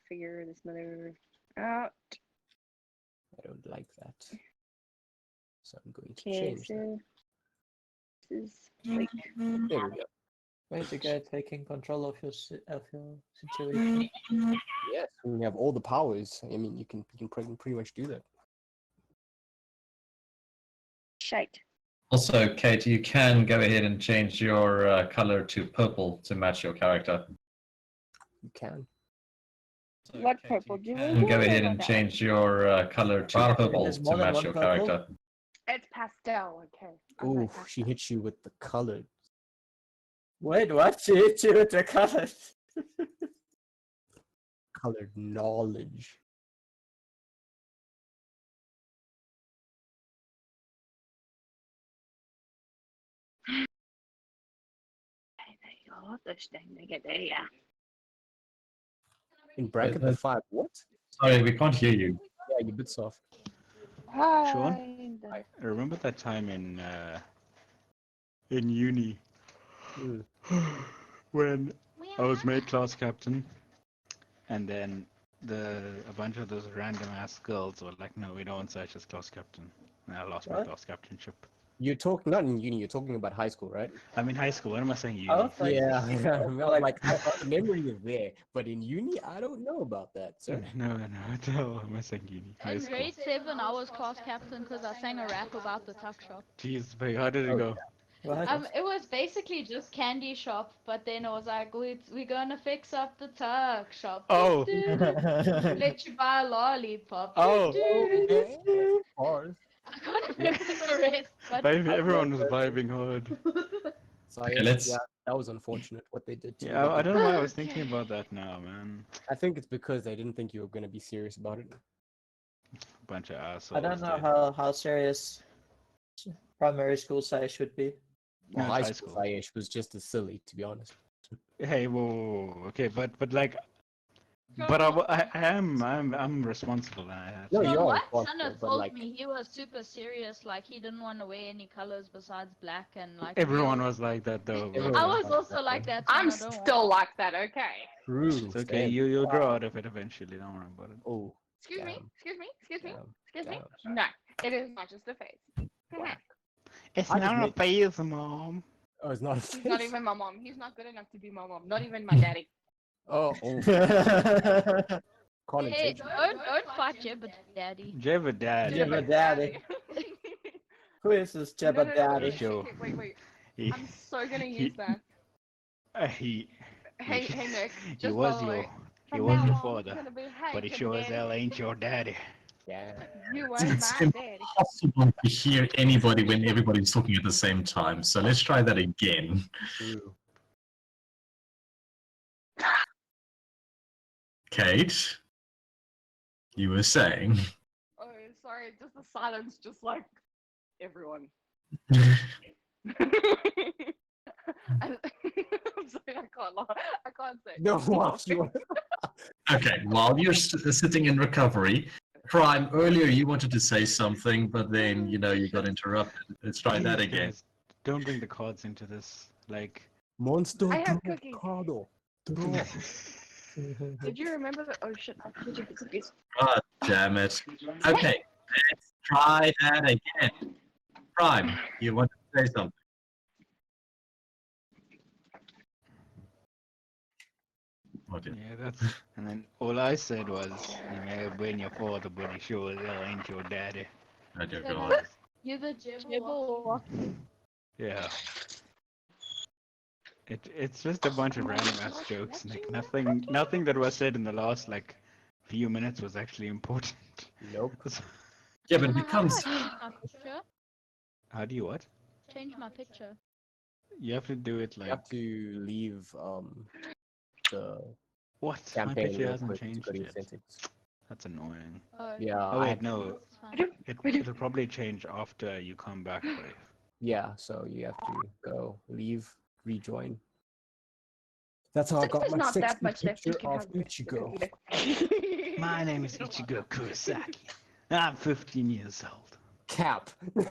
figure this mother out. I don't like that. So I'm going to Okay, change that. so this is like There we go. Way to go, taking control of your situation. Yes, when you have all the powers, I mean, you can pretty much do that. shite. Also, Kate, you can go ahead and change your color to purple to match your character. You can. What purple do we And do? go or ahead and what change your color to purple There's to more than match one your purple? character. It's pastel, okay. I Oh, like she pastel. hits you with the colored. Wait, what? She hit you with the colors. Colored knowledge. In bracket the 5. What? Sorry, we can't hear you. Yeah, you bit soft. Sean? I remember that time in uni Mm. when I was made class captain, and then a bunch of those random ass girls were like, "No, we don't want Sash as class captain." And I lost my What? class captainship. You're talking not in uni. You're talking about high school, right? I'm in high school. What am I saying? Uni. I was like, Yeah, like- like the memory is there, but in uni, I don't know about that, sir. No, what am I saying? Uni. High In school. grade 7, I was class captain because I sang a rap about the tuck shop. Jeez, but how did it Oh, go? what? It was basically just candy shop, but then it was like, we're gonna fix up the tuck shop. Oh. Let you buy a lollipop. Oh. Of course. I can't remember the rest, but Everyone was vibing hard. So Okay, yeah, let's- yeah, that was unfortunate what they did to you. Yeah, I They don't know why I was Okay. thinking about that now, man. I think it's because they didn't think you were gonna be serious about it. Bunch of assholes. I don't know dude. how serious primary school say should be. Well, No, high it's school Aish was just as silly, to be honest. Hey, whoa, okay, but like, I'm responsible. And I have No, to- you from are what responsible, Sana but told like, me, he was super serious. Like he didn't want to wear any colors besides black and like. Everyone real- was like that though. bro. Everyone I was was like also that, like man. that. I'm Sana, don't still worry. like that, okay. True. It's okay. Stand. You'll grow out of it eventually. Don't worry about it. Oh, Excuse me, Damn. excuse me, excuse me, damn, excuse me. damn. No, it is not just a face. Whack. It's I just not a made- phase, mom. Oh, it's not a He's not face. even my mom. He's not good enough to be my mom. Not even my daddy. Oh, Hey, connotation. don't fight Jibba Daddy. Jibba dad. Jibba daddy. Who is this No, no, Jebba no, daddy? wait, Sure. wait. He, I'm so gonna he- use that. he Hey, Nick. he Just was by the your way, he from was now your on, father, it's gonna be, hey, but he Jibba sure as Daddy. hell ain't your daddy. Yeah. You It's, ain't it's my daddy. impossible to hear anybody when everybody's talking at the same time. So let's try that again. True. Kate, you were saying. Oh, sorry, just the silence, just like everyone. I'm sorry, I can't laugh. I can't say. No, what you Okay, while you're sitting in recovery, Prime, earlier you wanted to say something, but then, you got interrupted. Let's try that Please, again. guys, don't bring the cards into this. Like, Monster I have draw cookies. cardo. Draw. Did you remember the? Oh shit! I told you the cookies. God damn it. Okay, let's try that again. Prime, you want to say something? What did- yeah, that's. And then all I said was, "You may have been your father, but he sure as hell ain't your daddy." Oh dear Then God. You're the Jibba. Yeah. It's just a bunch of random ass jokes. Like nothing that was said in the last like few minutes was actually important. Nope. Yeah, but it Sana, becomes. how do I change my picture? How do you what? Change my picture. You have to do it You like have to leave the what? My campaign picture real hasn't quick to changed go to your yet. settings. That's annoying. Oh, Yeah. Oh I wait, had- no. it's fine. It'll probably change after you come back, Brave. Yeah, so you have to go, leave, rejoin. That's how I got There's my not that sexy much left. You picture can of have the Ichigo. cookie. My name is Ichigo Kurosaki. I'm 15 years old. Cap. does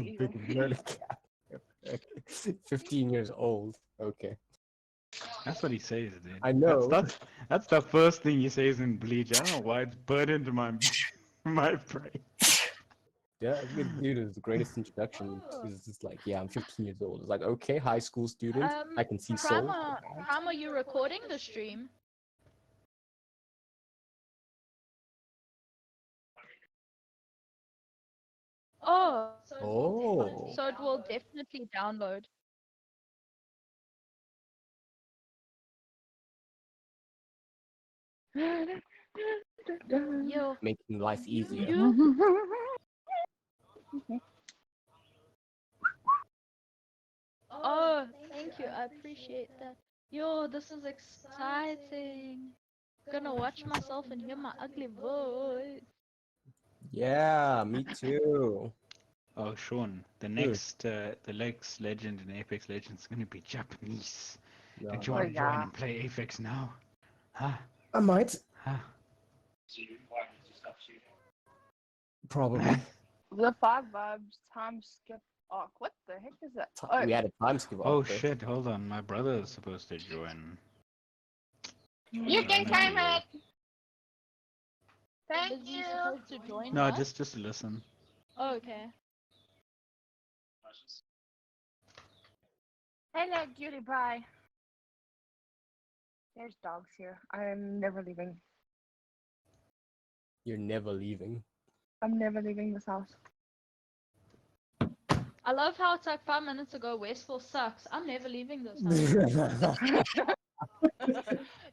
evil. Big nerdy cap. 15 years old. Okay. That's what he says, dude. I know. That's the first thing he says in Bleach. I don't know why it's burned into my my brain. Yeah, dude, it was the greatest introduction. It was just like, yeah, I'm 15 years old. It's like, okay, high school student. I can see soul. Prime, are you recording the stream? Oh. Oh. So it will definitely download. Yo. Making life easier. You? Oh, thank you. I appreciate that. Yo, this is exciting. Gonna watch myself and hear my ugly voice. Yeah, me too. Oh, Sean, the next legend in Apex Legends is gonna be Japanese. Yeah. Don't you want to join and play Apex now? Huh? I might. Huh? Probably. The 5 vibes time skip arc. What the heck is that? We had a time skip. Oh off, though. shit, hold on. My brother is supposed to join. You can claim it. Is Thank he you. supposed to join No, us? just listen. Oh, okay. Hello, cutie pie. There's dogs here. I'm never leaving. You're never leaving. I'm never leaving this house. I love how it's like 5 minutes ago. Westville sucks. I'm never leaving this house.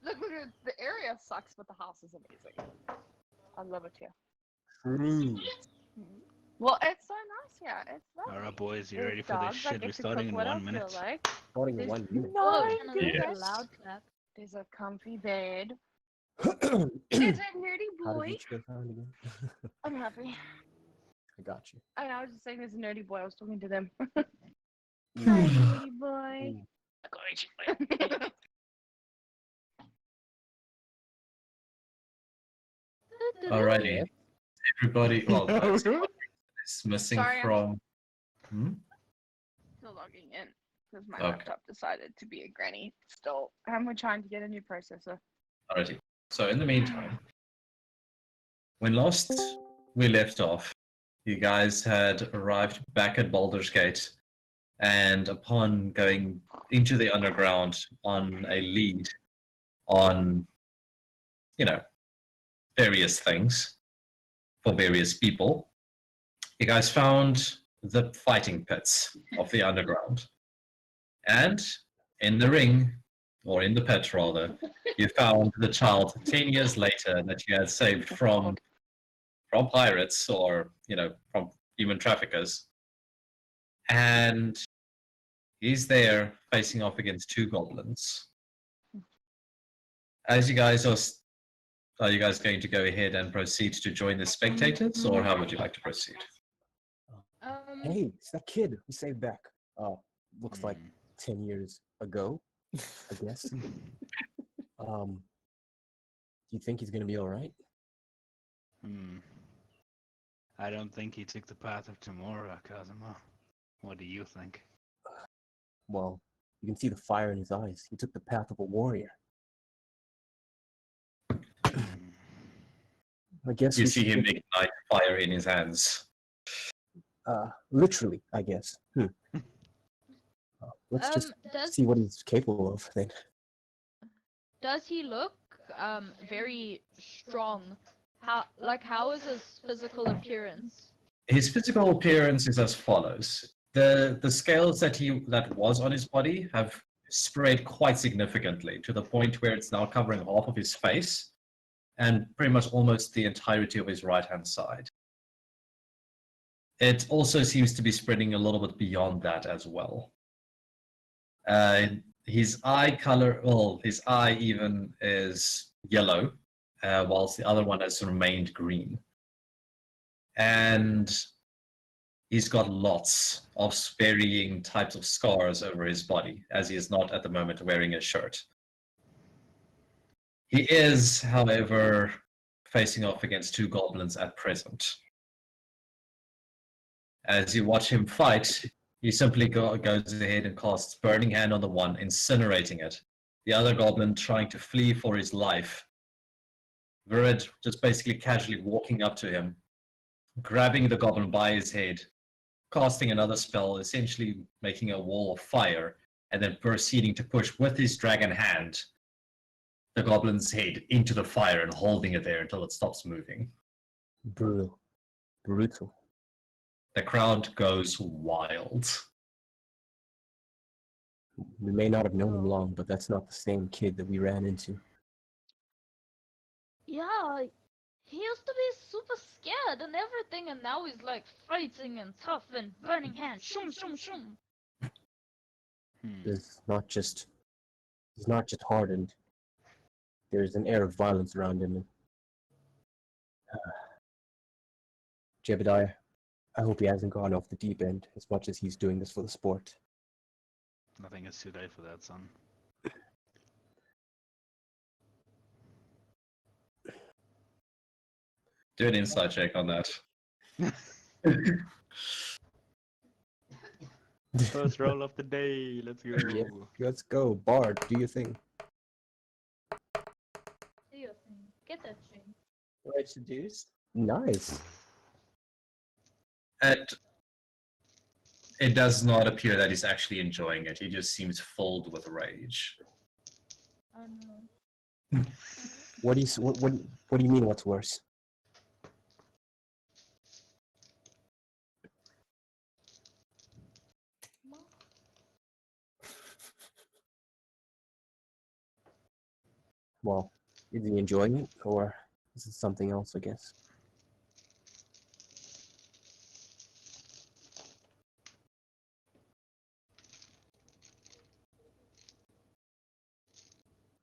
Look, the area sucks, but the house is amazing. I love it here. True. Well, it's so nice here. It's lovely. Alright, boys, you There's ready for this dogs. I shit? get We're to starting cook in what 1 I feel minute. like. Starting in There's 1 minute. Oh, nine and a little Yes. loud clap. There's a comfy bed. How There's a nerdy did boy. you get found again? I'm happy. I got you. I was just saying there's a nerdy boy. I was talking to them. Mm. Hi, nerdy boy. Mm. Alrighty. Everybody, well, No. it's missing Sorry, I'm from. Still logging in because my Okay. laptop decided to be a granny. Still, we're trying to get a new processor. Alrighty. So in the meantime, when last we left off, you guys had arrived back at Baldur's Gate, and upon going into the underground on a lead on, various things for various people, you guys found the fighting pits of the underground. And in the ring, or in the pit rather, you found the child 10 years later that you had saved from pirates or, from human traffickers. And he's there facing off against 2 goblins. As you guys are you guys going to go ahead and proceed to join the spectators, or how would you like to proceed? Hey, it's that kid we saved back. Looks like Hmm. 10 years ago, I guess. Do you think he's gonna be all right? I don't think he took the path of tomorrow, Kazuma. What do you think? Well, you can see the fire in his eyes. He took the path of a warrior. I guess You we see should him get- ignite fire in his hands. literally, I guess. Let's just Does see what he's capable of then. does he look very strong? How is his physical appearance? His physical appearance is as follows. The scales that was on his body have spread quite significantly to the point where it's now covering half of his face and pretty much almost the entirety of his right-hand side. It also seems to be spreading a little bit beyond that as well. His eye color, his eye even is yellow, whilst the other one has remained green. And he's got lots of varying types of scars over his body, as he is not at the moment wearing a shirt. He is, however, facing off against 2 goblins at present. As you watch him fight, he simply goes ahead and casts Burning Hand on the one, incinerating it, the other goblin trying to flee for his life. Virid just basically casually walking up to him, grabbing the goblin by his head, casting another spell, essentially making a wall of fire, and then proceeding to push with his dragon hand the goblin's head into the fire and holding it there until it stops moving. Brutal. Brutal. The crowd goes wild. We may not have known him long, but that's not the same kid that we ran into. Yeah, he used to be super scared and everything, and now he's like fighting and tough and burning hands. Shum shum shum. He's not just hardened. There's an air of violence around him. Jebediah, I hope he hasn't gone off the deep end as much as he's doing this for the sport. Nothing is too late for that, son. Do an insight check on that. First roll of the day. Let's go. Yeah, let's go. Bard, do your thing. Do your thing. Get that thing. Right, seduced. Nice. It does not appear that he's actually enjoying it. He just seems filled with rage. Oh no. What do you mean? What's worse? Well, is he enjoying it, or is it something else? I guess.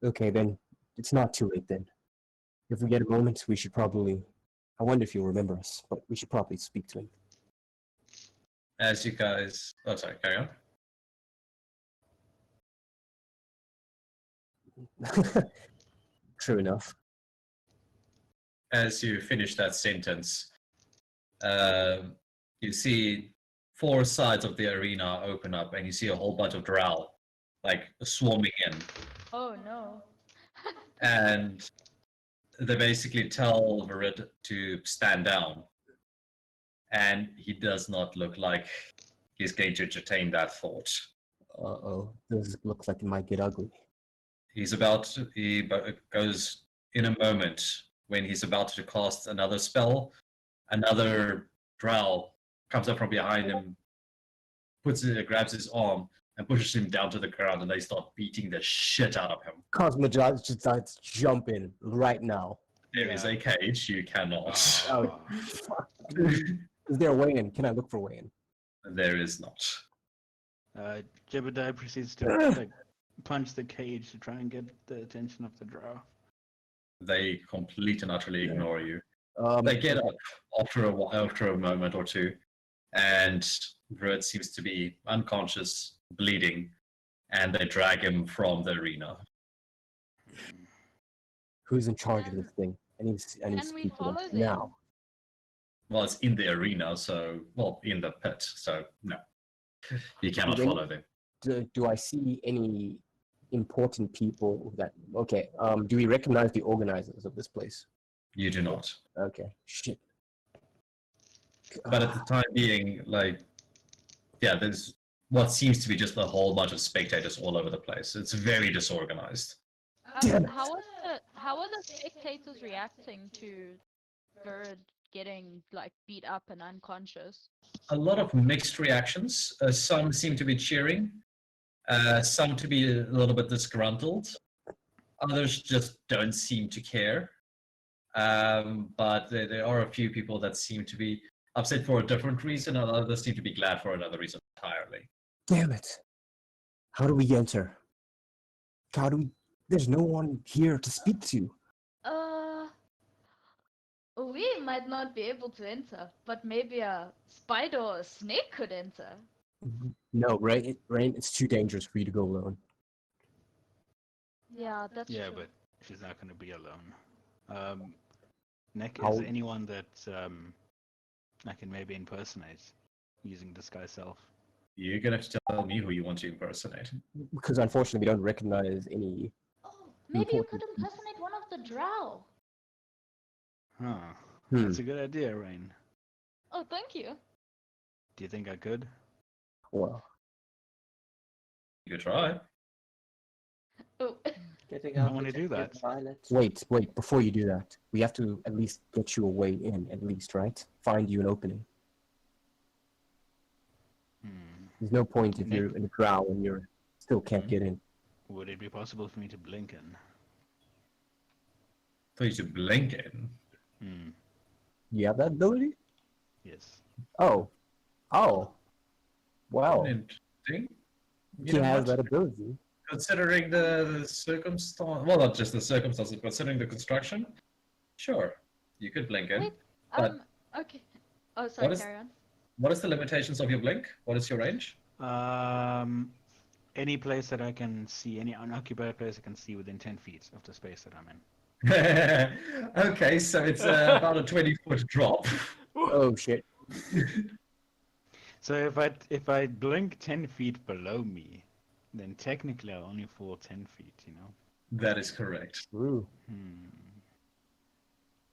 Okay, then it's not too late then. If we get a moment, we should probably. I wonder if you'll remember us, but we should probably speak to him. As you guys... Oh, sorry, carry on. True enough. As you finish that sentence, you see 4 sides of the arena open up, and you see a whole bunch of drow, like, swarming in. Oh no. And they basically tell Virid to stand down. And he does not look like he's going to entertain that thought. Uh-oh. This looks like it might get ugly. He goes in a moment when he's about to cast another spell. Another drow comes up from behind him, grabs his arm, and pushes him down to the ground, and they start beating the shit out of him. Cosmojudge decides to jump in right now. There is a cage, you cannot. Oh, fuck. Is there a way-in? Can I look for way-in? There is not. Jebediah proceeds to like, punch the cage to try and get the attention of the drow. They complete and utterly ignore you. They get up after a moment or two, and Virid seems to be unconscious, bleeding, and they drag him from the arena. Who's in charge of this thing? I need to Can we speak to them follow them? now. Well, it's in the arena, in the pit, so no. You cannot follow them. Do I see any important people that... Okay, do we recognize the organizers of this place? You do not. Okay, shit. But at the time being, there's what seems to be just a whole bunch of spectators all over the place. It's very disorganized. Damn it. How are the spectators reacting to Bird getting beat up and unconscious? A lot of mixed reactions. Some seem to be cheering. Some to be a little bit disgruntled. Others just don't seem to care. But there are a few people that seem to be upset for a different reason, and others seem to be glad for another reason entirely. Damn it. How do we enter? There's no one here to speak to. We might not be able to enter, but maybe a spider or a snake could enter. No, right? It's too dangerous for you to go alone. Yeah, that's Yeah, true. but she's not going to be alone. Nick, How- is there anyone that I can maybe impersonate using disguise self? You're gonna have to tell me who you want to impersonate. Because unfortunately, we don't recognize any. Oh, maybe you could Important. impersonate one of the drow. Huh. Hmm. That's a good idea, Rain. Oh, thank you. Do you think I could? Well, You could try. Oh, Getting I out wanna do Detective that. Violet. wait. Before you do that, we have to at least get you a way in, at least, right? Find you an opening. Hmm. There's no point if Nick? you're in a drow and you still can't Hmm. get in. Would it be possible for me to blink in? For you to blink in. Hmm. You have that ability? Yes. Oh. Wow. Interesting. He You know has what? that ability. Considering the circumstance, well, not just the circumstances, but considering the construction, sure, you could blink in. wait. But- Okay. Oh, sorry. is- Carry on. What is the limitations of your blink? What is your range? Any place that I can see, any unoccupied place I can see within 10 feet of the space that I'm in. Okay, so it's about a 20-foot drop. Oh shit. So if I blink 10 feet below me, then technically I'll only fall 10 feet, you know? That is correct. Ooh. Hmm.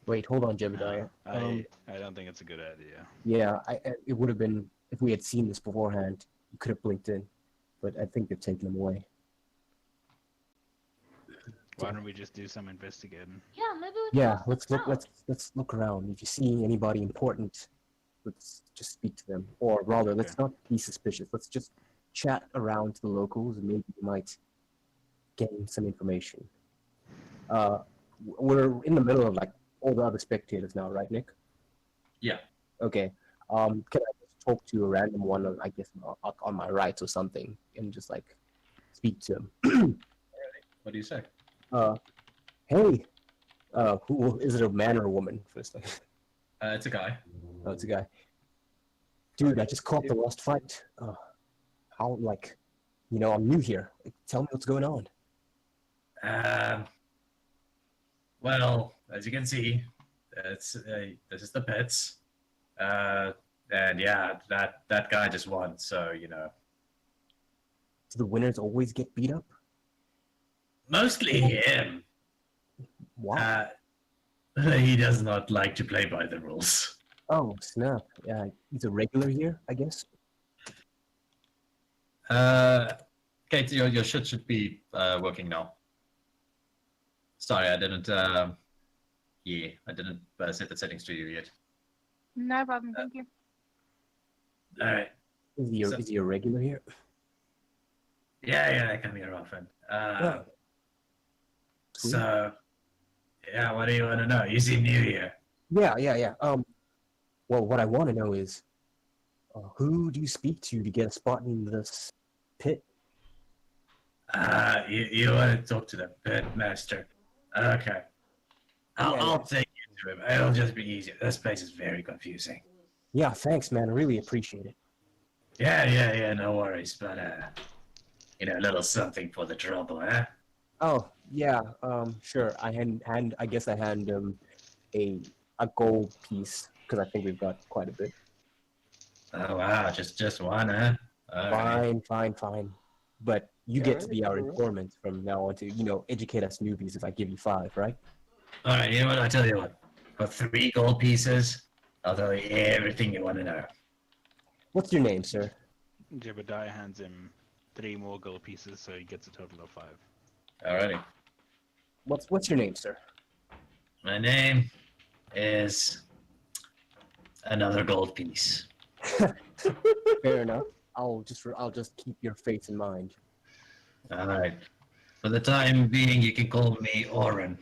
Wait, hold on, Jebediah. I don't think it's a good idea. Yeah, it would have been if we had seen this beforehand. You could have blinked in, but I think they've taken him away. Why don't we just do some investigating? Yeah, maybe we can Yeah, ask let's the look. drow. Let's look around. If you see anybody important, let's just speak to them. Or rather, let's Okay. not be suspicious. Let's just chat around to the locals, and maybe we might gain some information. We're in the middle of like all the other spectators now, right, Nick? Yeah. Okay. Can I just talk to a random one, I guess, on my right or something, and just like speak to him? What do you say? Hey. Who is it? A man or a woman? First, It's a guy. oh, it's a guy. Dude, I just caught the lost fight. How, like, I'm new here. Like, tell me what's going on. Well, as you can see, it's this is the pits, and yeah, that guy just won. So Do the winners always get beat up? mostly him. Why? He does not like to play by the rules. Oh, snap. Yeah, he's a regular here, I guess. Kate, your shit should be working now. Sorry, I didn't. Yeah, I didn't set the settings to you yet. No problem. Thank you. All right. Is he a regular here? Yeah, I come here often. Oh. Sweet. So, yeah, what do you want to know? You seem new here. Yeah. Well, what I want to know is, who do you speak to get a spot in this pit? You want to talk to the pit master? Okay. I'll take you to him. It'll just be easier. This place is very confusing. Yeah, thanks, man. I really appreciate it. Yeah, no worries. But, a little something for the trouble, huh? Oh, yeah. Sure. I guess I hand him a gold piece because I think we've got quite a bit. Oh, wow. Just one, huh? All right. Fine. But you Yeah, get to really be our cool. informant from now on to, educate us newbies if I give you 5, right? All right, you know what? I'll tell you what. For 3 gold pieces, I'll tell you everything you want to know. What's your name, sir? Jebediah hands him 3 more gold pieces, so he gets a total of 5. Alrighty. What's your name, sir? My name is another gold piece. Fair enough. I'll just keep your face in mind. All right. For the time being, you can call me Oren.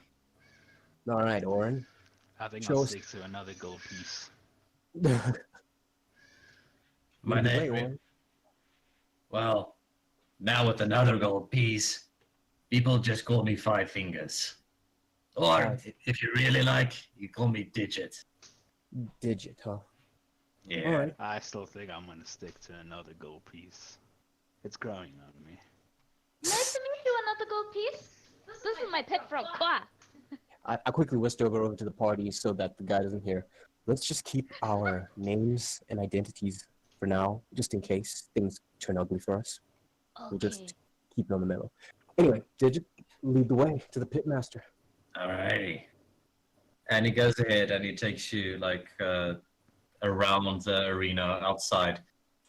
All right, Oren. I think Show I'll us- stick to another gold piece. My Either way, name. Oren. Well, now with another gold piece, people just call me Five Fingers. Or Five. if you really like, you call me Digit. Digit, huh? Yeah. All right. I still think I'm gonna stick to another gold piece. It's growing on me. Nice to meet you, another gold piece. This is my pet frog, Qua. I quickly whisked over to the party so that the guy doesn't hear. Let's just keep our names and identities for now, just in case things turn ugly for us. We'll Okay. just keep it on the mellow. Anyway, Digit, lead the way to the pitmaster. Alrighty. And he goes ahead and he takes you like around the arena outside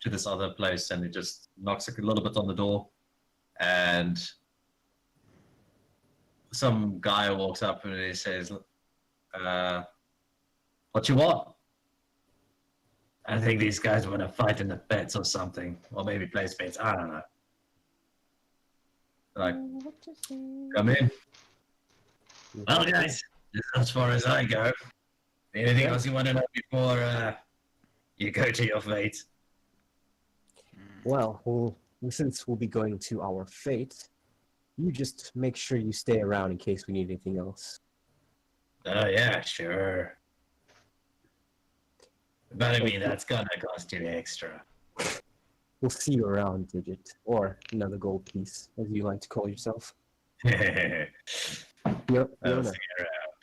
to this other place, and he just knocks a little bit on the door, and some guy walks up and he says, "What you want?" I think these guys want to fight in the bets or something, or maybe play spades. I don't know. Like, come in. Well, guys, this is as far as I go. Anything else you want to know before you go to your fate? Well, since we'll be going to our fate, you just make sure you stay around in case we need anything else. Oh, yeah, sure. But I mean, that's gonna cost you extra. We'll see you around, Digit, or another gold piece, as you like to call yourself. I'll Yep, see you around.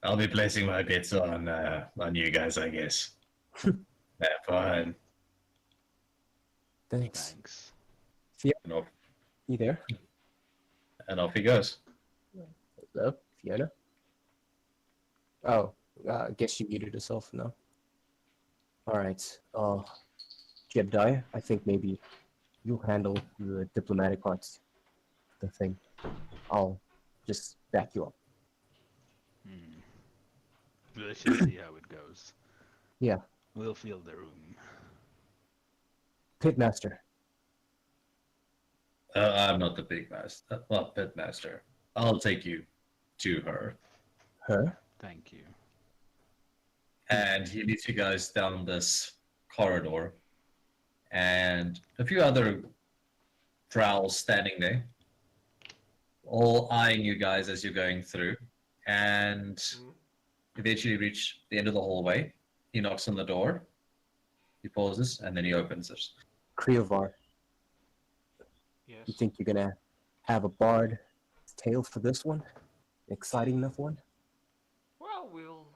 I'll be placing my bets on you guys, I guess. Have fun. Thanks. Thanks. And off, You there? and off he goes. Hello, Fiona? Oh, I guess she muted herself now. Alright, Jebediah, I think maybe you'll handle the diplomatic parts of the thing. I'll just back you up. Let's just see how it goes. Yeah. We'll fill the room. Pitmaster. I'm not the big master. Well, pit master. I'll take you to her. Her? Thank you. And he leads you guys down this corridor. And a few other Drowls standing there, all eyeing you guys as you're going through. And eventually reach the end of the hallway. He knocks on the door. He pauses, and then he opens it. Kriovar. Yes. You think you're gonna have a bard tale for this one? Exciting enough one? Well,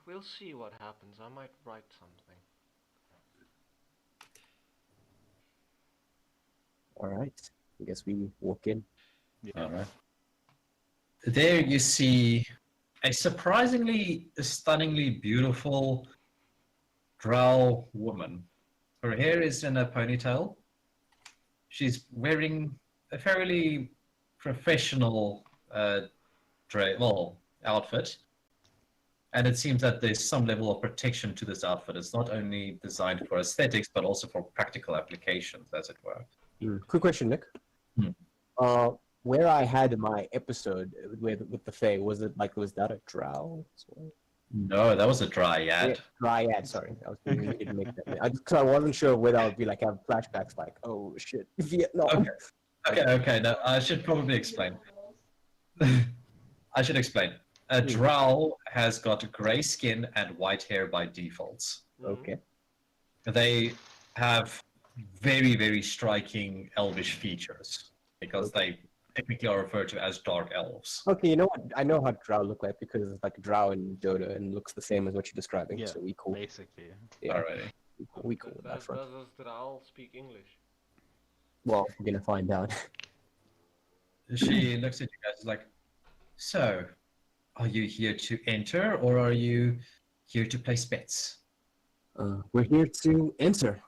we'll see what happens. I might write something. Alright. I guess we walk in. All right. There you see a surprisingly stunningly beautiful drow woman. Her hair is in a ponytail. She's wearing a fairly professional outfit. And it seems that there's some level of protection to this outfit. It's not only designed for aesthetics, but also for practical applications, as it were. Quick question, Nick. Where I had my episode with the Fae, was that a drow? No, that was a dryad. Yeah, dryad, sorry. I was thinking we didn't make that. Because I wasn't sure whether I would be like have flashbacks like, oh shit, Vietnam. Okay. Now I should probably explain. I should explain. A drow has got grey skin and white hair by default. Okay. They have very, very striking elvish features because they technically are referred to as dark elves. Okay, you know what? I know how drow look like because it's like a drow in Dota and looks the same as what you're describing. Yeah, so we cool. basically. Yeah, Alrighty. we cool with that Does front. Drow speak English? Well, we're gonna find out. She looks at you guys like, so, are you here to enter or are you here to play spets? We're here to enter.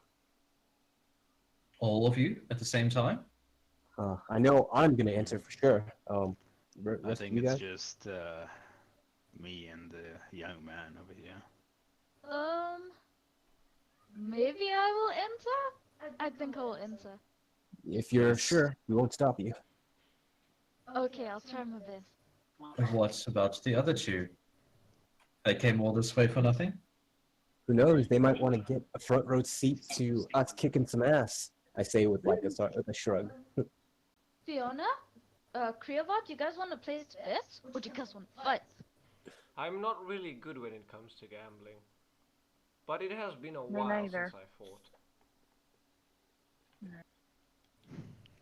All of you at the same time? I know I'm gonna enter for sure. I Rest of think you it's guys? just me and the young man over here. Maybe I will enter? I think I will enter. If you're sure, we won't stop you. Okay, I'll try my best. What about the other two? They came all this way for nothing? Who knows? They might want to get a front row seat to us kicking some ass. I say with like a shrug. Fiona? Kriovat, you guys want to play spits? Or do you guys want to fight? I'm not really good when it comes to gambling. But it has been a Me while neither. since I fought.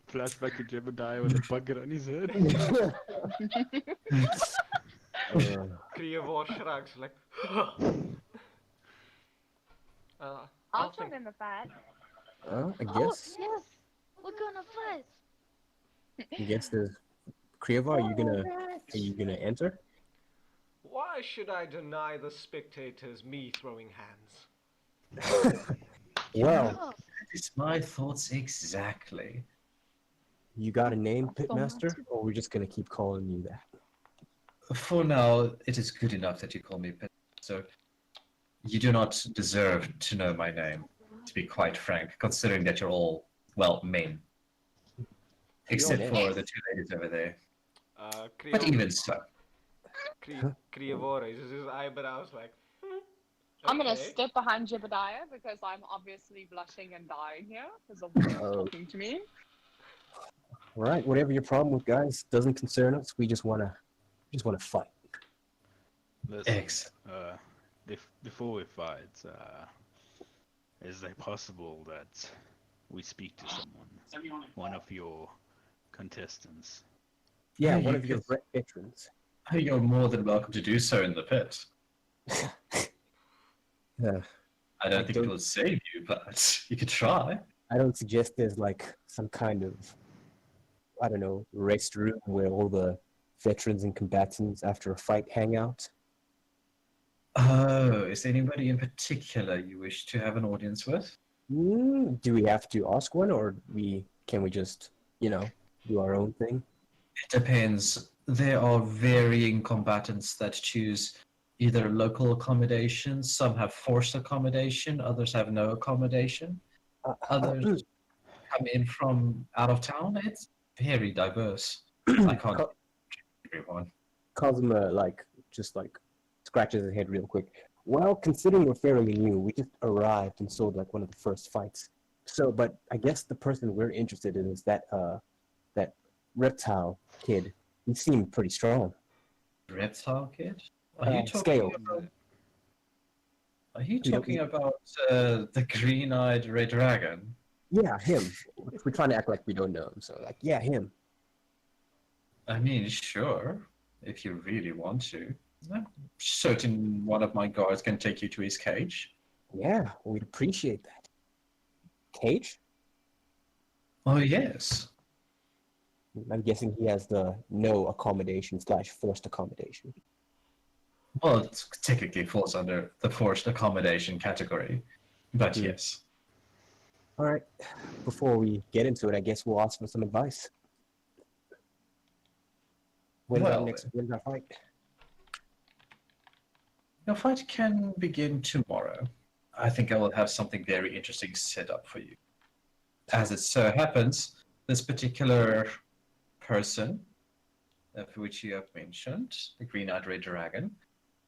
Flashback to Jebediah with a bucket on his head. Krievor shrugs like... I'll join in the fight. I Oh, guess. yes! We're gonna fight! I guess there's Krieva. Are you gonna enter? Why should I deny the spectators me throwing hands? Well, Oh, That is my thoughts exactly. you got a name, Pitmaster, or we're just gonna keep calling you that? For now, it is good enough that you call me Pit. So you do not deserve to know my name, to be quite frank, considering that you're all, well, men. Except men. for the two ladies over there. But Krievor, even so. Krievor raises his eyebrows like, I'm gonna okay. step behind Jebediah because I'm obviously blushing and dying here because of what he's Oh. talking to me. All right, whatever your problem with guys doesn't concern us. We just wanna fight. Listen, X. before we fight, is it possible that we speak to someone, one of your contestants? Yeah, Yeah, one you of your could- veterans. You're more than welcome to do so in the pit. Yeah. I don't think it will save you, but you could try. I don't suggest there's like some kind of, I don't know, rest room where all the veterans and combatants after a fight hang out. Oh, is there anybody in particular you wish to have an audience with? Do we have to ask one, or can we just, do our own thing? It depends. There are varying combatants that choose either local accommodation. Some have forced accommodation, others have no accommodation. Others come in from out of town. It's very diverse. I can't everyone. Cosma scratches his head real quick. Well, considering we're fairly new, we just arrived and saw like one of the first fights. So, but I guess the person we're interested in is that reptile kid. He seemed pretty strong. Reptile kid? Are you talking Scale. about? Are you We don't talking need- about the green-eyed red dragon? Yeah, him. We're trying to act like we don't know him, so like, yeah, him. I mean, sure, if you really want to. I'm certain one of my guards can take you to his cage. Yeah, we'd appreciate that. Cage? Oh, yes. I'm guessing he has the no accommodation / forced accommodation. Well, it technically falls under the forced accommodation category, but Hmm. yes. All right. Before we get into it, I guess we'll ask for some advice. When's our fight? Your fight can begin tomorrow. I think I will have something very interesting set up for you. As it so happens, this particular person, of which you have mentioned, the green-eyed red dragon,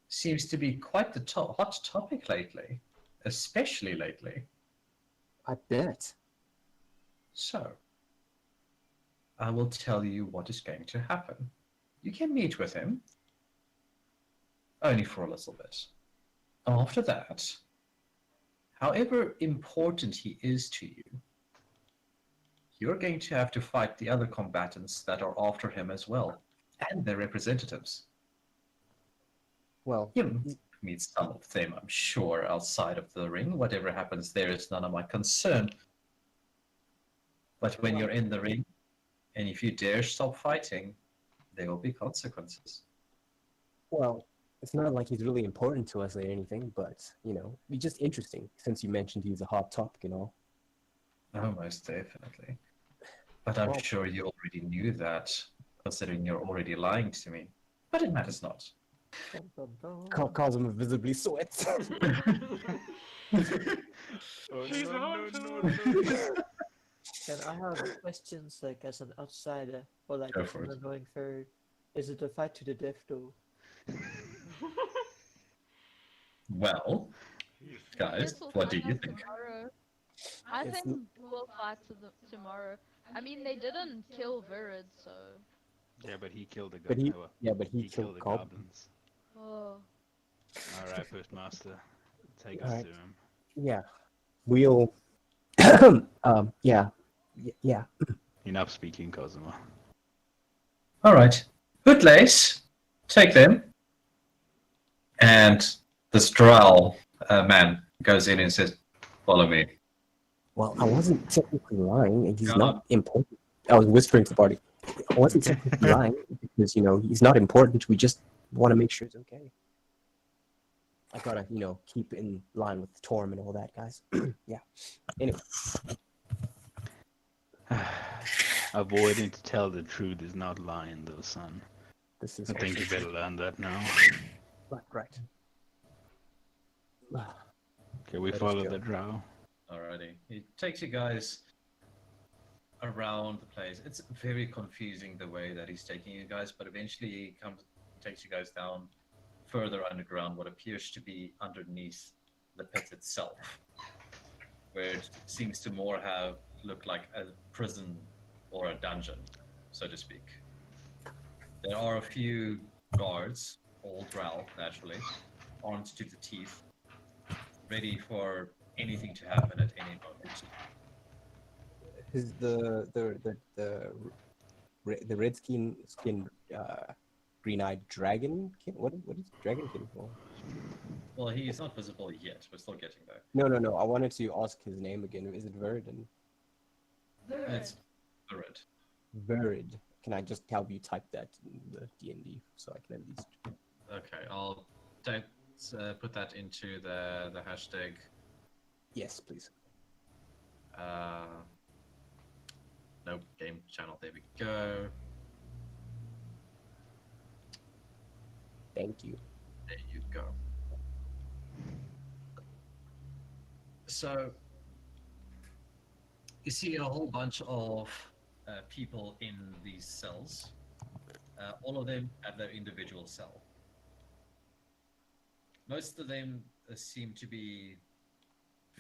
seems to be quite the hot topic lately, especially lately. I bet. So, I will tell you what is going to happen. You can meet with him, only for a little bit. After that, however important he is to you, you're going to have to fight the other combatants that are after him as well, and their representatives. Well, You'll meet some of them, I'm sure, outside of the ring. Whatever happens there is none of my concern. But when you're in the ring, and if you dare stop fighting, there will be consequences. well, it's not like he's really important to us or anything, but, it's just interesting since you mentioned he's a hot topic and all. Oh, most definitely. But I'm Well- sure you already knew that, considering you're already lying to me. But it matters not. Dun, dun, dun. Cosmo visibly sweats. She's on And I have questions like as an outsider or like Go as for an it. annoying third. Is it a fight to the death though? Well, guys, Guess we'll what do find you out think? tomorrow. I It's think we'll fight tomorrow. I mean, they didn't kill Virid, so. Yeah, but he killed the But he- goblin. Yeah, but he He killed killed the goblins. goblins. Oh. Alright, Postmaster. Take us Alright. to him. Yeah. We'll... yeah. Yeah. Enough speaking, Cosmo. All right. Good lace. Take them. And this drow man goes in and says, Follow me. Well, I wasn't technically lying, and he's Come not on. important. I was whispering to the party. I wasn't technically lying because he's not important. We just want to make sure it's okay. I gotta keep in line with Torm and all that, guys. Yeah. Anyway, Avoiding to tell the truth is not lying, though, son. this is I think you also better true. learn that now. Right. Okay, we Let us follow go. the drow. Alrighty. He takes you guys around the place. It's very confusing the way that he's taking you guys, but eventually he takes you guys down further underground, what appears to be underneath the pit itself, where it seems to more look like a prison or a dungeon, so to speak. There are a few guards, all drow, naturally, armed to the teeth, ready for anything to happen at any moment. Is the red skin green-eyed dragon? What is dragon kin for? Well, he is not visible yet. We're still getting there. No. I wanted to ask his name again. Is it Verid? It's the red. Verid. Can I just help you type that in the DND so I can at least? Okay, I'll put that into the hashtag. Yes, please. Nope, game channel. There we go. Thank you. There you go. So you see a whole bunch of people in these cells. All of them at their individual cell. Most of them seem to be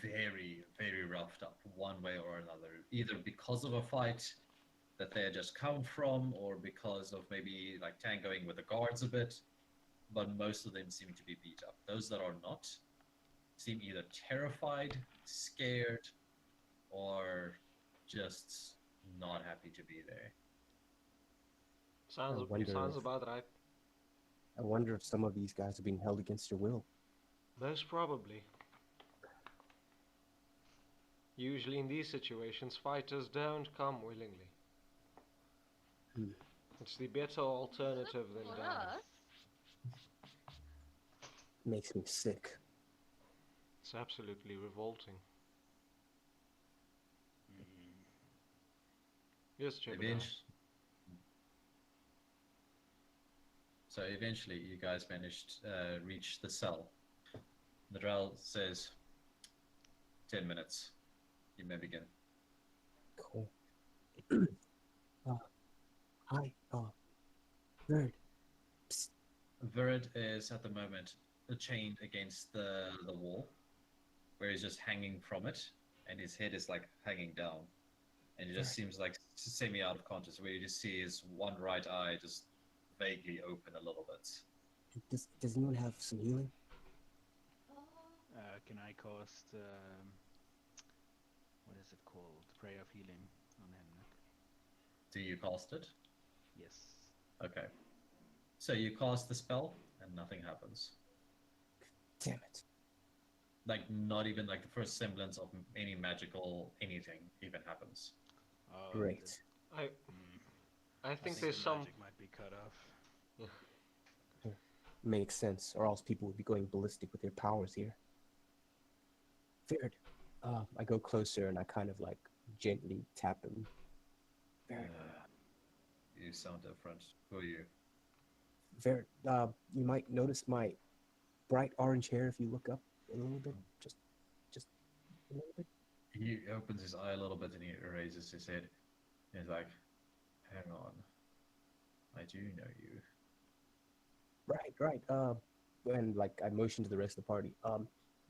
very, very roughed up one way or another, either because of a fight that they had just come from, or because of maybe like tangoing with the guards a bit. But most of them seem to be beat up. Those that are not seem either terrified, scared, or just not happy to be there. Sounds about right. I wonder if some of these guys are being held against their will. Most probably. Usually in these situations, fighters don't come willingly. It's the better alternative than For dying. us? Makes me sick. It's absolutely revolting. Yes, Jebediah. So eventually, you guys managed to reach the cell. The drow says, 10 minutes. You may begin. Cool. Hi. Bird. Psst. Virid is at the moment chained against the wall, where he's just hanging from it, and his head is like hanging down, and it just seems like semi out of conscious, where you just see his one right eye just vaguely open a little bit. Does anyone have some healing? Can I cast what is it called? Prayer of Healing on him. Do you cast it? Yes. Okay. So you cast the spell, and nothing happens. Damn it. Like, not even like the first semblance of any magical anything even happens. Great. I think there's some. Magic might be cut off. Makes sense, or else people would be going ballistic with their powers here. Verid. I go closer and I kind of like gently tap him. Verid. You sound different. Who are you? Verid, you might notice my bright orange hair if you look up a little bit. Just a little bit. He opens his eye a little bit and he raises his head. He's like, hang on. I do know you. Right. And like I motioned to the rest of the party.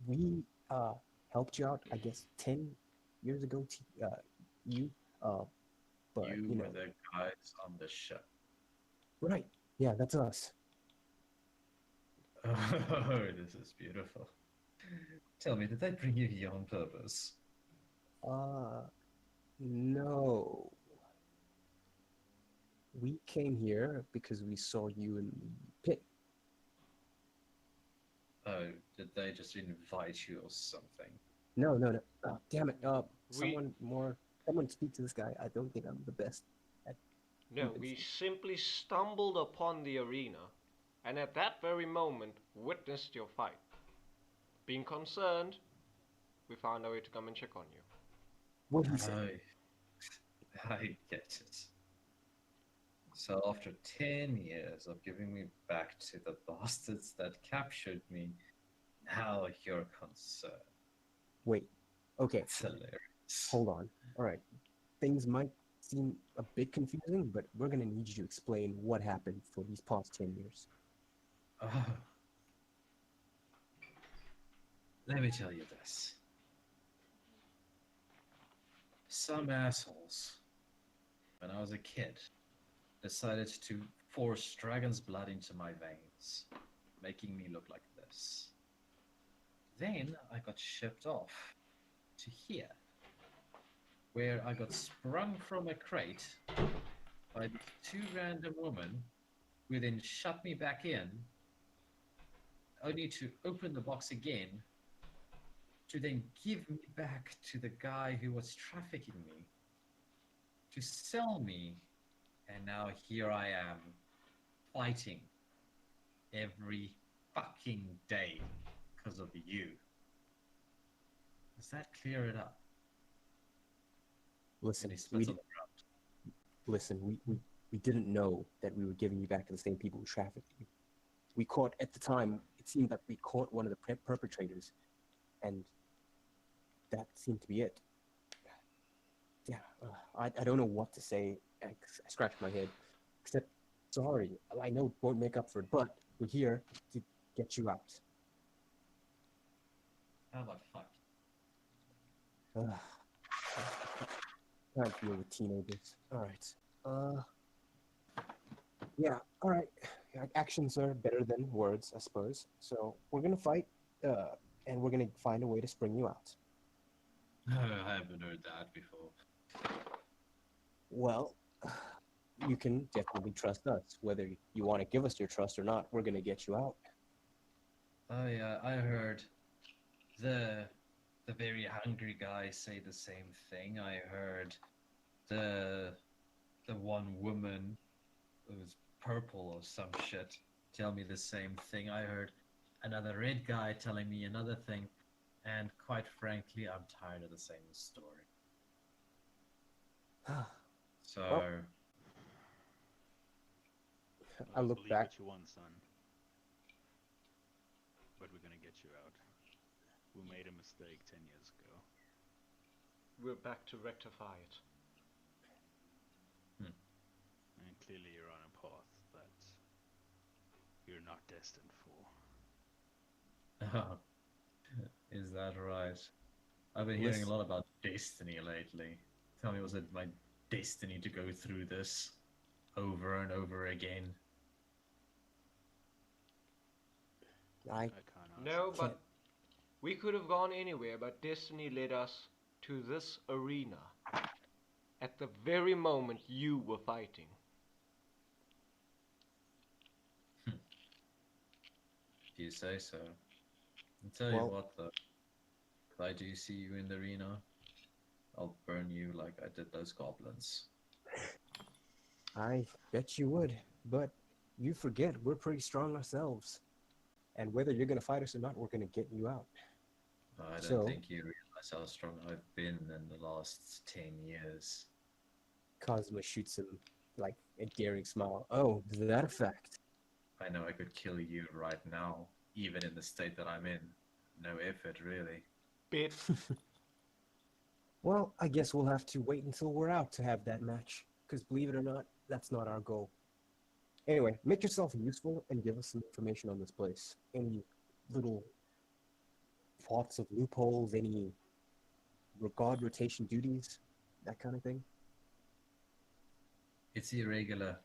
We helped you out, I guess, 10 years ago. But You were the guys on the ship. Right. Yeah, that's us. Oh, this is beautiful. Tell me, did they bring you here on purpose? No. We came here because we saw you in the pit. Oh, did they just invite you or something? No, no, no. Damn it. We Someone speak to this guy. I don't think I'm the best at no, we convincing. simply stumbled upon the arena, and at that very moment witnessed your fight. Being concerned, we found a way to come and check on you. What he said. I get it. So after 10 years of giving me back to the bastards that captured me, now you're concerned. Wait. Okay. It's hilarious. Hold on. All right. Things might seem a bit confusing, but we're gonna need you to explain what happened for these past 10 years. Oh. Let me tell you this. Some assholes, when I was a kid, decided to force dragon's blood into my veins, making me look like this. Then I got shipped off to here, where I got sprung from a crate by two random women who then shut me back in, only to open the box again to then give me back to the guy who was trafficking me, to sell me, and now here I am, fighting every fucking day because of you. Does that clear it up? Listen, And he spits on the ground. we didn't know that we were giving you back to the same people who trafficked you. We caught, at the time, it seemed that we caught one of the perpetrators, and that seemed to be it. Yeah, I don't know what to say. I scratched my head. Except, sorry, I know it won't make up for it, but we're here to get you out. How about fuck? Can't deal with teenagers. All right. Yeah. All right. Actions are better than words, I suppose. So we're gonna fight, and we're gonna find a way to spring you out. I haven't heard that before. Well, you can definitely trust us. Whether you want to give us your trust or not, we're gonna get you out. I heard the very hungry guy say the same thing. I heard the one woman who's purple or some shit tell me the same thing. I heard another red guy telling me another thing, and quite frankly, I'm tired of the same story. So Well, I look believe back. what you want, son. But we're gonna get you out. We made a mistake 10 years ago. We're back to rectify it. And clearly you're on a path that you're not destined for. is that right? I've been hearing a lot about destiny lately. Tell me, was it my destiny to go through this over and over again? I can't answer. No, but we could have gone anywhere, but destiny led us to this arena at the very moment you were fighting. If you say so. I'll tell you what, though. If I do see you in the arena, I'll burn you like I did those goblins. I bet you would, but you forget we're pretty strong ourselves. And whether you're gonna fight us or not, we're gonna get you out. I don't think you realize how strong I've been in the last 10 years. Cosmo shoots him like a daring smile. Oh, is that a fact? I know I could kill you right now, even in the state that I'm in. No effort, really. Bit. Well, I guess we'll have to wait until we're out to have that match. Because believe it or not, that's not our goal. Anyway, make yourself useful and give us some information on this place. Any little thoughts of loopholes, any guard rotation duties, that kind of thing? It's irregular.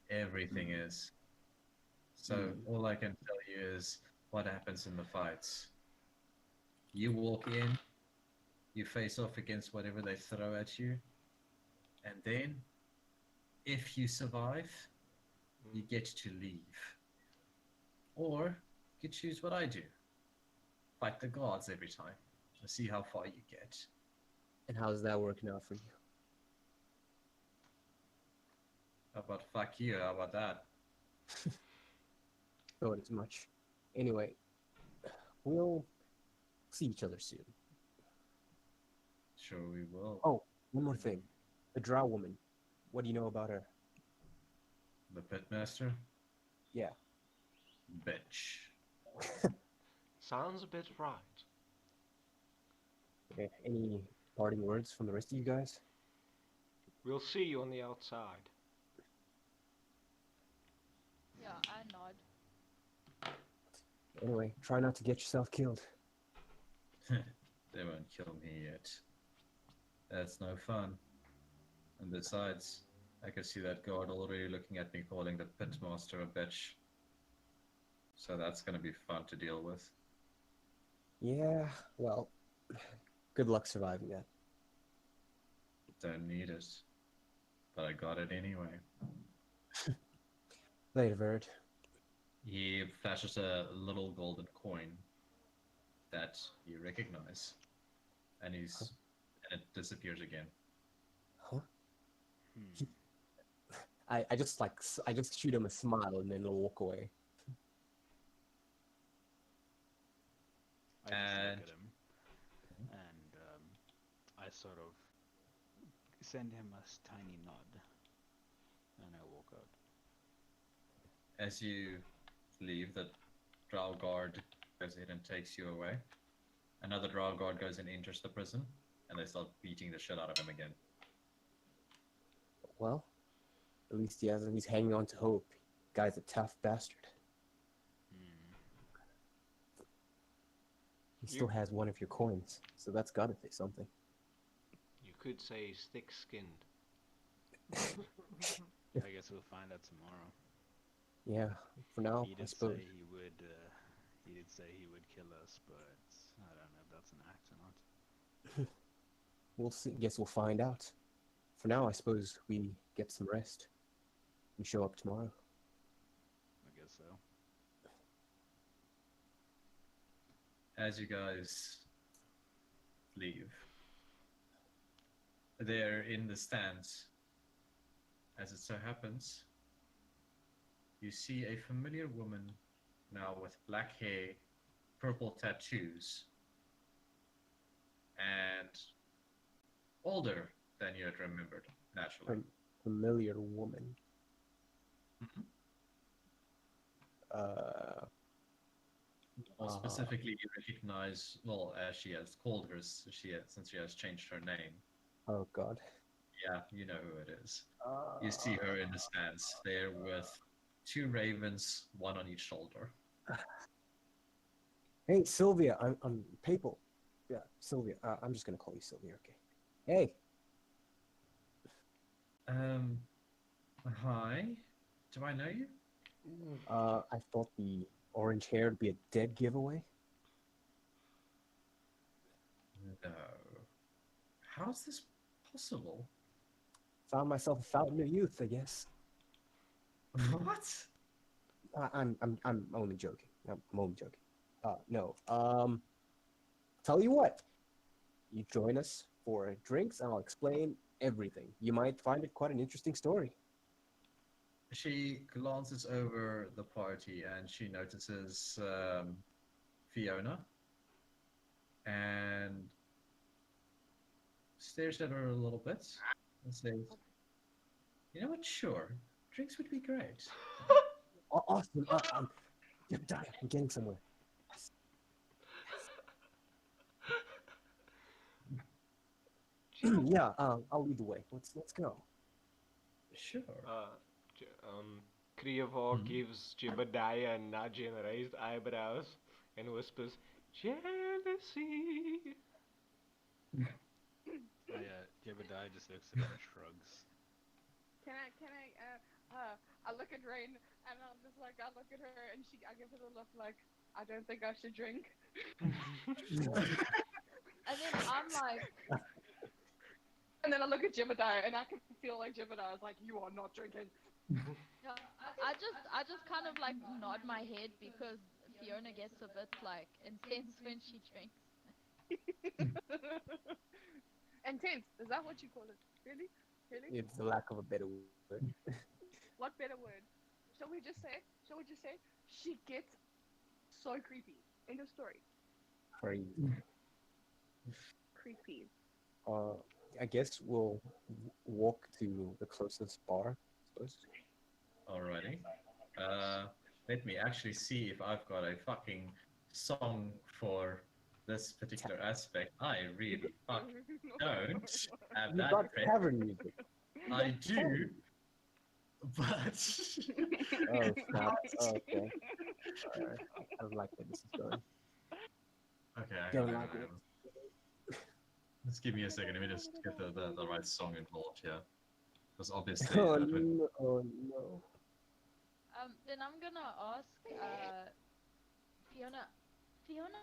Everything is. So all I can tell you is what happens in the fights. You walk in, you face off against whatever they throw at you, and then, if you survive, you get to leave. Or you choose what I do. fight the gods every time. To see how far you get. And how's that working out for you? How about fuck you? How about that? Thought as much. Anyway, we'll see each other soon. Sure we will. Oh, one more thing. The drow woman. What do you know about her? The pitmaster? Yeah. Bitch. Sounds a bit right. Okay. Any parting words from the rest of you guys? We'll see you on the outside. Yeah, I nod. Anyway, try not to get yourself killed. They won't kill me yet. That's no fun. And besides, I can see that guard already looking at me calling the pitmaster a bitch. So that's gonna be fun to deal with. Yeah, well, good luck surviving that. Don't need it. But I got it anyway. Later, Verd. He flashes a little golden coin that you recognize. And and it disappears again. Huh? Hmm. I just shoot him a smile and then walk away. I just And- look at him, and I sort of send him a tiny nod, and I walk out. As you leave, the drow guard goes in and takes you away. Another drow guard goes and enters the prison, and they start beating the shit out of him again. Well, at least he's hanging on to hope. Guy's a tough bastard. Hmm. He still has one of your coins, so that's gotta say something. You could say he's thick-skinned. I guess we'll find out tomorrow. Yeah, for now, He I did suppose. say he would. He did say he would kill us, but I don't know if that's an act or not. We'll see. Guess we'll find out. For now, I suppose we get some rest. We show up tomorrow. I guess so. As you guys leave, there in the stands, as it so happens, you see a familiar woman now with black hair, purple tattoos, and older than you had remembered, naturally. Familiar woman. Mhm. Uh, Specifically, you recognize, well, as she has called her, since she has changed her name. Oh God. Yeah, you know who it is. You see her in the stands there with two ravens, one on each shoulder. Hey, Sylvia. I'm Papal. Yeah, Sylvia. I'm just gonna call you Sylvia. Okay. Hey. Hi. Do I know you? I thought the orange hair would be a dead giveaway. No. How is this possible? Found myself a fountain of youth, I guess. What? I'm only joking. I'm only joking. No. Tell you what. You join us for drinks, and I'll explain everything. You might find it quite an interesting story. She glances over the party and she notices Fiona and stares at her a little bit and says, "You know what? Sure, drinks would be great." Awesome. I'm getting somewhere. Yes. Yeah. I'll lead the way. Let's go. Sure. Krievor Mhm. gives Jebediah a nudge and raised eyebrows and whispers, "Jealousy." Jebediah just looks at him and shrugs. I look at Rain and I'm just like, I look at her and I give her the look like, I don't think I should drink. And then I'm like, And then I look at Jebediah and I can feel like Jebediah is like, you are not drinking. yeah, I just kind of like nod my head because Fiona gets a bit like intense when she drinks. Intense. Is that what you call it? Really? Really? It's the lack of a better word. What better word? Shall we just say? Shall we just say? She gets so creepy. End of story. Crazy. Creepy. I guess we'll walk to the closest bar. I suppose. Alrighty. Let me actually see if I've got a fucking song for this particular aspect. I really fuck don't have You that. got ready. tavern music. I do, but Oh, snap. Oh, okay. Alright. I don't like where this is going. okay. Don't hang on, like hang it. on. Just give me a second. Let me just get the right song involved here, because obviously Oh that would. no! Oh no! Then I'm gonna ask Fiona. Fiona.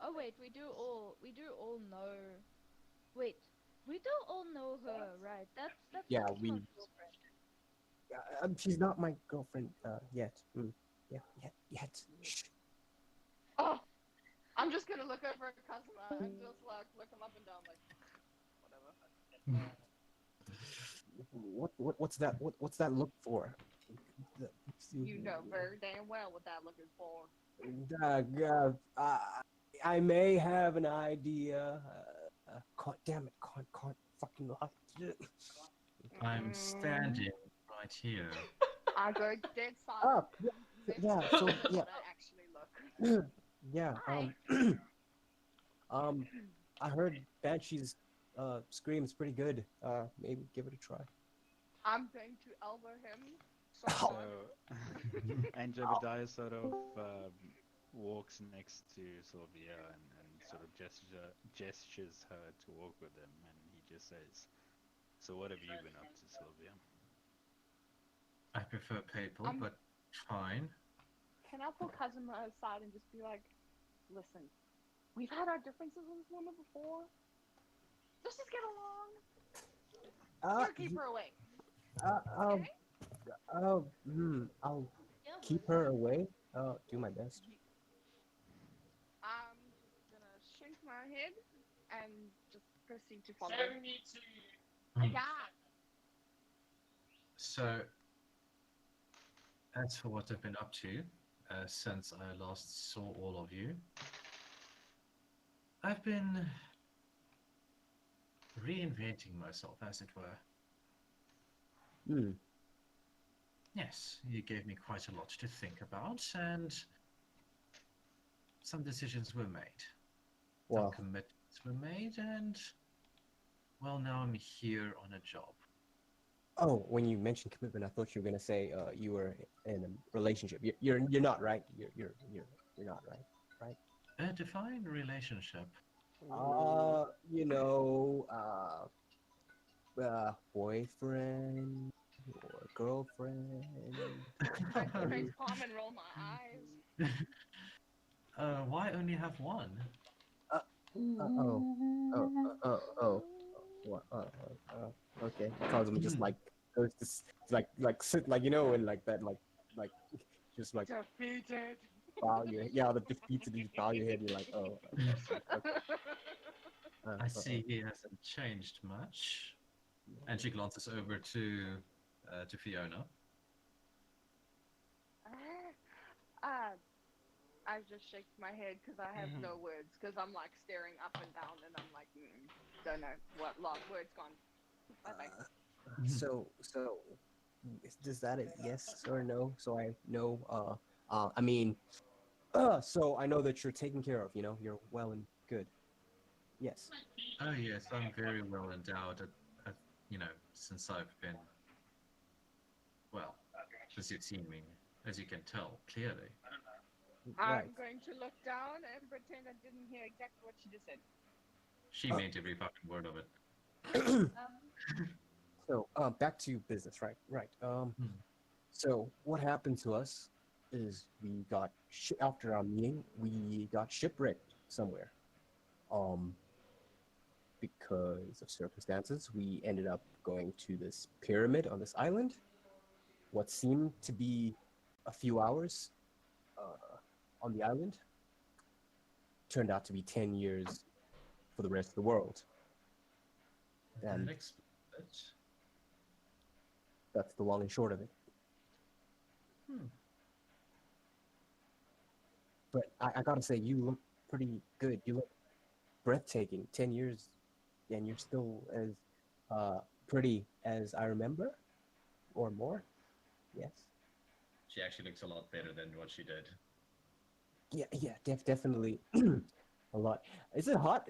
Oh wait, we do all know. Wait, we do all know her, right? That's Yeah, Maximo's we. girlfriend. She's not my girlfriend yet. Yeah, yet. Shh. Oh, I'm just gonna look over at Kazuma and just like look him up and down, like whatever. What's that? What's that look for? You know very damn well what that looking for. I may have an idea. God damn it! Can't fucking lie. I'm standing right here. I go dead silent. Ah, Let's yeah. see So how yeah, I actually look. yeah. Hi. I heard Banshee's scream's pretty good. Maybe give it a try. I'm going to elbow him so Oh. So, hard. and Jebediah sort of walks next to Sylvia and sort of gestures her to walk with him, and he just says, "So what have you been up to, Sylvia?" I prefer paper, but fine. Can I pull Kazuma aside and just be like, listen, we've had our differences with this woman before. Let's just get along. You keep her away. Okay? I'll keep her away. Do my best. I'm just gonna shrink my head and just proceed to follow. 72. Yeah. So, as for what I've been up to since I last saw all of you, I've been reinventing myself, as it were. Yes, you gave me quite a lot to think about, and some decisions were made. Some Well, commitments were made, and well, now I'm here on a job. oh, when you mentioned commitment, I thought you were gonna say you were in a relationship. You're not right. You're not right. Right? A defined relationship. You know, boyfriend or girlfriend. I transform and roll my eyes. Why only have one? What? Okay. Cosmo just like goes to sit like and like that like just like Defeated. bow your the defeated you bow your head. You're like okay. I see he hasn't changed much. And she glances over to Fiona. I just shake my head because I have no words because I'm like staring up and down and I'm like, don't know what last word's gone. Bye bye. So is that a yes or no? So I know. I mean, so I know that you're taken care of. You're well and good. Yes. Oh yes, I'm very well endowed at since I've been, well, since you've seen me, as you can tell, clearly. Right. I'm going to look down and pretend I didn't hear exactly what she just said. She meant every fucking word of it. So, back to business, right? Right. So what happened to us is we got after our meeting, we got shipwrecked somewhere. Because of circumstances, we ended up going to this pyramid on this island. What seemed to be a few hours on the island turned out to be 10 years for the rest of the world. And That explains it. that's the long and short of it. Hmm. But I gotta say, you look pretty good. You look breathtaking. 10 years, and you're still as pretty as I remember, or more. Yes. She actually looks a lot better than what she did. Yeah, definitely a lot. Is it hot?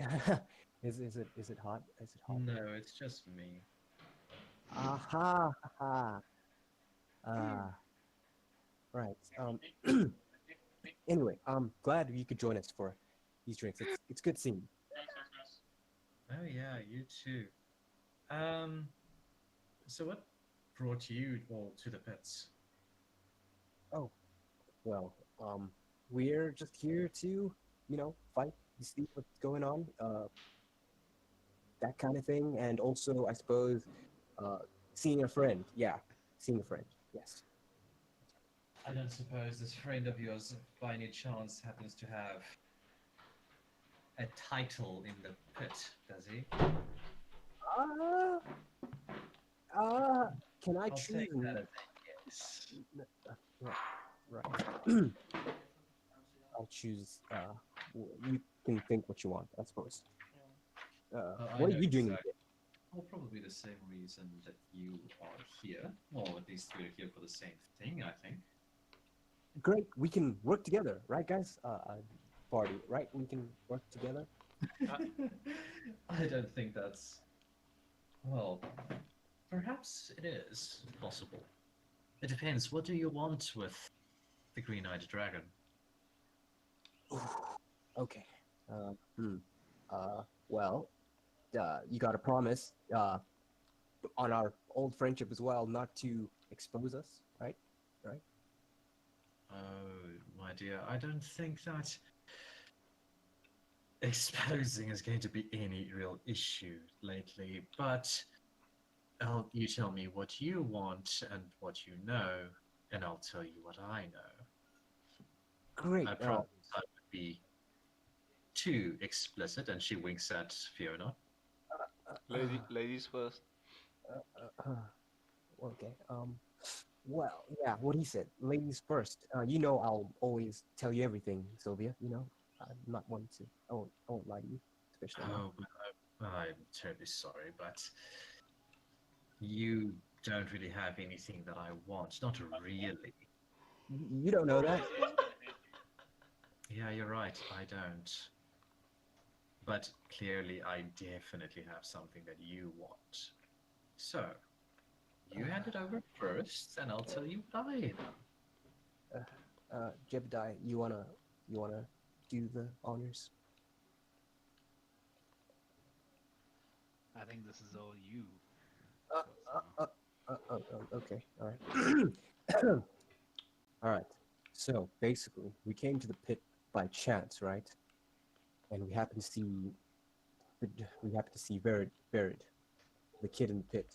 Is it hot? Is it hot? No, it's just me. Aha, aha. Right. Anyway, I'm glad you could join us for these drinks. It's good seeing you. Oh yeah, you too. Um, so what brought you all to the pits? Oh, well, we're just here to, fight, see what's going on, that kind of thing, and also, I suppose, uh, seeing a friend. Yeah, seeing a friend. Yes. I don't suppose this friend of yours, by any chance, happens to have a title in the pit, does he? Uh, uh, can I I'll choose? take that as a yes. Right. I'll choose. You can think what you want, I suppose. I What are know you doing? exactly. Well, probably the same reason that you are here. Well, at least we're here for the same thing, I think. Great, we can work together, right, guys? Party, right? We can work together. I don't think that's. Well, perhaps it is possible. It depends. What do you want with the green-eyed dragon? Okay. Uh, hmm. Well, you got to promise, on our old friendship as well, not to expose us, right? Right? Oh, my dear, I don't think that exposing is going to be any real issue lately, but you tell me what you want and what you know, and I'll tell you what I know. Great. I promise I would be too explicit, and she winks at Fiona. Ladies first. Okay. Well, yeah, what he said. Ladies first. I'll always tell you everything, Sylvia. I'm not one to. I won't lie to you, especially now. Oh, I'm terribly sorry, but you don't really have anything that I want. Not really. You don't know that. Yeah, you're right. I don't. But clearly, I definitely have something that you want. So, you hand it over first, and I'll tell you what I know. Jebediah, you wanna do the honors? I think this is all you. Okay, all right. All right. So basically, we came to the pit by chance, right? And we happened to see Verid, the kid in the pit.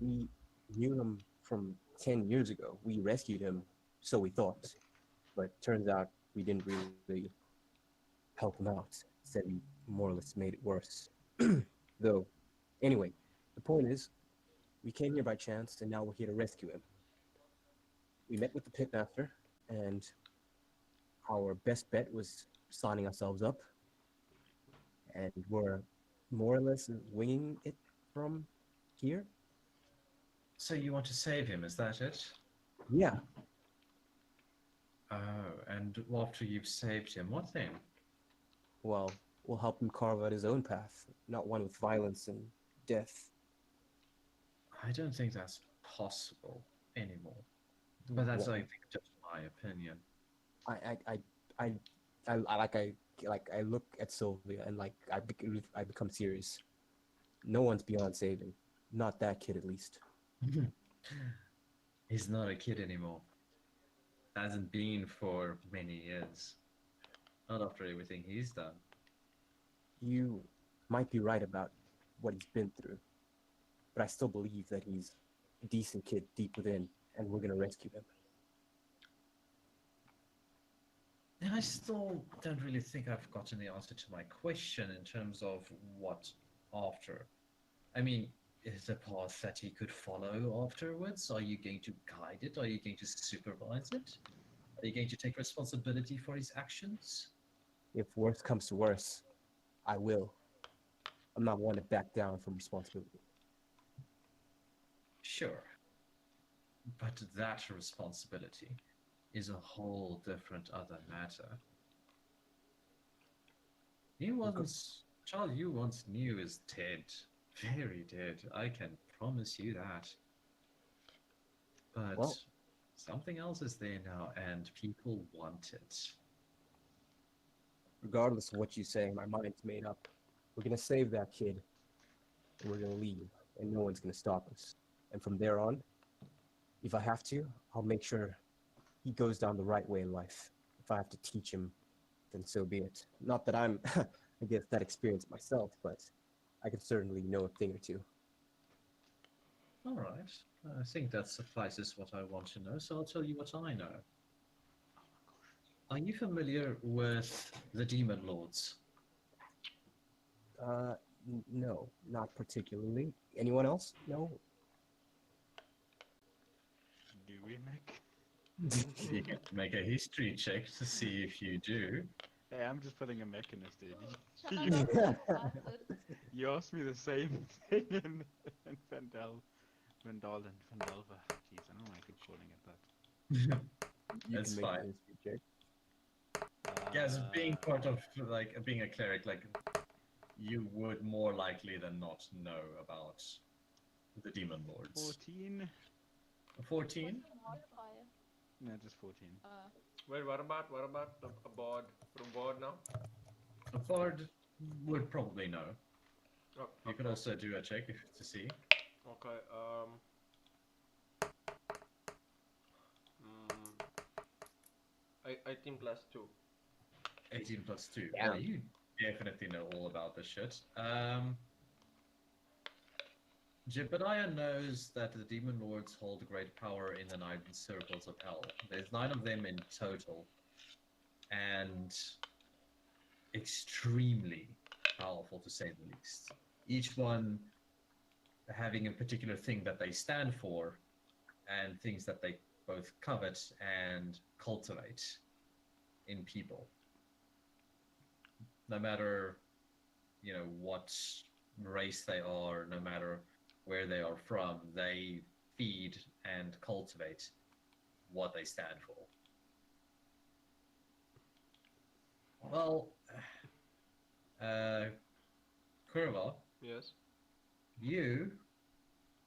We knew him from 10 years ago. We rescued him, so we thought. But turns out we didn't really help him out. Instead, we more or less made it worse. Though, anyway, the point is, we came here by chance, and now we're here to rescue him. We met with the pitmaster, and our best bet was signing ourselves up, and we're more or less winging it from here. So you want to save him, is that it? Yeah. Oh, and after you've saved him, what then? Well, we'll help him carve out his own path, not one with violence and death. I don't think that's possible anymore. But that's, I think, just my opinion. I look at Sylvia and I become serious. No one's beyond saving, not that kid at least. He's not a kid anymore. Hasn't been for many years. Not after everything he's done. You might be right about what he's been through, but I still believe that he's a decent kid deep within, and we're gonna rescue him. still don't really think I've gotten the answer to my question in terms of what after. I mean, is there a path that he could follow afterwards? Are you going to guide it? Are you going to supervise it? Are you going to take responsibility for his actions? If worse comes to worse, I will. I'm not one to back down from responsibility. Sure. But that responsibility is a whole different other matter. You once, Charles, you once knew is dead. Very dead. I can promise you that. But Well, something else is there now, and people want it. regardless of what you say, my mind's made up. We're gonna save that kid, and we're gonna leave, and no one's gonna stop us. And from there on, if I have to, I'll make sure he goes down the right way in life. If I have to teach him, then so be it. Not that I'm, I guess, that experienced myself, but I can certainly know a thing or two. All right. I think that suffices what I want to know, so I'll tell you what I know. Are you familiar with the Demon Lords? No, not particularly. Anyone else? No? Do we make? You can make a history check to see if you do. Hey, I'm just putting a mechanist, dude. Shut up, I'm so excited. You asked me the same thing in Vandalva. Jeez, I don't like keep calling it that. You That's can make fine. a history check. Yes, being part of, like, being a cleric, like, you would more likely than not know about the Demon Lords. 14? 14? Modifier. No, just 14. Wait, what about a board? The board now? A Bard would probably know. Oh, You could also do a check to see. okay. 18 plus 2. 18 plus 2. Yeah. Yeah, you definitely know all about this shit. Jebediah knows that the Demon Lords hold great power in the 9 circles of hell. There's 9 of them in total. And extremely powerful, to say the least. Each one having a particular thing that they stand for, and things that they both covet and cultivate in people. No matter, you know, what race they are, no matter where they are from, they feed and cultivate what they stand for. Well, Kurva, Yes. you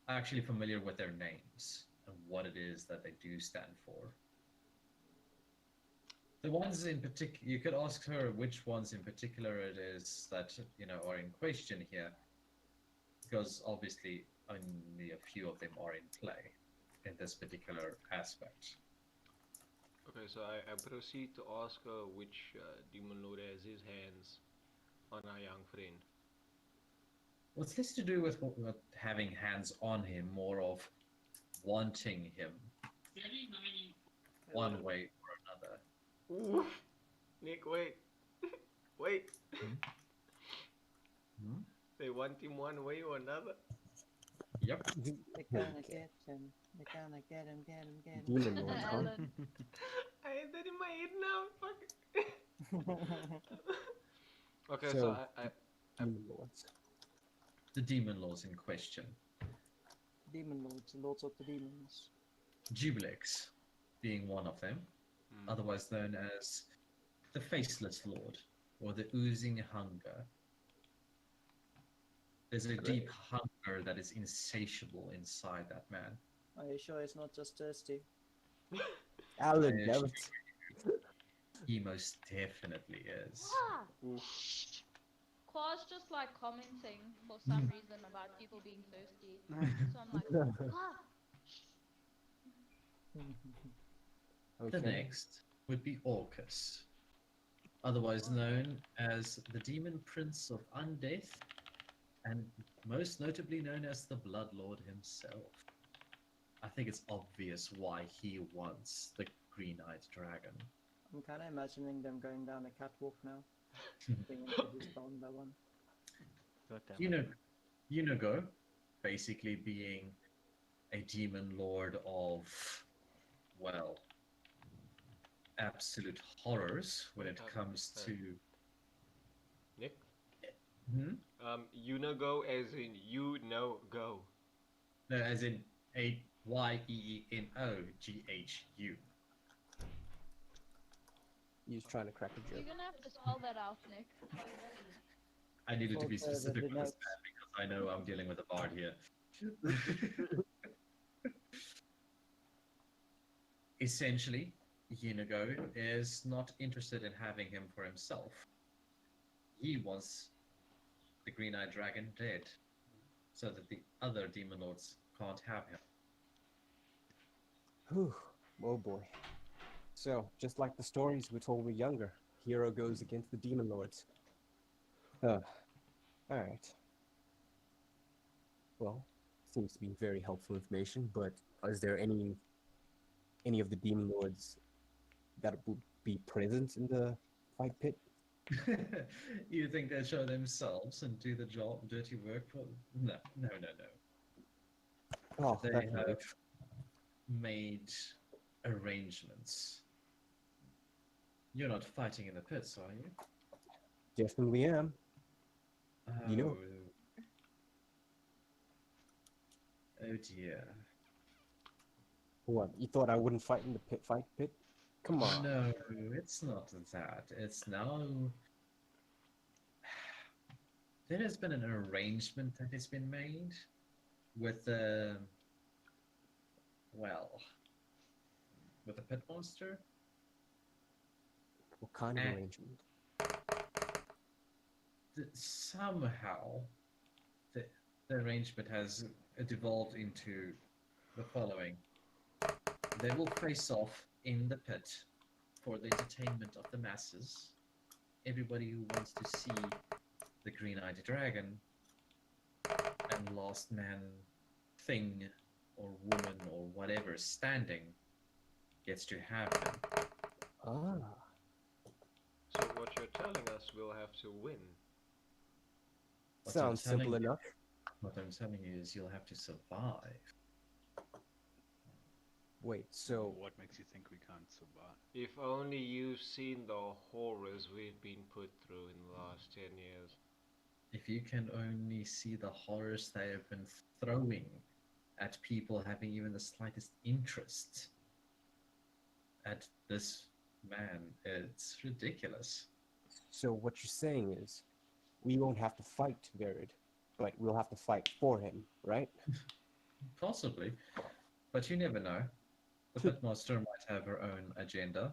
are actually familiar with their names and what it is that they do stand for. The ones in particular, you could ask her which ones in particular it is that, you know, are in question here, because obviously only a few of them are in play in this particular aspect. Okay, so I proceed to ask her which demon lord has his hands on our young friend. What's this to do with having hands on him, more of wanting him one way or another? Ooh. Nick, wait. Wait. Hmm? They want him one way or another? Yep. They're gonna get him. They're gonna get him, get him, get him. Demon Lords, huh? Alan. I had that in my head now. Fuck. Okay, so So- I Demon Lords. The demon lords in question. Demon lords, lords of the demons. Jubilex being one of them, otherwise known as the Faceless Lord, or the Oozing Hunger. There's a deep hunger that is insatiable inside that man. Are you sure it's not just thirsty? Alan, I never. assure He most definitely is. Ah! Claw's just like commenting for some reason about people being thirsty. So I'm like, ah! The Okay. next would be Orcus, otherwise known as the Demon Prince of Undeath, and most notably known as the Blood Lord himself. I think it's obvious why he wants the Green-Eyed Dragon. I'm kind of imagining them going down a catwalk now, being introduced one by one. God damn it. Unigo, basically being a demon lord of, well, absolute horrors when it comes to. Nick? Hmm? Unigo as in you know go. No, as in YeenoghU. He's trying to crack a You're joke. gonna have to spell that out, Nick. I needed to be Also, the specific with this notes. man because I know I'm dealing with a bard here. Essentially, Unigo is not interested in having him for himself. He wants the green-eyed dragon dead, so that the other demon lords can't have him. Whew. Oh boy. So, just like the stories we told when we were younger, hero goes against the demon lords. Alright. Well, seems to be very helpful information, but is there any of the demon lords that would be present in the fight pit? You think they'll show themselves and do the job, dirty work for? No. Oh, They that's have relief. made arrangements. You're not fighting in the pits, are you? Definitely am. You know. Oh dear. What? You thought I wouldn't fight in the fight pit? Come on. No, it's not that. It's now. There has been an arrangement that has been made with the. Well. With the pit monster. What kind of And- arrangement? Somehow, the arrangement has devolved into the following. They will face off in the pit for the entertainment of the masses. Everybody who wants to see the green-eyed dragon and last man thing or woman or whatever standing gets to have him. Ah. So what you're telling us, we'll have to win. What I'm Sounds simple telling you- enough. What I'm telling you is you'll have to survive. Wait, so What makes you think we can't survive? If only you've seen the horrors we've been put through in the last 10 years. If you can only see the horrors they have been throwing at people having even the slightest interest at this man, it's ridiculous. so what you're saying is we won't have to fight Verid, but we'll have to fight for him, right? Possibly, but you never know. The pitmaster might have her own agenda.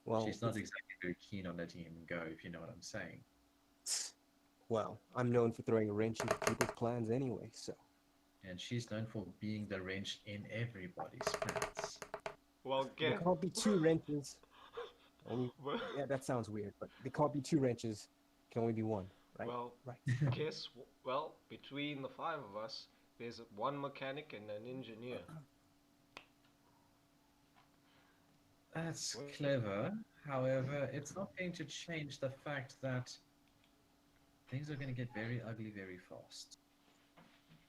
Well, She's not exactly very keen on letting him go, if you know what I'm saying. well, I'm known for throwing a wrench into people's plans anyway, so And she's known for being the wrench in everybody's plans. Well, there get. can't be two wrenches. Only, Well, yeah, that sounds weird, but there can't be two wrenches. Can only be one, right? well, Right. well, between the 5 of us, there's one mechanic and an engineer. That's Well- clever. However, it's not going to change the fact that things are going to get very ugly very fast.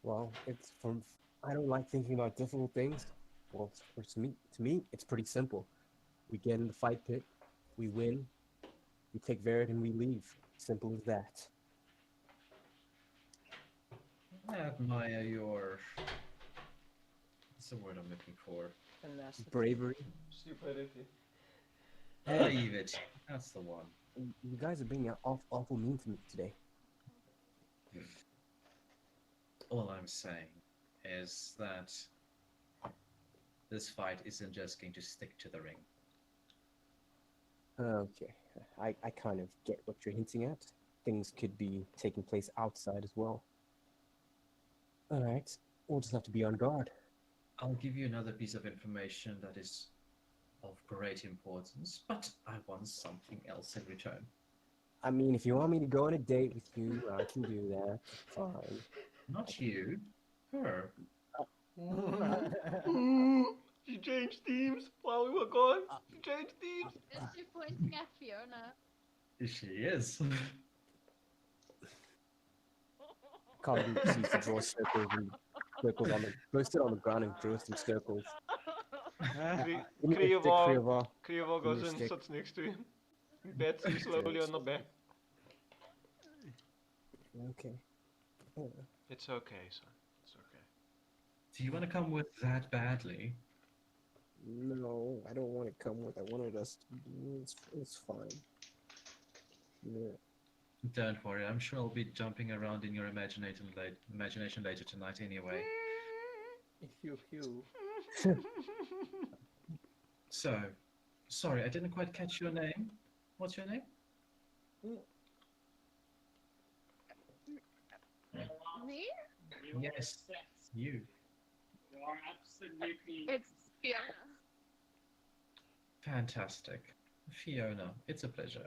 Well, it's from. I don't like thinking about difficult things. Well, to me, it's pretty simple. We get in the fight pit, we win, we take Verid, and we leave. Simple as that. I admire your. What's the word I'm looking for? Tenacity. Bravery. Stupidity. Believe it. That's the one. You guys are being awful mean to me today. All I'm saying is that this fight isn't just going to stick to the ring. Okay, I kind of get what you're hinting at. Things could be taking place outside as well. Alright, we'll just have to be on guard. I'll give you another piece of information that is of great importance, but I want something else in return. I mean, if you want me to go on a date with you, I can do that. Fine. Not you, her. She changed teams while we were gone. She changed teams. Is she pointing at Fiona? She is. Can't be used to draw circles on the go sit on the ground and draw some circles. Give me a stick, Kriva. Kriva Give me goes a and stick. sits next to him. Bets him slowly on the back. Okay. It's okay, son. It's okay. Do you want to come with that badly? No, I don't want to come with. I wanted us. It's fine. Yeah. Don't worry, I'm sure I'll be jumping around in your imagination later tonight anyway. Phew. So, sorry, I didn't quite catch your name. What's your name? Me? Yes, you. It's Fiona. Fantastic. Fiona, it's a pleasure.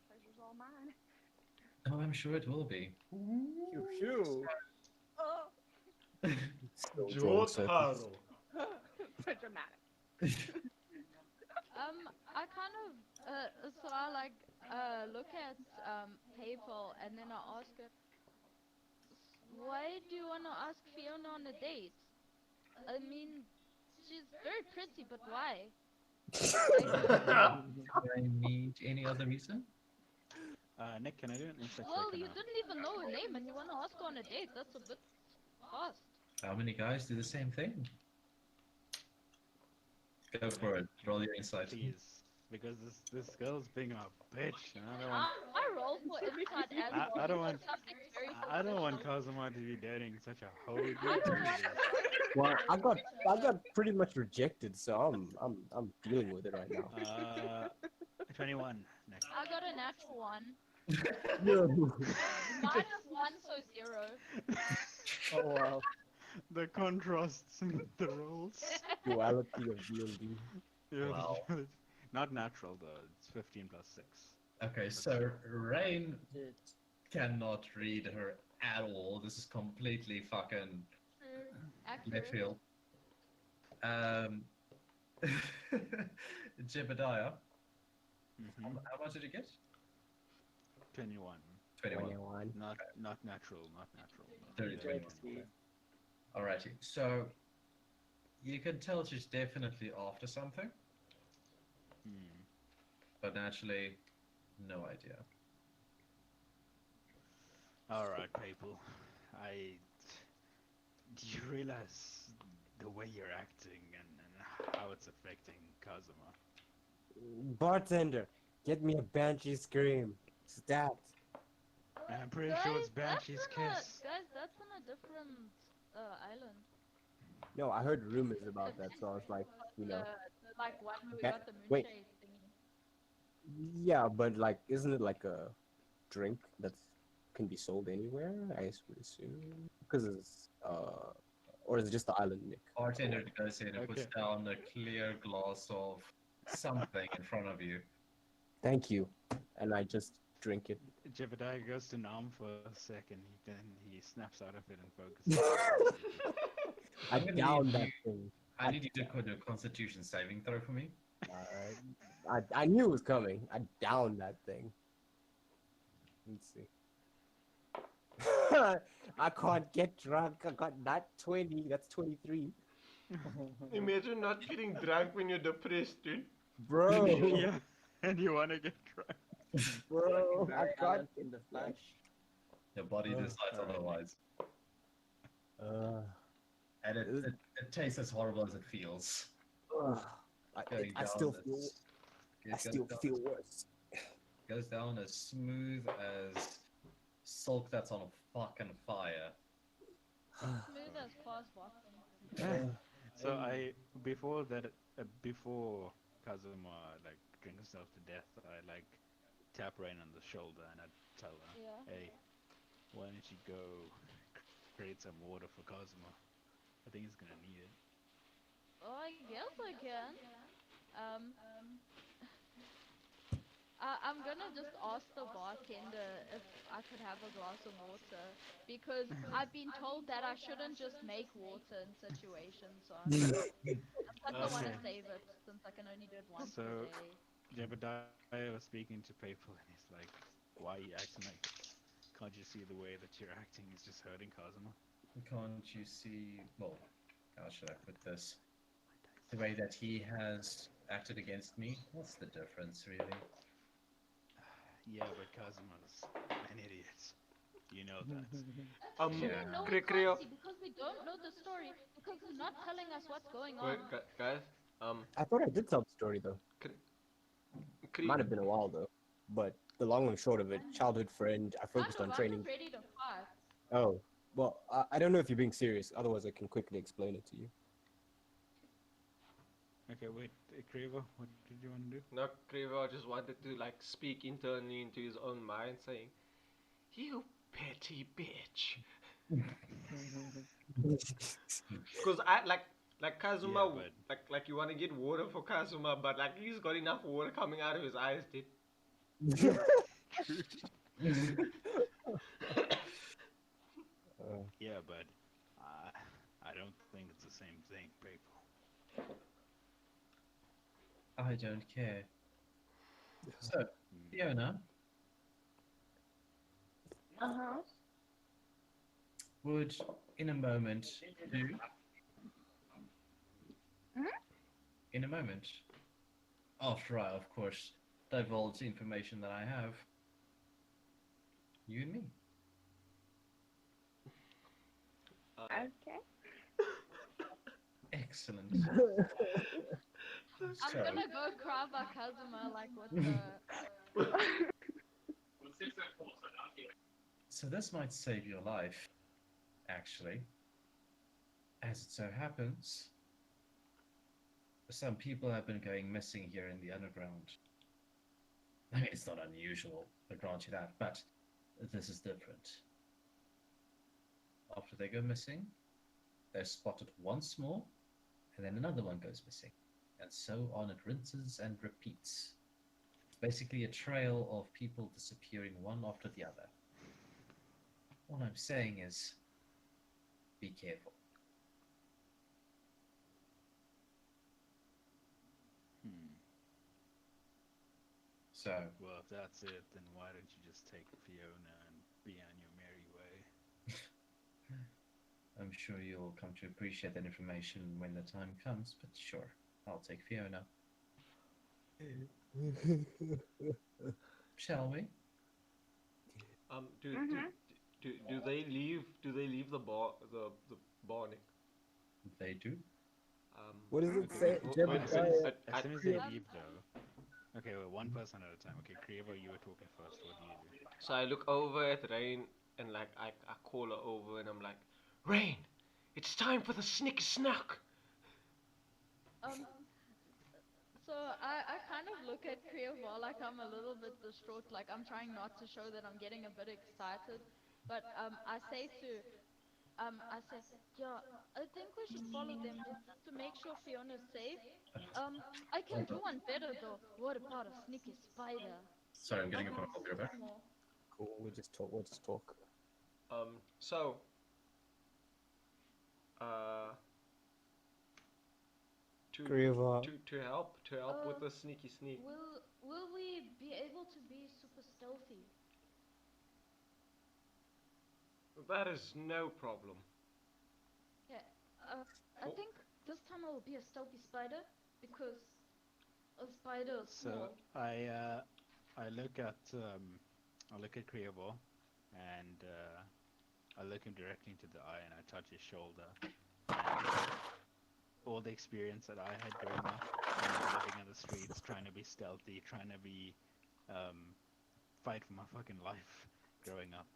Pleasure's all mine. Oh, I'm sure it will be. Phew. Oh, Still drawing circles. so dramatic. I kind of, so I like, look at, people and then I ask her, why do you want to ask Fiona on a date? I mean, she's very pretty, but why? I need any other reason? Nick, can I do an insight Well, check you on her? didn't even know her name and you want to ask her on a date. That's a bit fast. How many guys do the same thing? Go for it. Roll your insight. Please, because this girl's being a bitch, and I don't want. I roll for insight as well. I don't want. Something very I don't want suspicious. Kazuma to be dating such a hoe. I don't want Well, I got pretty much rejected, so I'm dealing with it right now. 21. Nick. I got a natural one. No. -1, so 0. Oh wow. The contrasts in the rolls. Duality of DND. Yeah, Wow. Not natural though. It's 15 plus 6. Okay, so Rain cannot read her at all. This is completely fucking Accurate. left field. Jebediah, how much did you get? 21. 21. 21. Not natural. Not natural. 30, 21. Alrighty, so you can tell she's definitely after something, but naturally, no idea. Alright, people. Do you realize the way you're acting and how it's affecting Kazuma? Bartender, get me a banshee scream. Stat. I'm pretty sure it's Banshee's kiss. Guys, that's on a different island. No, I heard rumors about that, so I was like, you know. The like one where we Ba- got the wait. moonshade thingy. Yeah, but like, isn't it like a drink that can be sold anywhere? I would assume, because it's or is it just the island, Nick? Bartender goes in and Okay. puts down a clear glass of something in front of you. Thank you, and I just drink it. Jebediah goes to Nam for a second, then he snaps out of it and focuses. I I'm gonna down need that you- thing. I need you to do a Constitution saving throw for me. I knew it was coming. I downed that thing. Let's see. I can't get drunk. I got not 20. That's 23. Imagine not getting drunk when you're depressed, dude. Bro, Yeah, and you wanna get drunk. bro, I Very got Alan in the flesh. Your body decides alright. otherwise. uh, And it tastes as horrible as it feels. Going I down still as- feel it I still goes down- feel worse. Goes down as smooth as silk that's on fucking fire. Smooth as fast walking. So before Kazuma like drinks herself to death, I like tap Rain on the shoulder and I tell her, Yeah. hey, why don't you go create some water for Kazuma? I think he's gonna need it. Oh, I guess I can. I'm gonna just ask the bartender if I could have a glass of water because I've been told that I shouldn't just make water in situations. So I'm plus I want to Okay. save it since I can only do it once per So day. Jebediah was speaking to people, and he's like, "Why are you acting like this? Can't you see the way that you're acting is just hurting Kazuma?" Can't you see? Well, how should I put this? The way that he has acted against me. What's the difference, really? Yeah, but Kazuma's an idiot. You know that. Actually, Yeah. no, we can't Creo. see because we don't know the story because he's not telling us what's going Wait, on. guys. I thought I did tell the story though. Cre- Might have been a while though. But the long and short of it, childhood friend, I Kind focused of, on I'm just training. ready to fight. Oh, well, I don't know if you're being serious. Otherwise, I can quickly explain it to you. Okay, wait, Kraver, what did you want to do? No, Creo just wanted to like speak internally into his own mind, saying, "You petty bitch." Because I like Kazuma, Yeah, but like you want to get water for Kazuma, but like he's got enough water coming out of his eyes, dude. true. Uh, Yeah, but I don't think it's the same thing, people. I don't care. So, Hmm. Fiona Uh-huh. would, in a moment, do. Mhm. In a moment, after I, of course, divulge the information that I have, you and me. Okay. Excellent. I'm So, gonna go cry about Kazuma like with the. so this might save your life, actually. As it so happens, some people have been going missing here in the underground. I mean, it's not unusual, I grant you that, but this is different. After they go missing, they're spotted once more, and then another one goes missing. And so on, it rinses and repeats. It's basically a trail of people disappearing one after the other. What I'm saying is, be careful. Hmm. So, Well, if that's it, then why don't you just take Fiona and be on your merry way? I'm sure you'll come to appreciate that information when the time comes, but sure, I'll take Fiona. Shall we? Do do, Mhm. do they leave? Do they leave the bar, Nick? They do. what does it Okay, say? wait, When as soon Jebediah. as soon as they Um, leave, though. Okay, wait, one person at a time. Okay, Kraver, you were talking first. What do you do? So I look over at Rain and like I call her over and I'm like, Rain, it's time for the snick snack. um, so I kind of look at Kriya like I'm a little bit distraught, like I'm trying not to show that I'm getting a bit excited, but I say, yeah, I think we should follow them just to make sure Fiona's safe. I can do one better though. What about a sneaky spider? Sorry, I'm Like getting a phone call. Be right back. more. Cool. We'll just talk. We'll just talk. So uh to Grieva. to help with the sneaky sneak. Will we be able to be super stealthy? That is no problem. Yeah. I Oh, think this time I will be a stealthy spider because a spider is So small. I look at Kraver, and I look him directly into the eye, and I touch his shoulder, and all the experience that I had growing up, living in the streets, trying to be stealthy, trying to be fight for my fucking life growing up,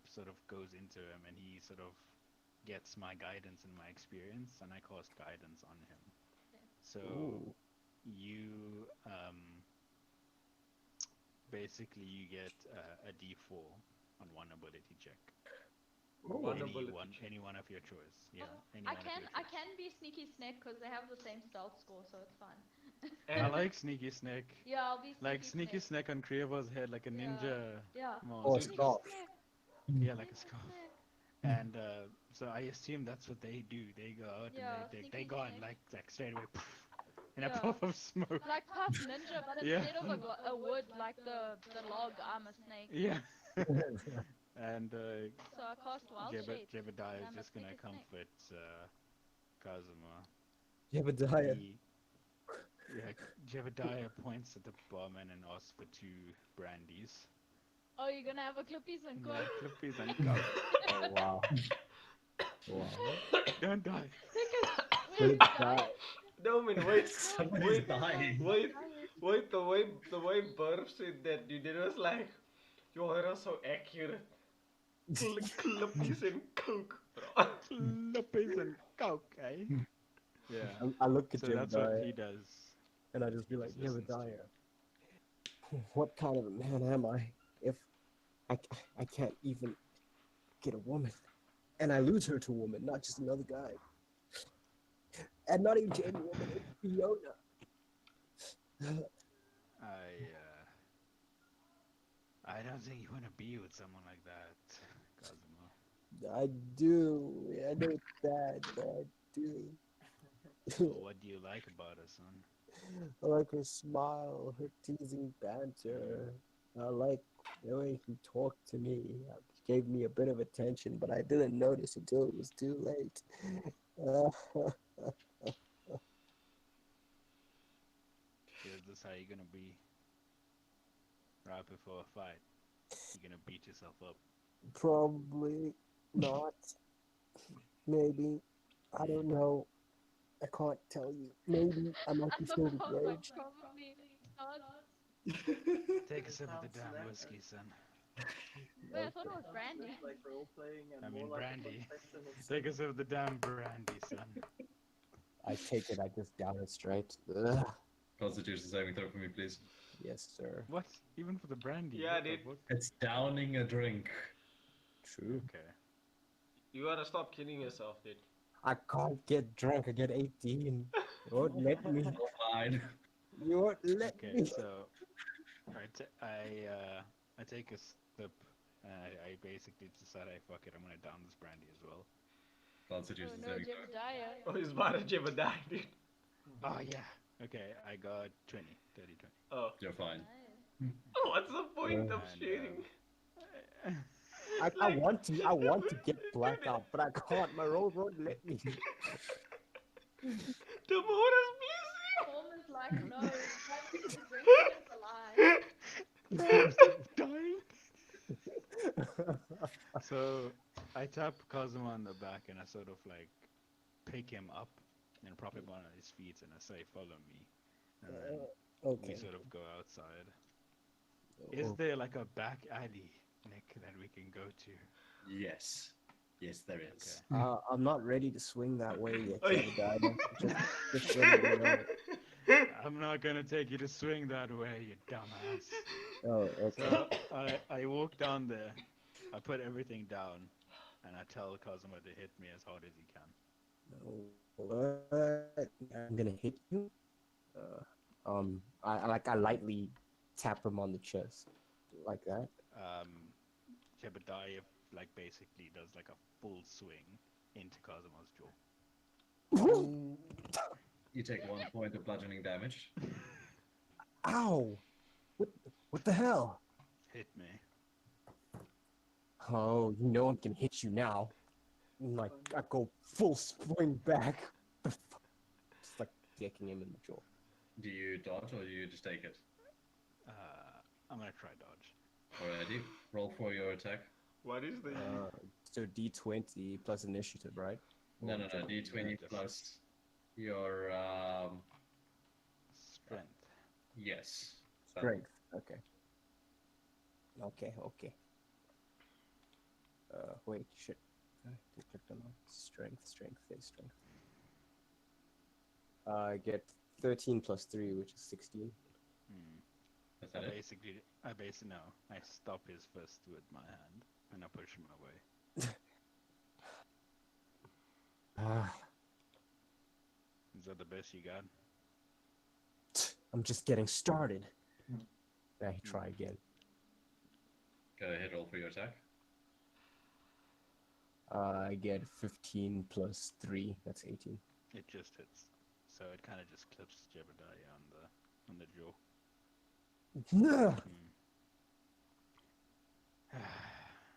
sort of goes into him, and he sort of gets my guidance and my experience, and I cast guidance on him. So Ooh. you basically you get a D4 on one ability check. one Ooh. ability check. Any one of your choice. Yeah, any I one of can your I choice. can be sneaky snake because they have the same stealth score, so it's fine. I like Sneaky Snake. Yeah, I'll be Like Sneaky Snake on Krievo's head, like a ninja Yeah. Oh, monster. a scarf. Yeah, like a scarf. And so I assume that's what they do. They go out Yeah, and they Sneaky go and Snake. like straight away, in a Yeah. puff of smoke. Like Puff Ninja, but Yeah. instead of a wood, like the log, I'm a snake. Yeah. And So I cast Wild Shape. Jebediah and is I'm a just gonna sneaky snake. comfort Kazuma. Jebediah. Jebediah points at the barman and asks for 2 brandies. Oh, you're gonna have a Clippies and Coke? Clippies and Coke. Oh, wow. Wow. Don't die. Wait, Die. No, man, wait, Somebody's dying. wait. The way Burp said that, dude, it was like, yo, it was so accurate. Clippies and Coke, bro. Clippies and Coke, eh? Yeah. I look at So that's what Jebediah he does. and I just be like, Just listens to Jebediah, what kind of a man am I if I can't even get a woman? And I lose her to a woman, not just another guy. And not even to any woman, it's Fiona. I don't think you want to be with someone like that, Kazuma. I do. I know it's bad, but I do. Well, what do you like about her, son? I like her smile, her teasing banter. I like the way she talked to me. She gave me a bit of attention, but I didn't notice until it was too late. Is this how you're gonna be? Right before a fight, you're gonna beat yourself up. Probably not. Maybe. I don't know. I can't tell you. Maybe I might be still engaged. Probably not. Take a sip of the damn whiskey, son. Wait, I thought it was brandy. Like role playing and I mean, more like a brandy. confession of Take a sip of the damn brandy, son. I take it, I just down it straight. Ugh. Constitution saving throw for me, please. Yes, sir. What? Even for the brandy? Yeah, what the dude. fuck? It's downing a drink. True. Okay. You gotta stop kidding yourself, dude. I can't get drunk. I get 18. You won't let me. Fine. You won't let Okay, me. so I take a sip. I basically decide, fuck it, I'm gonna down this brandy as well. Oh Constitution no, saving throw. Jebediah. Oh, he's about to Jebediah, dude. Oh yeah. Okay, I got 20, 30, 20. Oh. You're fine. Nice. What's the point of And, sharing? I want to get blackout, but I can't. My roll won't let me. The moon is blessing. Home is like, no, the drink is alive. Dying. So I tap Kazuma on the back and I sort of like pick him up and prop him on his feet and I say, "Follow me." And then Okay. we sort of go outside. Is there like a back alley, Nick, that we can go to? Yes. Yes, there is. Okay. I'm not ready to swing that way yet, Oh, yeah. Jebediah. Just letting you know. I'm not gonna take you to swing that way, you dumbass. Oh, okay. So I walk down there, I put everything down, and I tell Kazuma to hit me as hard as he can. What? I'm gonna hit you. I lightly tap him on the chest, like that. Jebediah like basically does like a full swing into Kazuma's jaw. You take 1 point of bludgeoning damage. Ow! What the hell? Hit me. Oh, you know I'm gonna hit you now. Like I go full spring back. Just like kicking him in the jaw. Do you dodge or do you just take it? I'm gonna try dodge. Alrighty. Roll for your attack. What is the... So D20 plus initiative, right? No, D20 plus your Strength. yes. Strength. Okay. Okay. Wait, shit. I clicked on strength, face strength. I get 13 plus 3, which is 16. Is that it? I stop his fist with my hand and I push him away. Ah, Is that the best you got? I'm just getting started. I try again. Go ahead, roll for your attack. I get 15 plus 3. That's 18. It just hits. So it kind of just clips Jebediah on the jaw.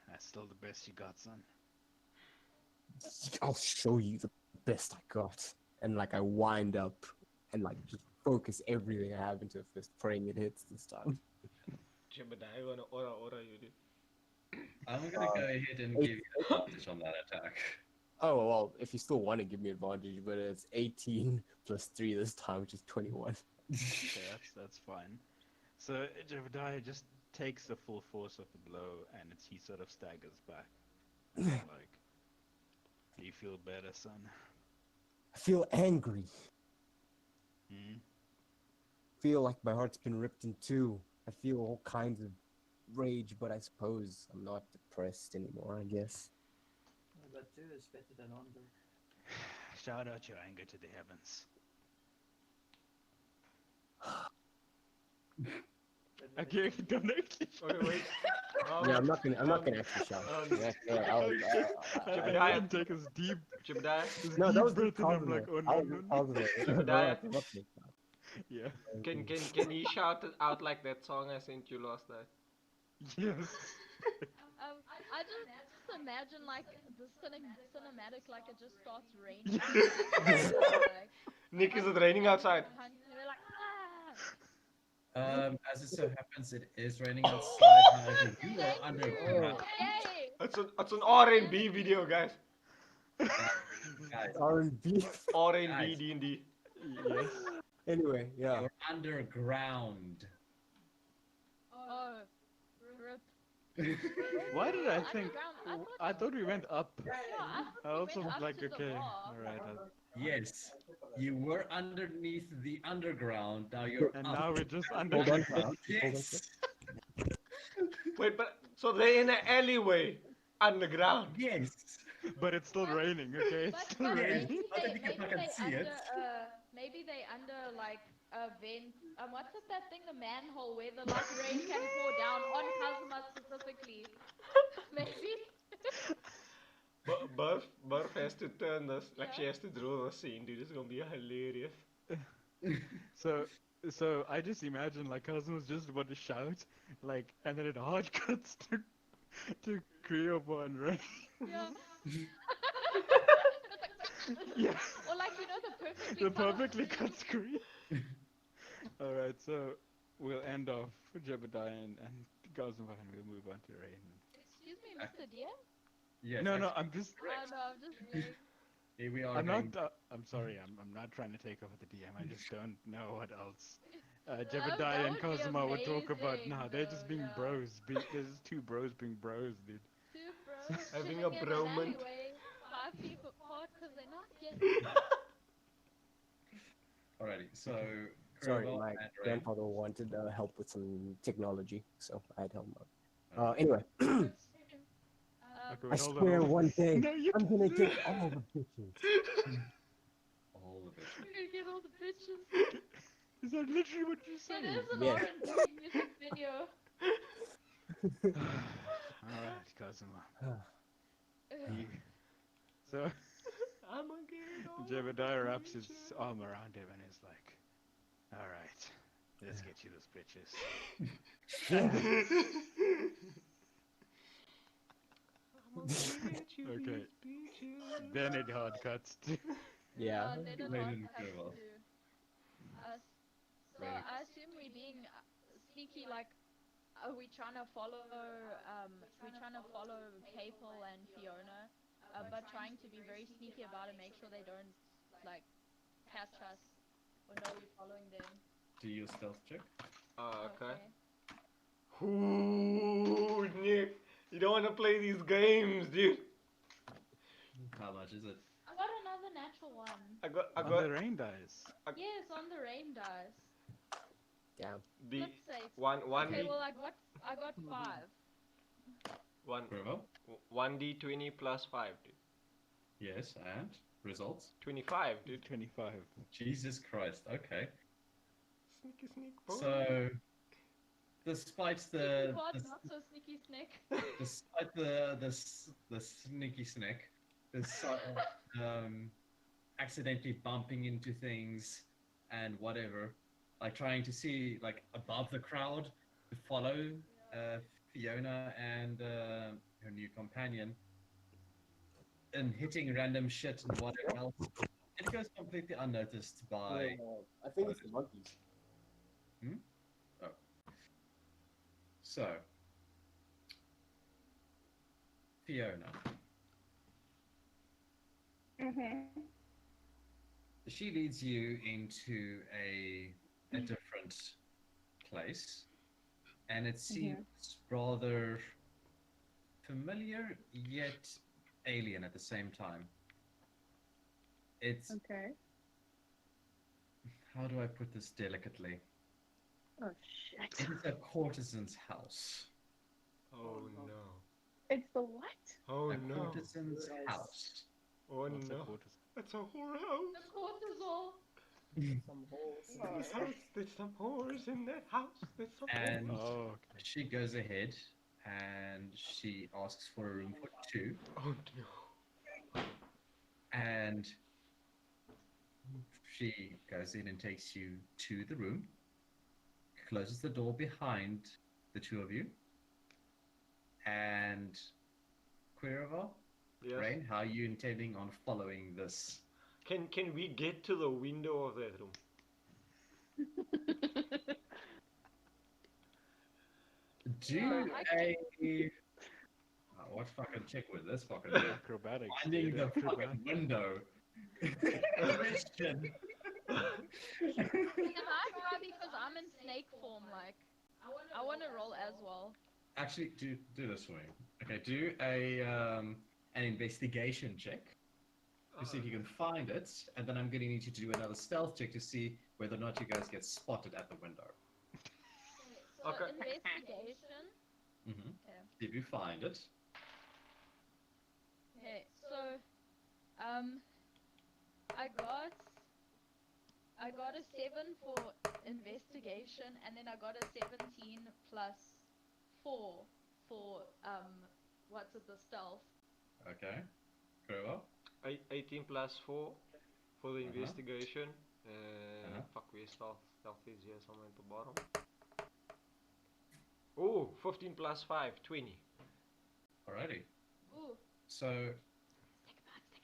That's still the best you got, son. I'll show you the best I got. And like I wind up and like just focus everything I have into a fist, praying it hits this time. Jebediah, you wanna aura you did. I'm gonna go ahead and give you advantage on that attack. Oh, well, if you still want to give me advantage, but it's 18 plus 3 this time, which is 21. Okay, that's fine. So Jebediah just takes the full force of the blow, and he sort of staggers back. Like, do you feel better, son? I feel angry. Hmm? Feel like my heart's been ripped in two. I feel all kinds of rage, but I suppose I'm not depressed anymore, I guess. But 2 is better than under. Shout out your anger to the heavens. Okay, don't actually. Wait. Yeah, I'm not gonna actually shout. Jebediah. Take us deep. Jebediah. No, that was the breath, and I'm like, oh no, no, no. Jebediah. Yeah. Can you shout it out like that song I sent you last night? Yes. I just imagine like the cinematic, like it just starts raining. Like, Nick, is it raining outside? they're like, As it so happens, it is raining outside. However, you are underground. Yay! It's an R&B video, guys. Guys, R&B. R&B D&D. Yes. Anyway, yeah. you're underground. Oh, rip. Why did I think? Underground? I thought we went up. Yeah, I also went was up like, to the okay, bar. alright. Yes, you were underneath the underground. Now you're And up. now we're just Hold on, under. pal. Yes. Wait, but so they're in an alleyway underground. Yes. But it's still raining, okay? It's still But raining. maybe I don't they, think you maybe fucking they see under, it. maybe they under like a vent. What's it, that thing, the manhole where the like rain can pour down on Kazuma specifically? Maybe. Burf has to turn this, like she has to draw the scene, dude. It's gonna be hilarious. So I just imagine like Kazuma's just about to shout, like, and then it hard cuts to Kryoba, right? Yeah. Yeah. Or like, you know, The perfectly cut screen. Alright, so we'll end off Jebediah and Kazuma, and we'll move on to Rain. Excuse me, Mr. DM? Yes. No, actually, I'm just. Oh no, I'm just kidding. here we are. I'm going- not. I'm sorry. I'm not trying to take over the DM. I just don't know what else. Jebediah and that would be Kazuma would talk about. amazing, Nah, they're just being though, bros. There's just two bros being bros, dude. Two bros Having chilling a in an bromance. alleyway, 5 feet apart because they're not yet. Alrighty, so. Sorry, Krova my and Rain. grandfather wanted help with some technology, so I had to help him out. Anyway, Okay, I wait, hold on, swear hold on. one day No, you I'm gonna get all the bitches. All of it. We're gonna get all the bitches. Is that literally what you're It saying? is an Yes. R&B music video. Alright, Kazuma. Ugh. So I'm gonna get it all. Jebediah wraps his arm around him and is like, "Alright, let's get you those bitches." Okay. Then it hard cuts to. Yeah. Then it Rain all and has Krova. to us. So Right. I assume we're being sneaky, like, are we trying to follow, Capel and Fiona, but trying to be very sneaky about it, make sure they don't, like, catch us or know we're following them. Do your stealth check. Okay. Ooh, Nick, you don't want to play these games, dude. How much is it? I got another natural one. I On got the rain dice. Yes, on the rain dice. Damn. the Flip save. one Okay, D well, I got 5. Krova? 1d20 plus 5, dude. Yes, and results? 25, dude. 25. Jesus Christ, okay. Sneaky sneak boy. So, despite the What? Not so sneaky snick. despite the sneaky snick, this accidentally bumping into things and whatever, like trying to see like above the crowd to follow Fiona and her new companion, and hitting random shit and whatever else. It goes completely unnoticed by. I think it's the monkeys. Oh. So, Fiona. She leads you into a different place, and it seems rather familiar yet alien at the same time. It's Okay. how do I put this delicately? Oh shit. It is a courtesan's house. Oh no. It's the what? Oh A no. courtesan's house. Oh What's a no. quarter? It's a whore house. The cortisol. Some holes. This house, there's some whores in that house. There's some And whores. Oh, okay. she goes ahead and she asks for a room for two. Oh no. And she goes in and takes you to the room, closes the door behind the two of you, and Quirova, Yes. Rain, how are you intending on following this? Can we get to the window of that room? Do I a... what fucking check with this fucking Acrobatics. finding dude, the acrobatics. fucking window. Question. Am I right because I'm in snake form? Like, I want to roll as well. Actually, do this for me. Okay, do a an investigation check to see if you can find it, and then I'm going to need you to do another stealth check to see whether or not you guys get spotted at the window. So Okay. investigation. Mm-hmm. Okay. See if you find it. Okay. So, I got a 7 for investigation, and then I got a 17 plus 4 for what's it, the stealth. Okay. Very well. 18 plus 4 for the Uh-huh. investigation. Uh-huh. Fuck, where's stealth? Stealth is here somewhere at the bottom. Oh, 15 plus 5, 20. Alrighty. Ooh. So,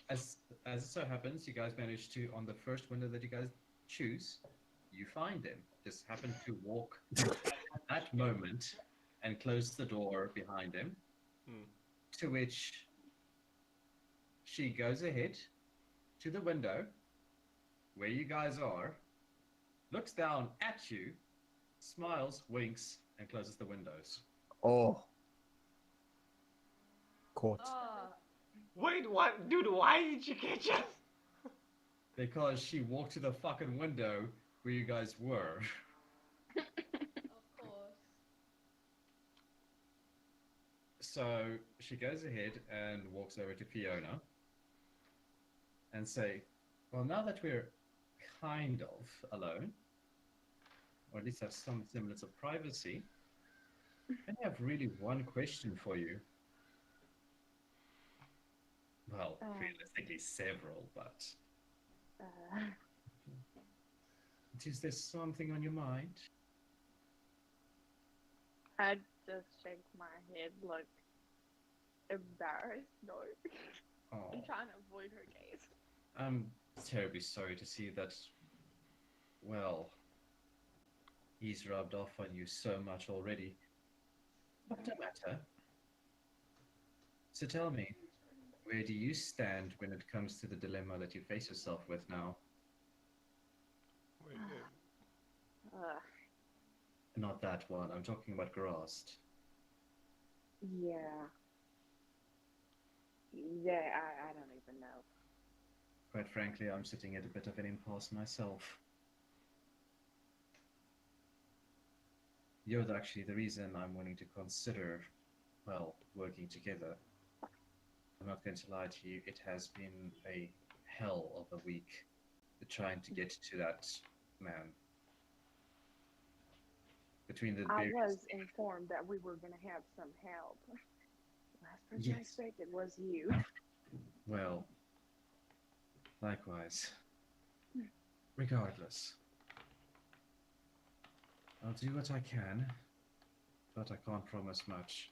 as it so happens, you guys managed to, on the first window that you guys choose, you find them. Just happen to walk at that moment and close the door behind him. To which she goes ahead to the window where you guys are, looks down at you, smiles, winks, and closes the windows. Oh. Caught. Wait, what? Dude, why did you catch us? Because she walked to the fucking window where you guys were. Of course. So she goes ahead and walks over to Fiona and say, well, now that we're kind of alone, or at least have some semblance of privacy, I have really one question for you. Well, realistically several, but is there something on your mind? I just shake my head, like, embarrassed. No. I'm Oh, trying to avoid her gaze. I'm terribly sorry to see that, well, he's rubbed off on you so much already. But no matter. So tell me, where do you stand when it comes to the dilemma that you face yourself with now? Wait, Not that one, I'm talking about Grast. Yeah. Yeah, I don't even know. Quite frankly, I'm sitting at a bit of an impasse myself. You're actually the reason I'm wanting to consider, well, working together. I'm not going to lie to you, it has been a hell of a week trying to get to that man. between the I various. was informed that we were going to have some help. Last person I Yes. expected was you. Well, likewise. Regardless, I'll do what I can, but I can't promise much.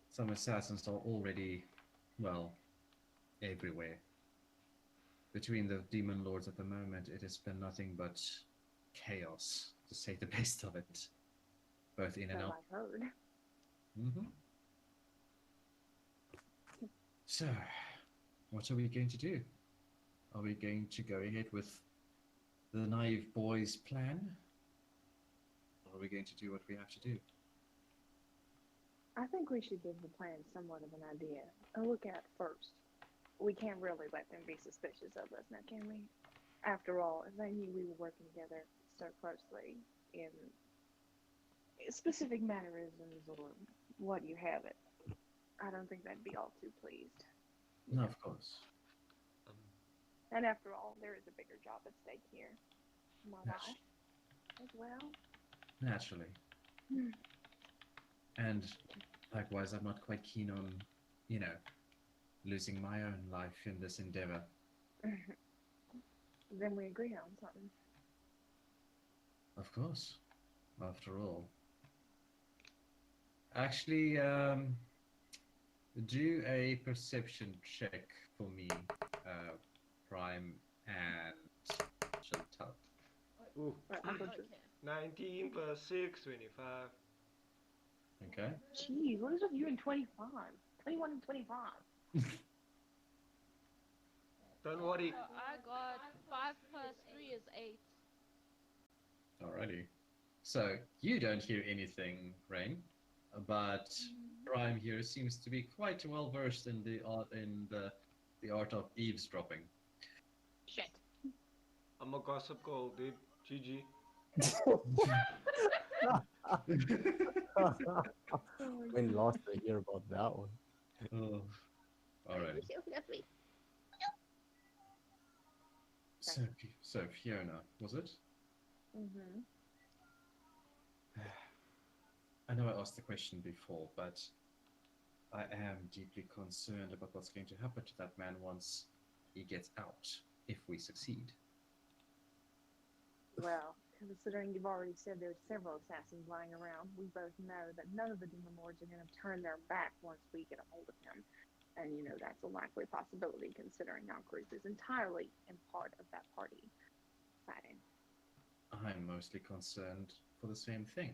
Some assassins are already, well, everywhere. Between the demon lords at the moment, it has been nothing but chaos, to say the best of it. Both in and So out. I heard. So, what are we going to do? Are we going to go ahead with the naive boy's plan? Or are we going to do what we have to do? I think we should give the plan somewhat of an idea. A look at first. We can't really let them be suspicious of us now, can we? After all, if they knew we were working together so closely in specific mannerisms or what you have it, I don't think they'd be all too pleased. No, of course. And after all, there is a bigger job at stake here. My Yes. life as well. Naturally. And likewise, I'm not quite keen on, losing my own life in this endeavor. Then we agree on something. Of course. After all. Actually, do a perception check for me, Prime and Chantal. Ooh, Right, I'm going to... 19 plus 6, 25. Okay. Jeez, what is with you in 25? 21 and 25. Don't worry. So I got 5 plus 3 is 8. Alrighty. So you don't hear anything, Rain, but Prime here seems to be quite well versed in the art of eavesdropping. Shit. I'm a gossip girl, dude. GG. When last I hear about that one. Oh. Alright. So lovely. So Fiona, was it? Mm-hmm. I know I asked the question before, but I am deeply concerned about what's going to happen to that man once he gets out, if we succeed. Well, considering you've already said there's several assassins lying around, we both know that none of the demon lords are going to turn their back once we get a hold of him. And, that's a likely possibility considering our group is entirely in part of that party fighting. I'm mostly concerned for the same thing.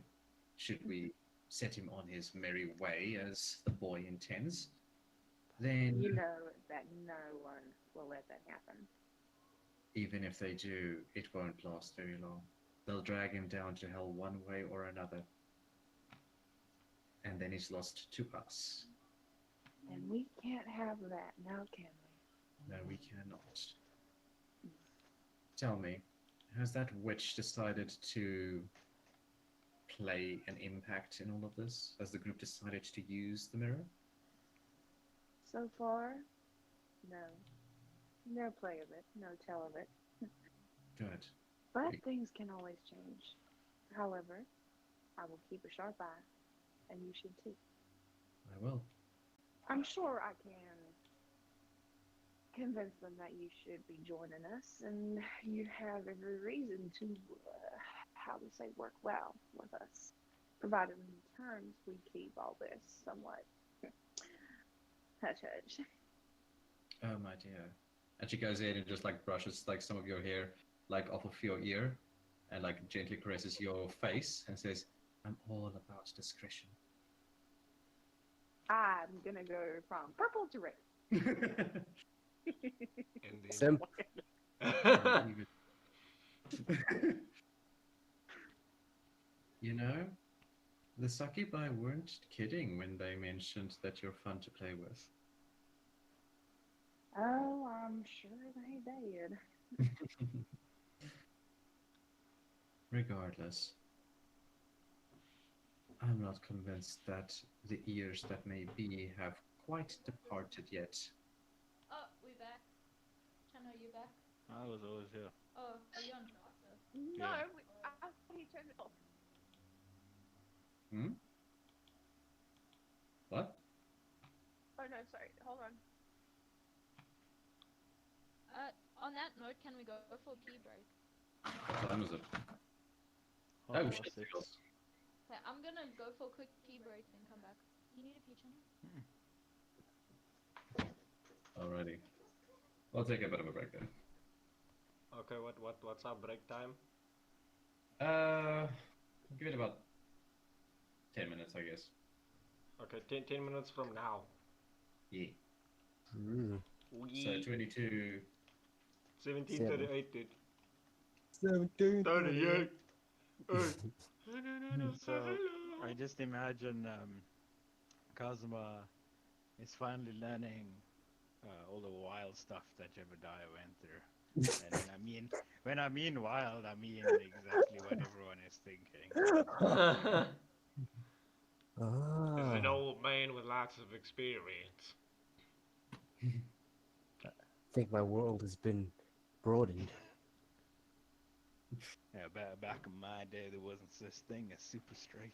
Should we set him on his merry way as the boy intends, then You know that no one will let that happen. even if they do, it won't last very long. They'll drag him down to hell one way or another. And then he's lost to us. And we can't have that now, can we? No, we cannot. Tell me, has that witch decided to play an impact in all of this? Has the group decided to use the mirror? So far, no. No play of it, no tell of it. Good. But things can always change. However, I will keep a sharp eye, and you should too. I will. I'm sure I can convince them that you should be joining us, and you have every reason to, work well with us, provided in terms we keep all this somewhat hush-hush. Oh my dear. And she goes in and just brushes some of your hair off of your ear and gently caresses your face and says, I'm all about discretion. I'm gonna go from purple to red. And then... Simp. The Succubi weren't kidding when they mentioned that you're fun to play with. Oh, I'm sure they did. Regardless, I'm not convinced that the ears that may be have quite departed yet. Oh, we back. Chana, are you back? I was always here. Oh, are you on daughter? No, Yeah. I thought he turned it off. Hmm? What? Oh no, sorry. Hold on. On that note, can we go for a pee break? What time is it? Oh, Half shit. past 6. Okay, I'm gonna go for a quick pee break and come back. You need a pee, Chana? Alrighty. We'll take a bit of a break then. Okay, what's our break time? Give it about 10 minutes, I guess. Okay, 10 minutes from now. Yeah. Mm. So 22. 17:38, dude. 17. 38. So I just imagine Kazuma is finally learning all the wild stuff that Jebediah went through. And when I mean wild, I mean exactly what everyone is thinking. This is an Ah. old man with lots of experience. I think my world has been broadened. Yeah, back in my day, there wasn't such thing as super straight.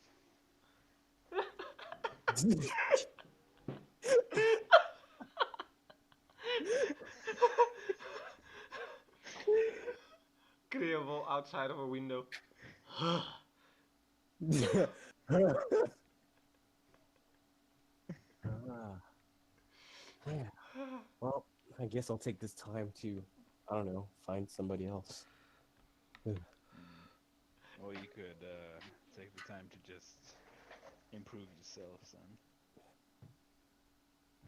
Creable outside of a window. Ah. Yeah. Well, I guess I'll take this time to, I don't know, find somebody else. Or you could take the time to just improve yourself, son.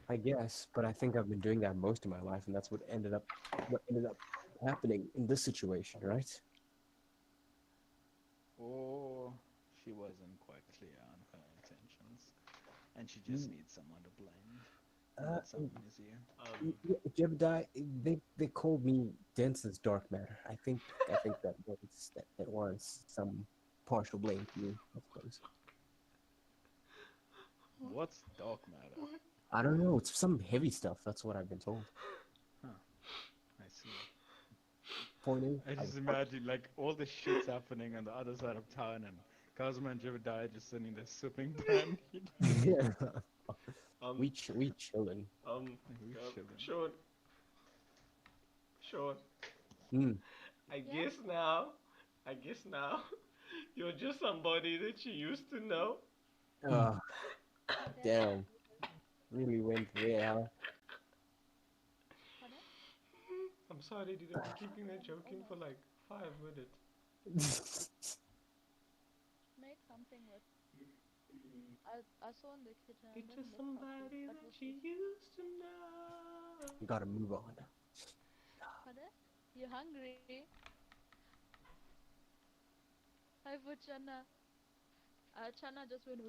I guess, but I think I've been doing that most of my life, and that's what ended up happening in this situation, right? Or she wasn't quite clear on her intentions, and she just needs someone to blame. And that someone is you. Jebediah, they called me dense as dark matter. I think that was some partial blame to you, I suppose. What's dark matter? I don't know. It's some heavy stuff. That's what I've been told. Huh. I see. Point is, I just imagine like all the shit's happening on the other side of town, and Kazuma and Jebediah just sitting there sipping brandy. yeah, Um, we chilling. Sean. Sean. Mm. I Yeah? guess now, you're just somebody that you used to know. Uh, Okay. damn. Really went there, huh? Pardon? I'm sorry, dude. I've been keeping that joke in for like 5 minutes. Make something with. I saw in the kitchen. It's It doesn't just look properly, somebody but that we'll you see. used to know. You gotta move on. Pardon? You hungry? Hi for Chana. Chana just went.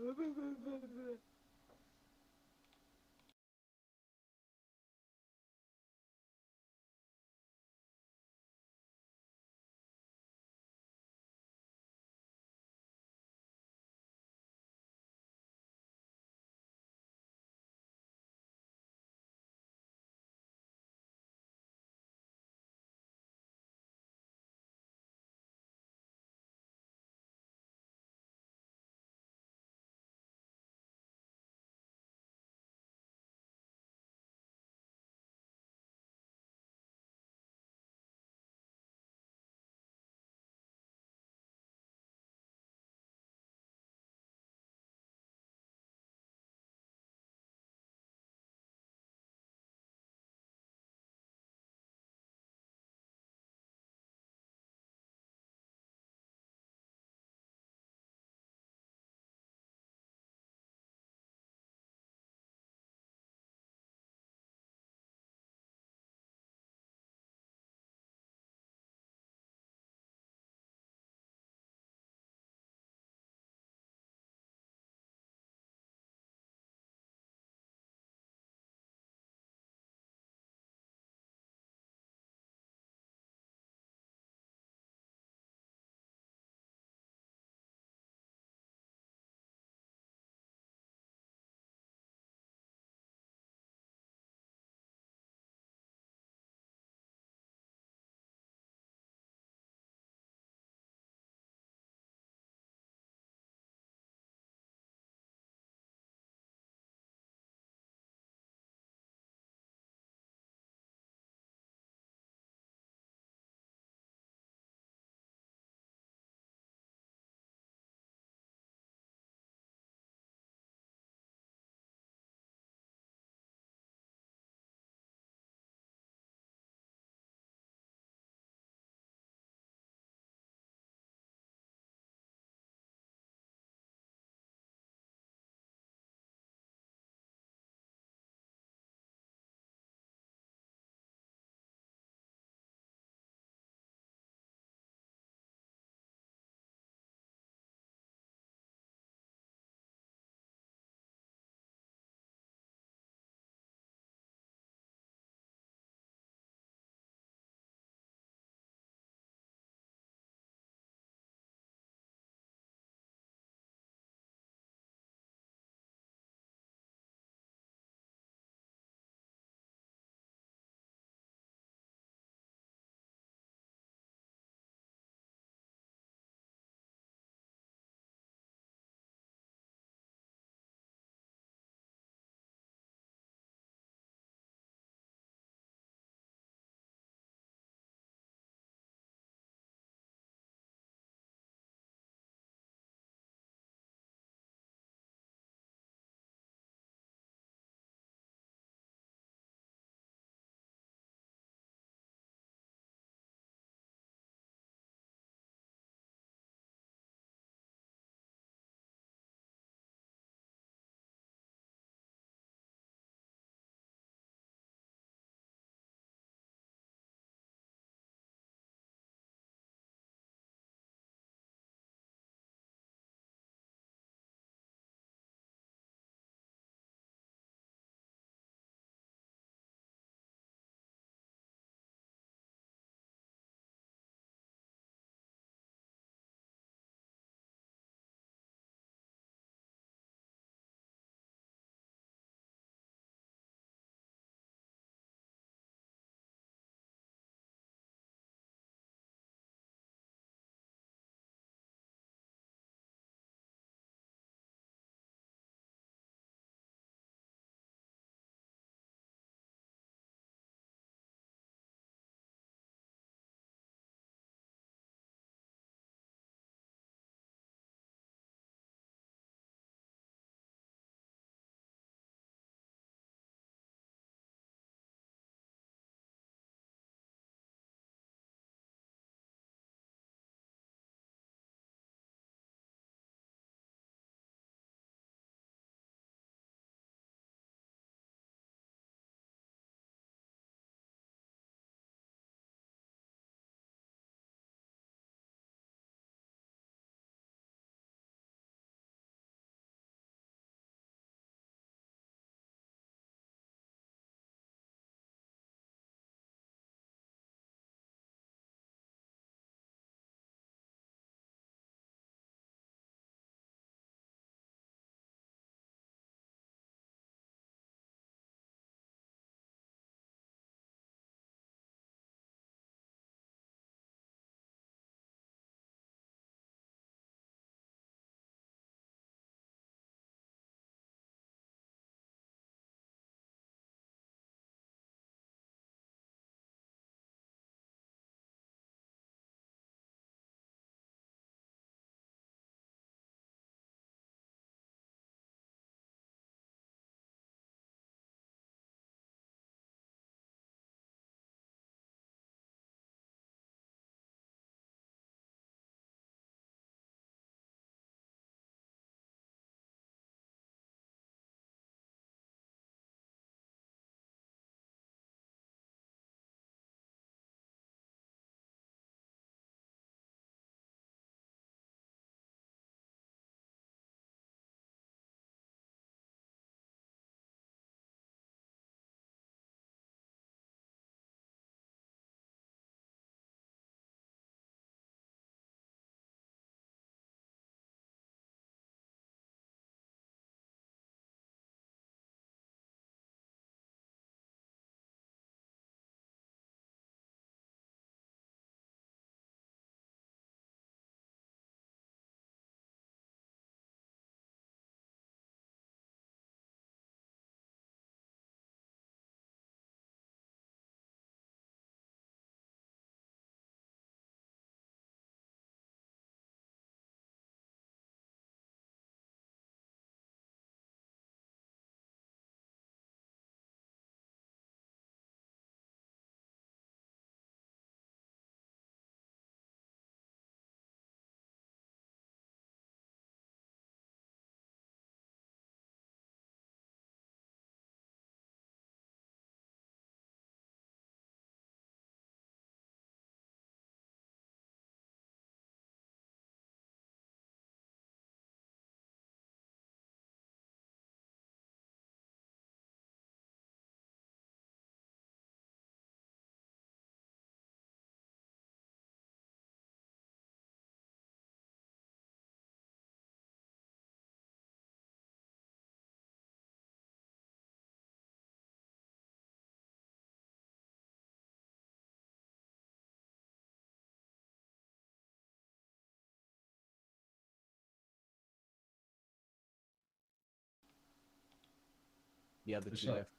The other two Sure. left.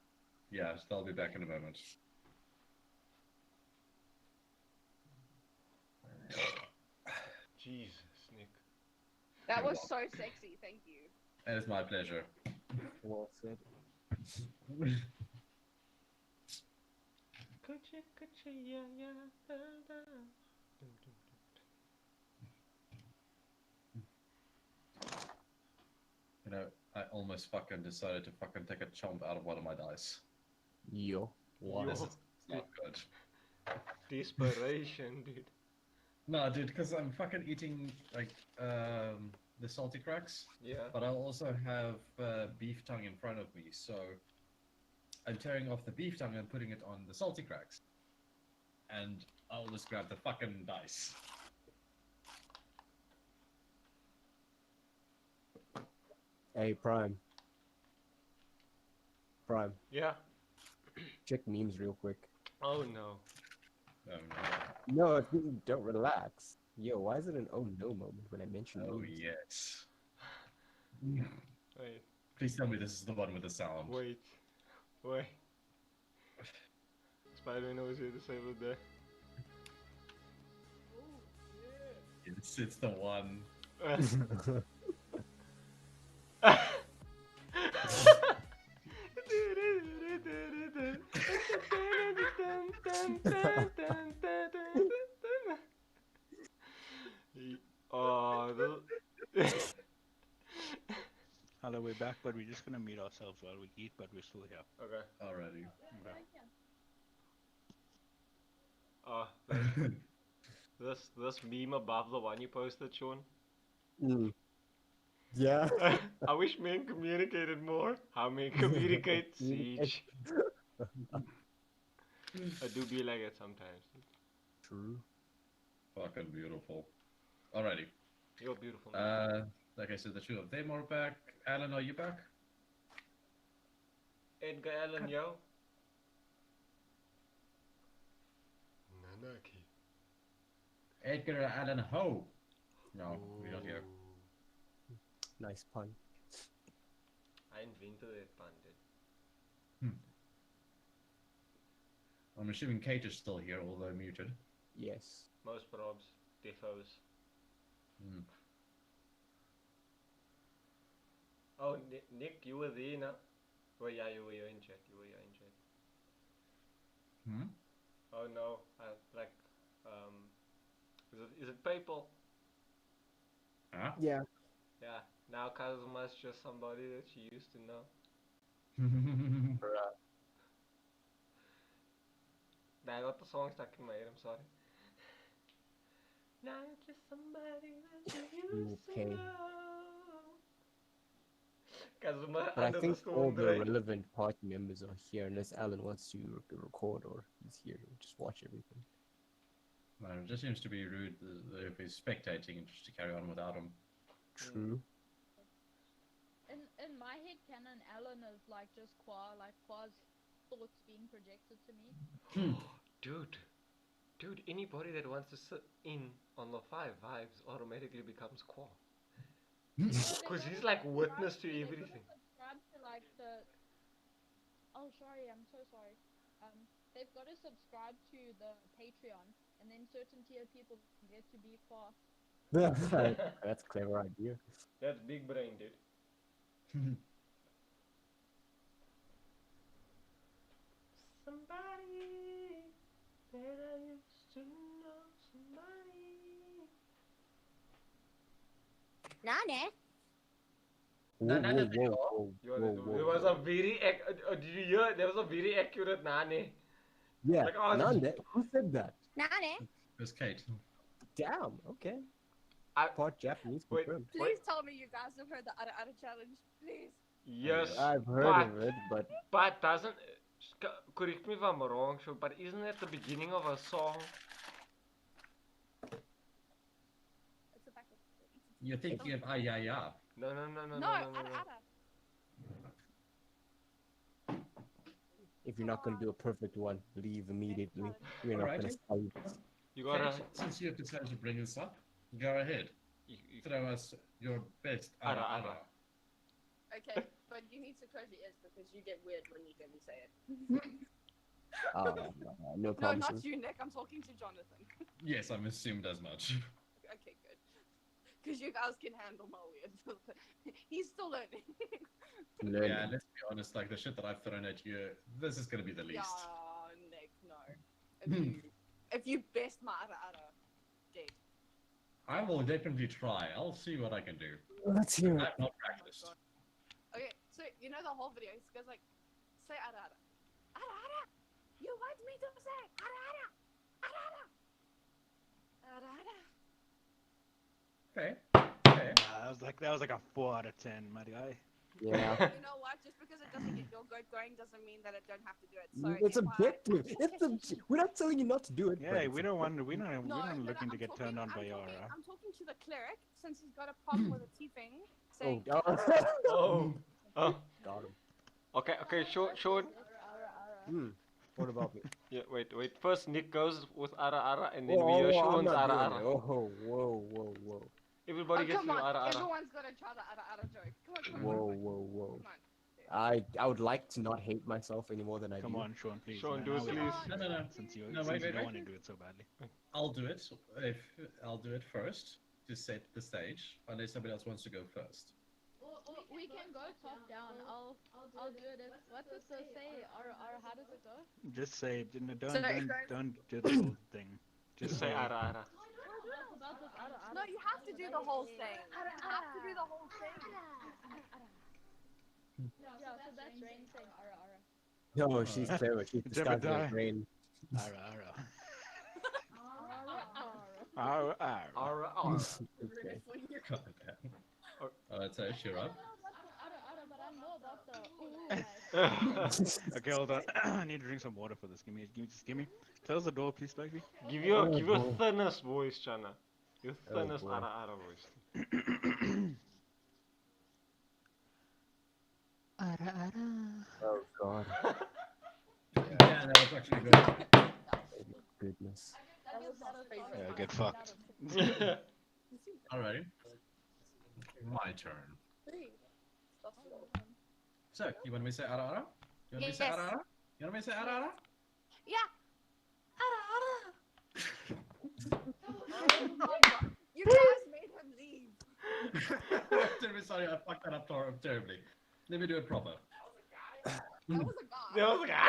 Yeah, they'll be back in a moment. Jesus, Nick. That You're was so sexy. Thank you. It is my pleasure. Well said. Yeah, yeah, da, da. You know, I almost fucking decided to fucking take a chomp out of one of my dice. Yo. Wow. This is not good. Desperation, dude. No, dude, because I'm fucking eating like the salty cracks, Yeah. but I also have beef tongue in front of me, so I'm tearing off the beef tongue and putting it on the salty cracks, and I'll just grab the fucking dice. Hey, Prime. Prime. Yeah. Check memes real quick. Oh no. No, don't relax. Yo, why is it an oh no moment when I mention Oh memes? yes. Wait. Please tell me this is the one with the sound. Wait. Spider-Man knows here to save it there. It's the one. Oh, Hello, we're back, but we're just gonna mute ourselves while we eat, but we're still here. okay. Already. This meme above the one you posted, Sean. Mm. Yeah. I wish men communicated more. How men communicate, Siege. I do be like it sometimes. True. Fucking beautiful. Alrighty. You're beautiful. Man. Like I said, the two of them are back. Alan, are you back? Edgar Allan, yo. Nanaki. Edgar Allan Ho. No, we're not here. Nice pun. I invented it, bandit. I'm assuming Kate is still here, although muted. Yes. Most probs, defos. Hmm. Oh, Nick, you were there, no? Oh yeah, you were in chat. Hmm? Oh no, is it PayPal? Huh? Yeah. Yeah. Now Kazuma's just somebody that she used to know. I got the song stuck in my head. I'm sorry. Now you're just somebody that you used to know. Kazuma But I under think the storm all the drain. relevant party members are here, unless Alan wants to record or he's here to just watch everything. No, it just seems to be rude if he's spectating just to carry on without him. True. In my head canon, Alan is like just Qua's thoughts being projected to me. Dude, anybody that wants to sit in on the 5 vibes automatically becomes Qua. Because he's like witness to everything. Subscribe to like the. Oh, sorry, I'm so sorry. They've got to subscribe to the Patreon, and then certain tier people get to be Qua. That's a clever idea. That's big brain, dude. Somebody that I used to know, somebody. Nane? Whoa. There was a very did you hear? There was a very accurate Nane. Yeah, Like, oh, Nande? Who said that? Nane? It was Kate. Damn, okay. I- Part Japanese Wait. confirmed. Please tell me you guys have heard the Ada challenge. Please. Yes, I've heard but, of it, but but doesn't correct me if I'm wrong, sure, but isn't it the beginning of a song? It's a fact. You're thinking of Ayaya. No. No, Ada. if you're not going to do a perfect one, leave immediately. We're not going to stop. You gotta. Kate, since you have decided to bring this up, go ahead. You, Throw us your best Ara. Are Okay, but you need to close your ears because you get weird when you hear me say it. No No, problem. not you, Nick. I'm talking to Jonathan. Yes, I'm assumed as much. Okay, good. Because you guys can handle my weird. He's still learning. Yeah, let's be honest, like the shit that I've thrown at you, this is gonna be the least. Yeah, Nick, no. If you best my ara, dead. I will definitely try. I'll see what I can do. Let's hear it. I've not practiced. Okay, so you know the whole video, he goes like, say ara. Ara. You want me to say ara. Okay. Okay. That was like a 4 out of 10, my guy. Yeah. You know what? Just because it doesn't get your goat going doesn't mean that it don't have to do it. So It's objective. We're not telling you not to do it. but Yeah, it's we don't want. We're No, not looking to I'm get turned on by talking- your. I'm talking to the cleric since he's got a problem with a T thing. Oh, Saying, God. Oh. Oh. Got him. Okay, Sean. What about me? Yeah, wait. First Nick goes with ara, and then we Whoa, hear whoa, I'm Sean's not doing ara. it. Oh, whoa. Everybody oh, gets come their on, ara. everyone's got to try the ara joke. Come on. Whoa. Come on. I would like to not hate myself any more than I Come do. on, Sean, please. Sean, man, do it, now we- please. No. Since you, No, since wait, you wait, don't wait. want to do it so badly. I'll do it. I'll do it first to set the stage, unless somebody else wants to go first. We can go top down. I'll do it. What does it say? How does it go? Just say, don't do the whole thing. Just say ara. No, you have to do the whole thing. You have to do the whole thing. Yeah, so that's Rain saying ara. No, she's clever. She's disguised as Jebediah. brain. Ara. Ara. Ara. Okay. God damn. Alright, so cheer up. Ara, but I know about the ooh. Okay, hold on. I need to drink some water for this. Give me. Close the door, please, baby. Give your boy. thinnest voice, Chana. Your thinnest boy. ara voice. Oh, God. Yeah, that was actually good. Goodness. Yeah, get fucked. Alrighty. My turn. So, you want me to say ara? You want me to say Yes. ara? You want me to say ara? Yeah. You guys made him leave. Sorry, I fucked that up terribly. Let me do it proper. That was a guy. There was a guy.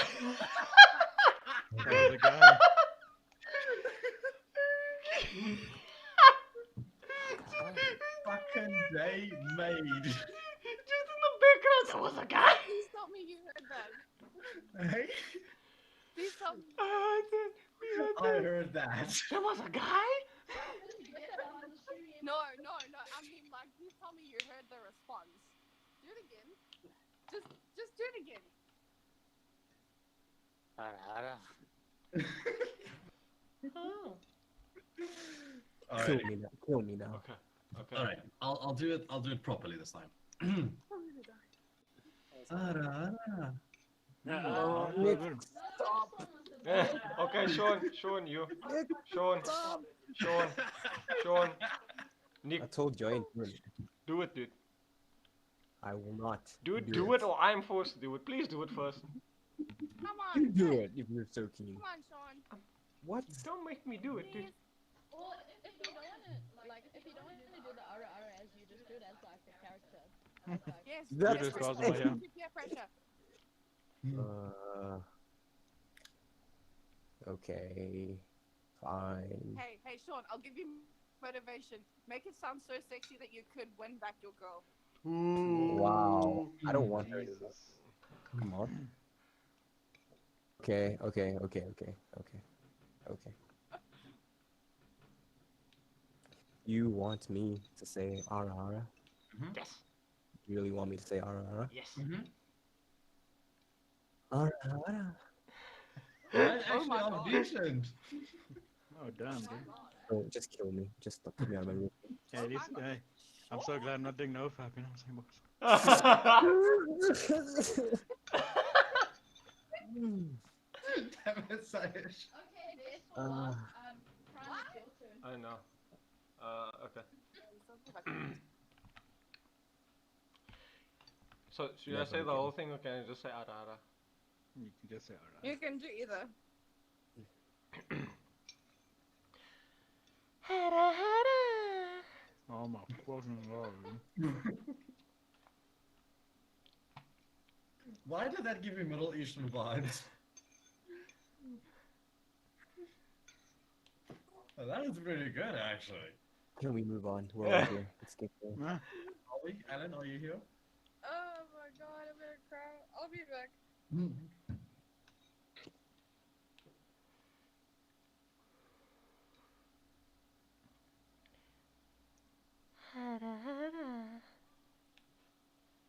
That was a guy. Fucking day made. Just in the background, there was a guy. Please tell me you heard that. Hey? Please tell me. I heard that. There was a guy? No. I mean, like, please tell me you heard the response. Do it again. Just do it again. Alright. Kill me now. Okay. Alright. I'll do it properly this time. Ara. Oh, Oh, Nick, good. stop. Okay, Sean, you. Nick, Sean. stop. Nick, I told you I ain't doing it. do it, dude. I will not. Do it or I'm forced to do it. Please do it first. Come on. You do it if you're so keen. Come on, Sean. What? Don't make me do it, dude. Well, if you don't want to do the ara as you just do it as like a character. As, like, Yes. That's just pressure. cause of my hair. Peer pressure. Okay. Fine. Hey, Sean, I'll give you motivation. Make it sound so sexy that you could win back your girl. Wow. I don't want her to do that. Jesus. Come on. Okay. You want me to say ara ara? Yes. You really want me to say ara ara? Yes. Ara ara. That's Oh actually my all God. decent. Oh, damn, dude. Oh, just kill me. Just put me out of my room. Hey, at least, hey, I'm so glad I'm not doing no fap, you know what I'm saying? Damn it, Sayesh. okay, this one. Prime is your turn. I know. Okay. So should Never I say the again. whole thing or can I just say Arara? You can just say alright. You can do either. Oh my fucking god. Why did that give me Middle Eastern vibes? Well, that is pretty good, actually. Can we move on? We're all here. Let's get going. Ah, Are we? Alan, are you here? Oh my god, I'm gonna cry. I'll be back.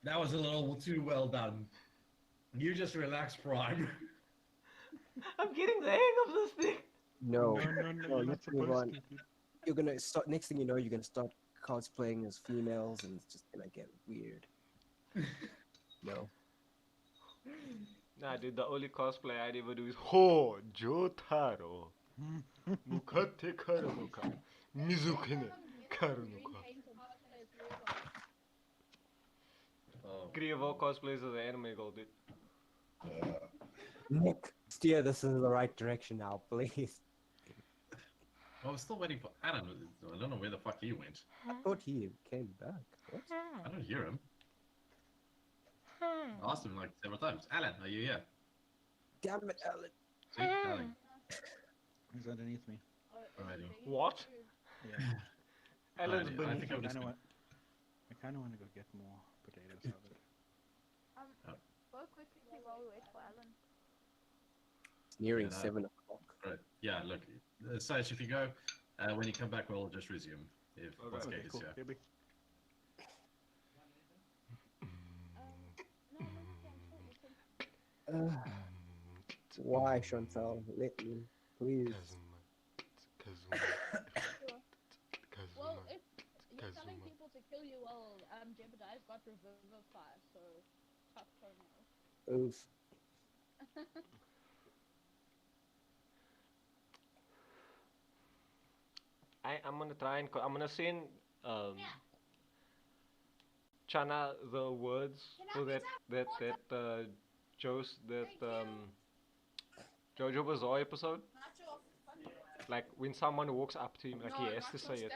That was a little too well done. You just relax, Prime. I'm getting the hang of this thing. No, no, you're not let's move supposed on. to. You're gonna start. Next thing you know, you're gonna start cosplaying as females, and it's just gonna get weird. No. Nah, dude, the only cosplay I'd ever do is Ho Jotaro. Mukate Karanuka. Mizukine Karanuka. Oh. Grievous cosplays as an anime girl, dude. Nick, steer this in the right direction now, please. I was still waiting for Alan. I don't know where the fuck he went. I thought he came back. What? I don't hear him. I asked him like several times. Alan, are you here? Damn it, Alan. See? Darling. He's underneath me. Alrighty. What? Yeah. Alan's Alrighty, I beneath think you. I'm just I kind of want to go get more potatoes out of it. Go quickly while we wait for Alan. It's nearing Yeah, 7 o'clock. Right. Yeah, look. Sage, if you go, when you come back, we'll just resume. If Okay. once Okay, Kate is cool. here. Here we- Why, Chantal? Let me, please. Well, if you're telling people to kill you, well, Jebediah's got Revivify, so tough turn. Oof. I'm gonna try and I'm gonna send Chana the words for that Jojo Bizarre episode. Like when someone walks up to him, like he has to say it.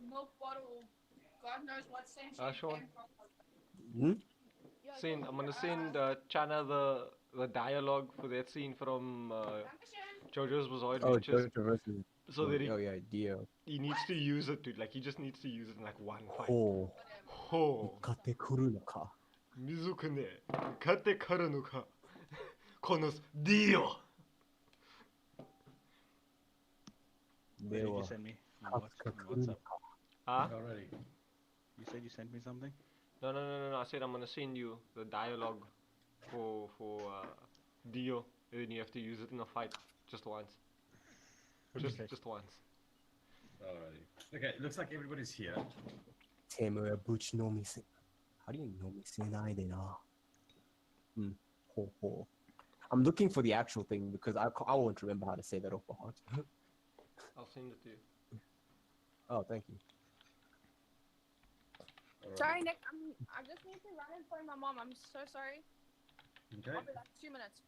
Milk bottle. God knows what sense Sean. Hmm? I'm gonna send Chana the dialogue for that scene from JoJo's Bizarre Oh, Adventures. Jojo versus. So that Oh, yeah, Dio. he needs to use it to he just needs to use it in like one fight. Ho. Ho. Kate kuru no ka. Mizukune. Kate karu ka. Konos Dio. What did you Dewa. send me? On Kafka kuru WhatsApp? no ka. Huh? Already. You said you sent me something? No. I said I'm gonna send you the dialogue for Dio, and then you have to use it in a fight just once. Okay. Just once. Alrighty. Okay, looks like everybody's here. Temuya buchi no mise. How do you know misenai de na? Ho ho. I'm looking for the actual thing because I won't remember how to say that off by heart. I'll send it to you. Oh, thank you. Alrighty. Sorry, Nick. I just need to run and find my mom. I'm so sorry. Okay. I'll be back in 2 minutes.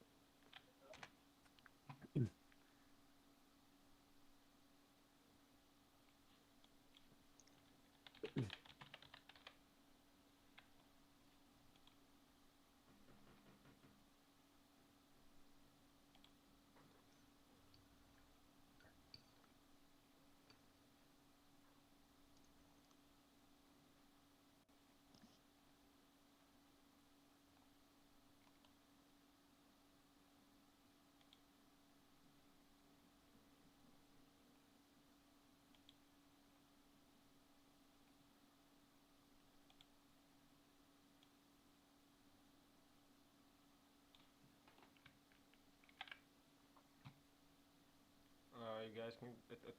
You guys can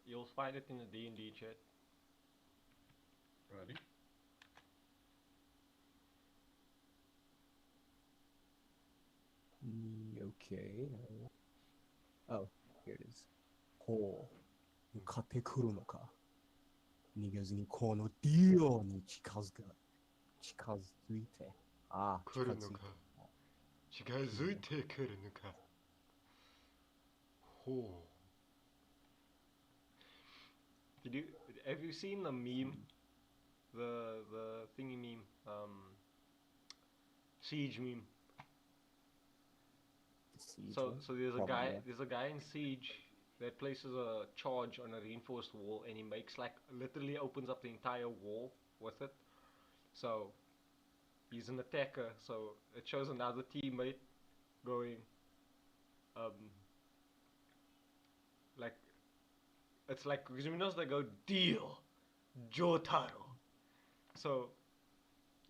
you'll find it in the D&D chat. Alrighty. Okay. Oh, here it is. Ho. Kate kuru no ka. 逃げずにこのディオに近づいて Ah, Kurunuka. Chikazuite kurunuka. Oh. Have you seen the meme? The thingy meme? Siege meme. So there's a guy in Siege that places a charge on a reinforced wall, and he makes like literally opens up the entire wall with it. So he's an attacker, so it shows another teammate going like it's like because they go deal Jotaro. So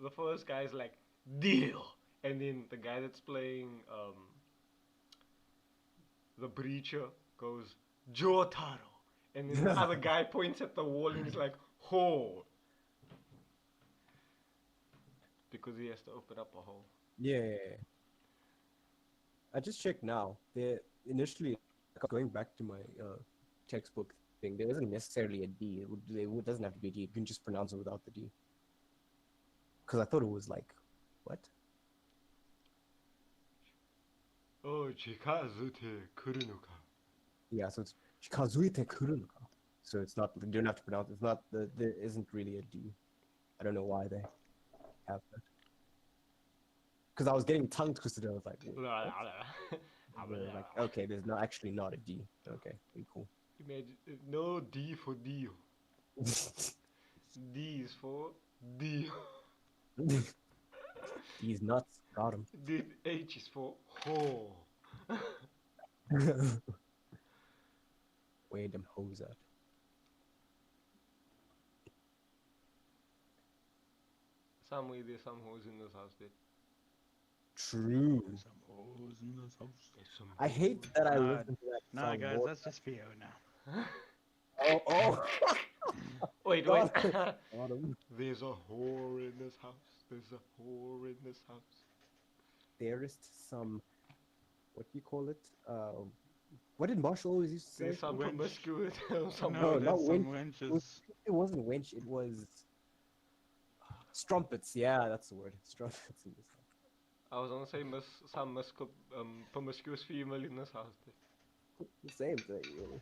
the first guy's like deal, and then the guy that's playing the breacher goes Jotaro, and then the other guy points at the wall and he's like hole, because he has to open up a hole. Yeah. I just checked now. They initially going back to my textbook thing. There isn't necessarily a D. It doesn't have to be a D. You can just pronounce it without the D. Because I thought it was like, what? Oh, Chikazute kurunuka. Yeah, so it's Shikazuite Kurunuka. So it's not, you don't have to pronounce it. It's not, there isn't really a D. I don't know why they have that. Because I was getting tongue twisted. I was like, wait, like, okay, there's actually not a D. Okay, pretty cool. Imagine no D for deal. D is for deal. These nuts, got him. H is for hole. Where them hoes at? Somewhere there's some hoes in this house, dude. True. Some hoes in this house. I hate that I listen to that Nah, song guys, more. that's just Fiona. Oh. Wait. Got him. There's a whore in this house. There's a whore in this house. There is some, what do you call it? What did Marshall always used to say? There's some Wench. promiscuity. No, not some wench. wenches. It wasn't wench. It was strumpets. Yeah, that's the word. Strumpets in this house. I was gonna say some promiscuous female in this house. Dude. The same thing, really.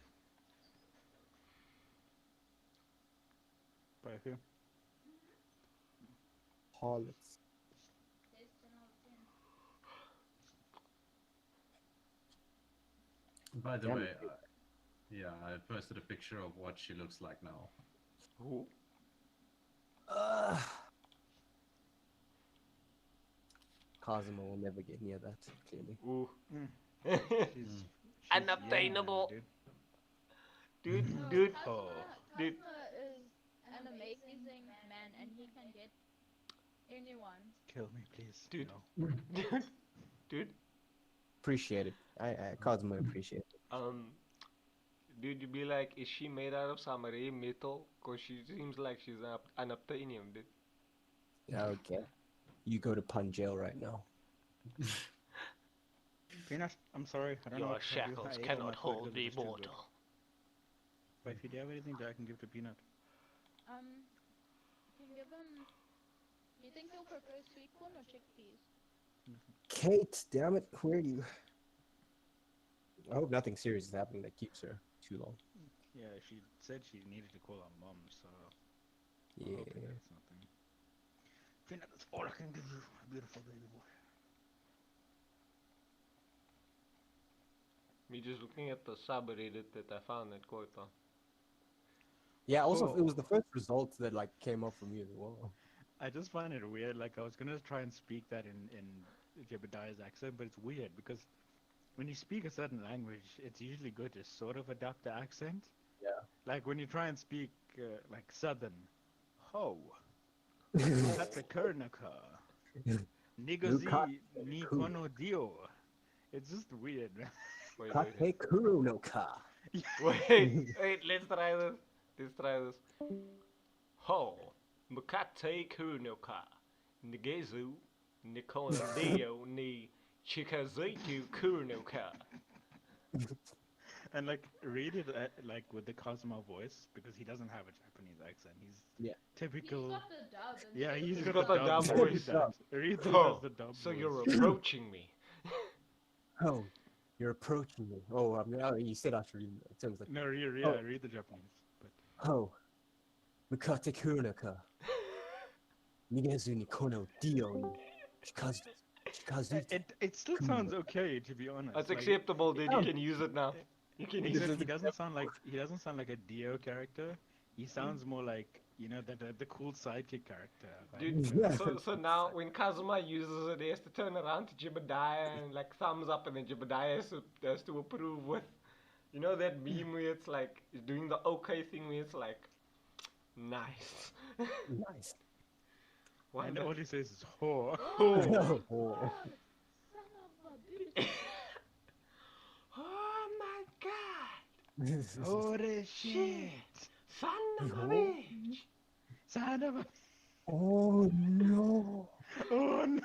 By who? Harlots. By the Damn way, it. yeah, I posted a picture of what she looks like now. Who? Cosmo will never get near that, clearly. Ooh. She's Unobtainable. young, Dude, No, dude. Oh. Dude. Cosmo is an amazing man, and he can get anyone. Kill me, please. Dude. No. Dude. Appreciate it. I Cosmo appreciate it. Dude, you'd be like, is she made out of some rare metal? Cause she seems like she's unobtainium, dude. Yeah, okay. You go to pun jail right now. Peanut, I'm sorry. I don't know Your what to do. shackles I ate all cannot my food hold because me it was too good. mortal. But if you have anything that I can give to Peanut, You can give him. You think he'll prefer sweet corn or chickpeas? Kate, damn it, where are you? I hope nothing serious is happening that keeps her too long. yeah, she said she needed to call her mom, so I'm Yeah. hoping that's nothing. Peanut, that's all I can give you, my beautiful baby boy. Me just looking at the subreddit that I found at Koita. Yeah, also, Oh. it was the first result that, like, came up from you as well. I just find it weird. Like, I was gonna try and speak that in Jebediah's accent, but it's weird because when you speak a certain language, it's usually good to sort of adapt the accent. Yeah. Like when you try and speak like Southern, ho, that's a Kernaka, Nigozi ni kono dio. It's just weird, man. Wait. Kate Kuru no ka. Wait, let's try this. Ho, Mukate Kurunoka, Nigezu, Nikono Dio, ni Chikazetu Kurunoka. And like read it like with the Cosmo voice because he doesn't have a Japanese accent. He's Yeah. typical. He's got the dub. And Yeah, shit. he's He's got, got the the dub voice. voice. Read it Oh, as the dub so voice. you're approaching me. Oh, you're approaching me. Oh, you said I should read it. It was like, No, read the Japanese. But oh, Mukate Kurunaka. Nigezu ni kono dio ni chikazuite. it still sounds okay to be honest. That's Like, acceptable, dude. You can use it now. You can use except it. he doesn't sound like a Dio character. He sounds more like the cool sidekick character. Like, Dude, so now when Kazuma uses it, he has to turn around to Jebediah and like thumbs up, and then Jebediah has to approve with, that meme where it's like doing the okay thing where it's like, nice. Nice. and all he says is "ho." Oh. Oh. Son of a bitch. Oh my god! Holy shit! Son of a bitch! Son of a. Oh no. Oh no!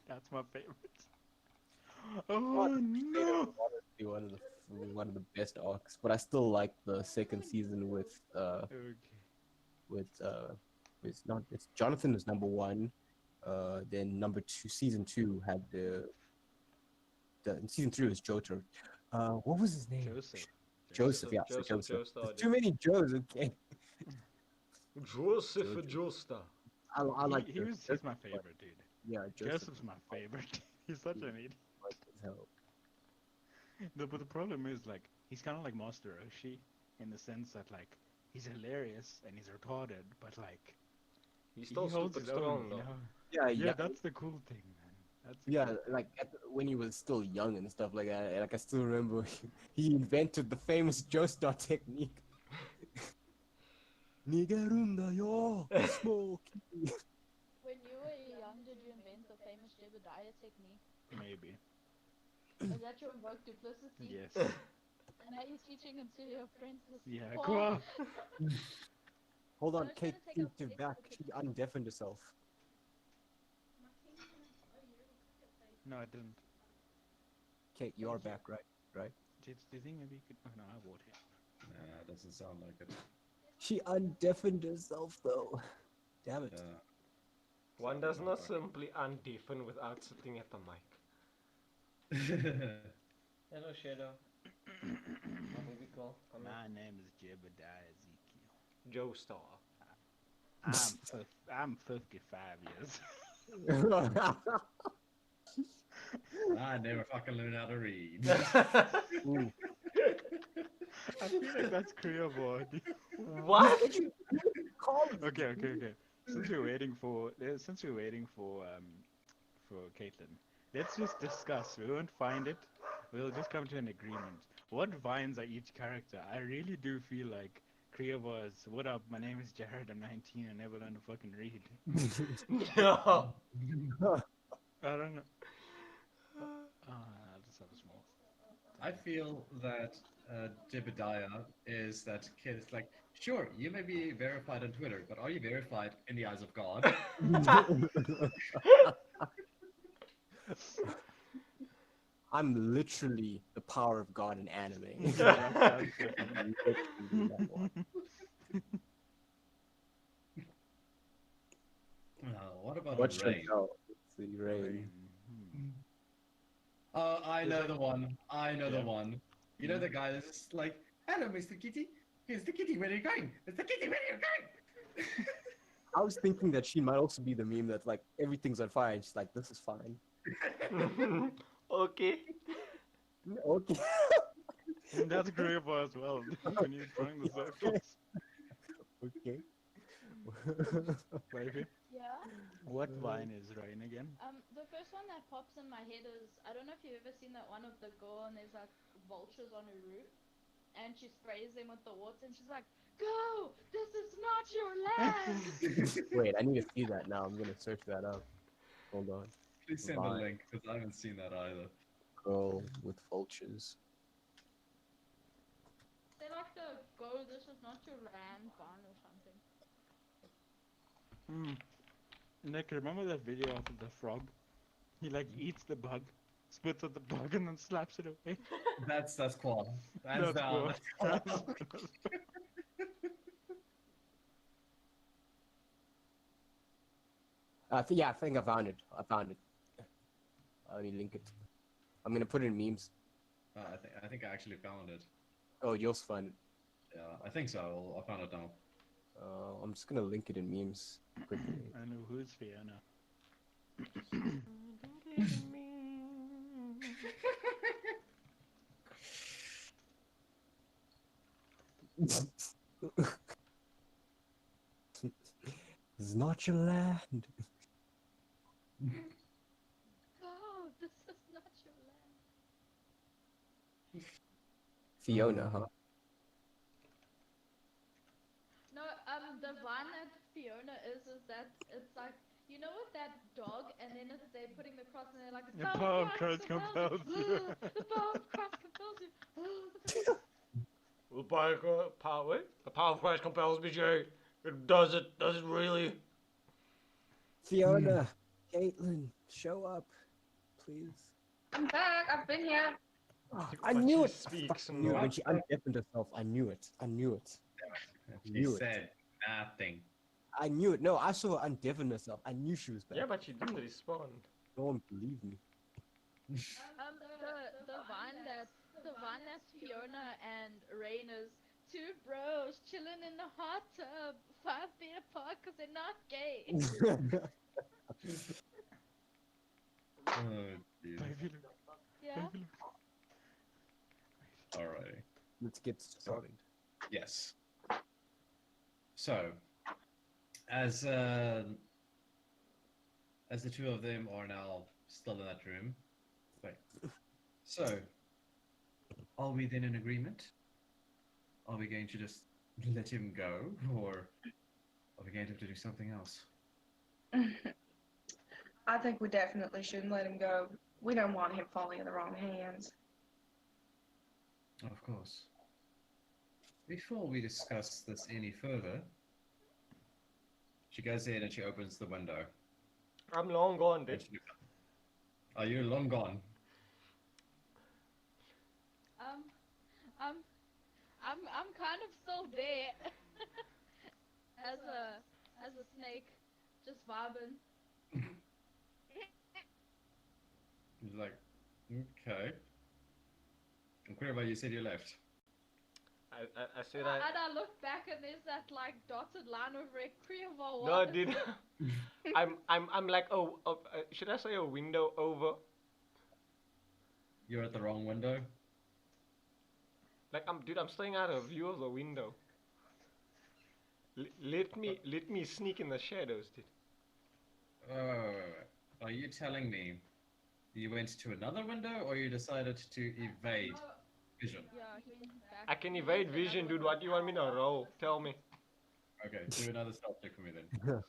That's my favorite. Oh no! Honestly, one of the best arcs, but I still like the second season with Okay. it's Jonathan is number one, then number two, season two had the season three was Jotaro. What was his name? Joseph. Yeah, Joseph Joseph. Joestar, There's dude. too many Joes. Okay. Joseph Jojo. Joestar. I like. He's my favorite, dude. Yeah, Joseph's my favorite. He's such an idiot. No, but the problem is like he's kind of like Master Roshi in the sense that like he's hilarious and he's retarded, but like He's still he holds stupid his own, strong, you though. know? Yeah. That's the cool thing, man. That's the Yeah, cool thing. like when he was still young and stuff like that. Like I still remember he invented the famous Joestar technique. Nigerunda yo, smoke. When you were young, did you invent the famous Jebediah technique? Maybe. Is that your invoke duplicity? Yes. And now you're teaching it to your apprentice. Yeah. Paul. Come on. Hold on, I was Kate, trying to take to a back. picture. She undeafened herself. No, I didn't. Kate, you are back, right? Right? Do you think maybe you could? Oh no, I bought it. Nah, it doesn't sound like it. She undeafened herself though. Damn it. One does not simply undeafen without sitting at the mic. Hello, Shadow. What will we call? My name is Jebediah Ezekiel. Joestar. I'm 55 years. I never fucking learned how to read. Ooh. I feel like that's Korea board. What? Okay. Since we're waiting for Caitlin, let's just discuss. We won't find it. We'll just come to an agreement. What vines are each character? I really do feel like Korea was. What up? My name is Jared. I'm 19. I never learned to fucking read. No. I don't know. I'll just have a small. I feel that Jebediah is that kid. It's like, sure, you may be verified on Twitter, but are you verified in the eyes of God? I'm literally the power of God in anime. What about What should Rain? go? Let's see, Rain. Oh, I know the one. Yeah. You know the guy that's just like, hello, Mr. Kitty. Here's the kitty. Where are you going? It's the kitty. Where are you going? I was thinking that she might also be the meme that's like everything's on fire and she's like, this is fine. Okay. Okay. That's Korea as well. When you're drawing the circles. Okay. Baby. Yeah. What vine is Rain again? The first one that pops in my head is, I don't know if you've ever seen that one of the girl and there's like vultures on her roof and she sprays them with the water and she's like, go! This is not your land! Wait, I need to see that now. I'm gonna search that up. Hold on. Please send the Vine. link because I haven't seen that either. Girl with vultures. They're like the go, this is not your land vine or something. Nick, remember that video of the frog? He like eats the bug, spits at the bug and then slaps it away. That's Quad. Hands That's down. cool. That's Quad. Yeah, I think I found it. I only link it. I'm gonna put it in memes. I think I actually found it. Oh, you'll find it. Yeah, I think so. I found it now. I'm just gonna link it in memes quickly. I know who's Fiona. It's not your land. Oh, this is not your land. Fiona, huh? No, the one that Fiona is that it's like, you know what that dog, and then they're putting the cross and they're like, The power of Christ compels you. The power of Christ compels you. The power of Christ compels me, Jay. Does it really? Fiona, Caitlin, show up, please. I'm back. I've been here. Oh, I But knew she it. speaks Fucking knew it. not. When she undeafened herself, I knew it. She Knew it. said nothing. I knew it. No, I saw her undeafen herself. I knew she was back. Yeah, but she didn't respond. No one believed me. The one that's Fiona and Raina's two bros chilling in the hot tub 5 feet apart because they're not gay. Oh, dear. Yeah. Alrighty. Let's get started. Yes. So, as the two of them are now still in that room, wait. So, are we then in agreement? Are we going to just let him go, or are we going to have to do something else? I think we definitely shouldn't let him go. We don't want him falling in the wrong hands. Of course. Before we discuss this any further, she goes in and she opens the window. I'm long gone, dude. Are you long gone? I'm kind of still there as a snake, just vibing. He's like, okay. And Quirba, you said you left. I said And I look back and there's that like dotted line of Requiem or No, what? dude. I'm like, should I say a window over? You're at the wrong window. Like, I'm staying out of view of the window. Let me sneak in the shadows, dude. Wait. Are you telling me you went to another window, or you decided to evade vision? Yeah, he went back. I can evade vision, dude. What do you want me to roll? Tell me. Okay, do another stealth check for me then.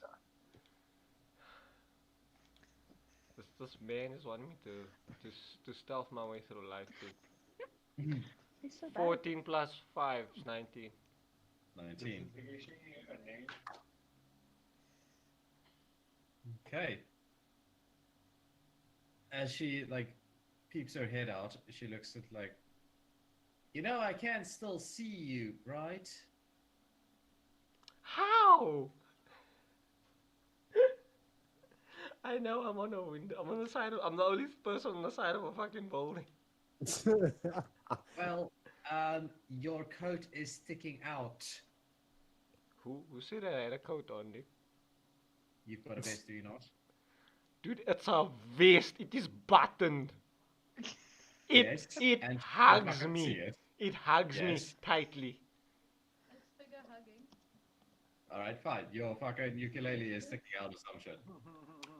This man is wanting me to stealth my way through life, dude. He's so bad. 14 plus 5 is 19. 19. Okay. As she like peeps her head out, she looks at like, you know, I can still see you, right? How? I know I'm on a window. I'm on the side of. I'm the only person on the side of a fucking building. Well, your coat is sticking out. Who said I had a coat on, dude? You've got a vest, do you not? Dude, it's a vest. It is buttoned. Yes, It and hugs I can me. see it. It hugs me Yes. tightly. It's figure hugging. Alright, fine. Your fucking ukulele is sticking out or some shit.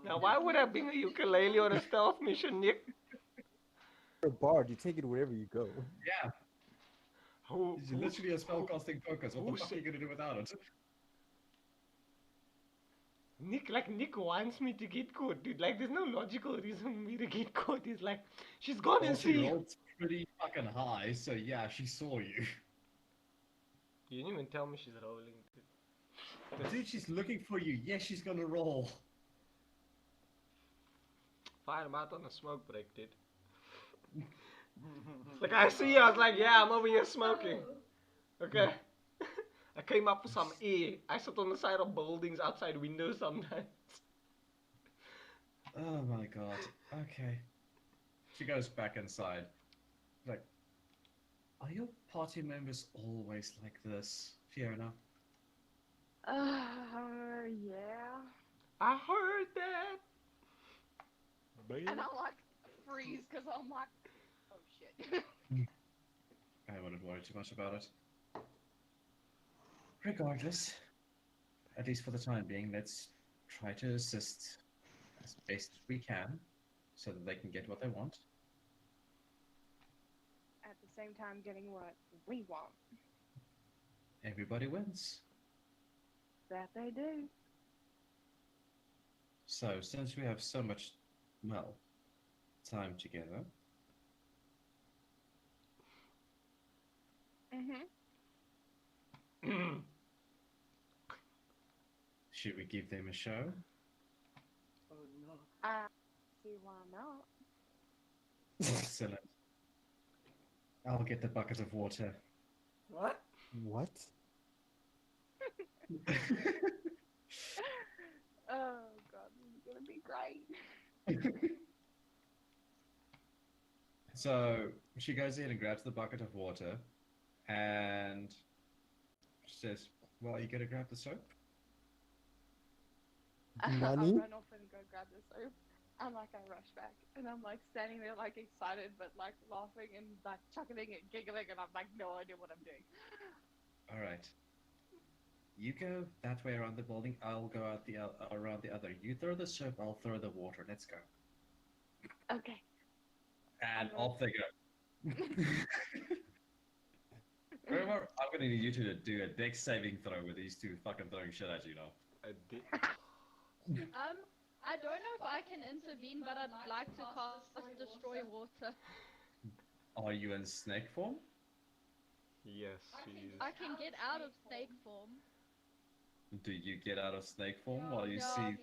Now, why would I bring a ukulele on a stealth mission, Nick? You're a bard, you take it wherever you go. Yeah, it's literally a spellcasting focus. What the fuck are you gonna do without it? Nick wants me to get caught, dude. Like, there's no logical reason for me to get caught. He's like, she's gone Well, and she see. rolled pretty fucking high, so yeah, she saw you. You didn't even tell me she's rolling. Dude. Dude, she's looking for you. Yes, she's gonna roll. Fine, I'm out on a smoke break, dude. Like I see you, I was like, yeah, I'm over here smoking. Okay. I came up for some air. I sit on the side of buildings outside windows sometimes. Oh my god. Okay. She goes back inside. Like, are your party members always like this, Fiona? Yeah. I heard that. And I'm like, freeze, because I'm like, oh shit. I wouldn't worry too much about it. Regardless, at least for the time being, let's try to assist as best as we can so that they can get what they want. At the same time, getting what we want. Everybody wins. That they do. So, since we have so much, well, time together, should we give them a show? Oh no. See why not? Excellent. I'll get the bucket of water. What? What? Oh god, this is gonna be great. So she goes in and grabs the bucket of water and says, well, you gotta grab the soap? I Nani? run off and go grab the soap. And like I rush back, and I'm like standing there like excited, but like laughing and like chuckling and giggling, and I'm like no idea what I'm doing. All right. You go that way around the building. I'll go out the around the other. You throw the soap. I'll throw the water. Let's go. Okay. And off they go. Remember, I'm gonna need you to do a dex saving throw with these two fucking throwing shit at you now. I did. I don't know if I can intervene, but I'd like to cast Destroy Water. Are you in snake form? Yes, she is. I can get out of snake form. Do you get out of snake form while you No, see?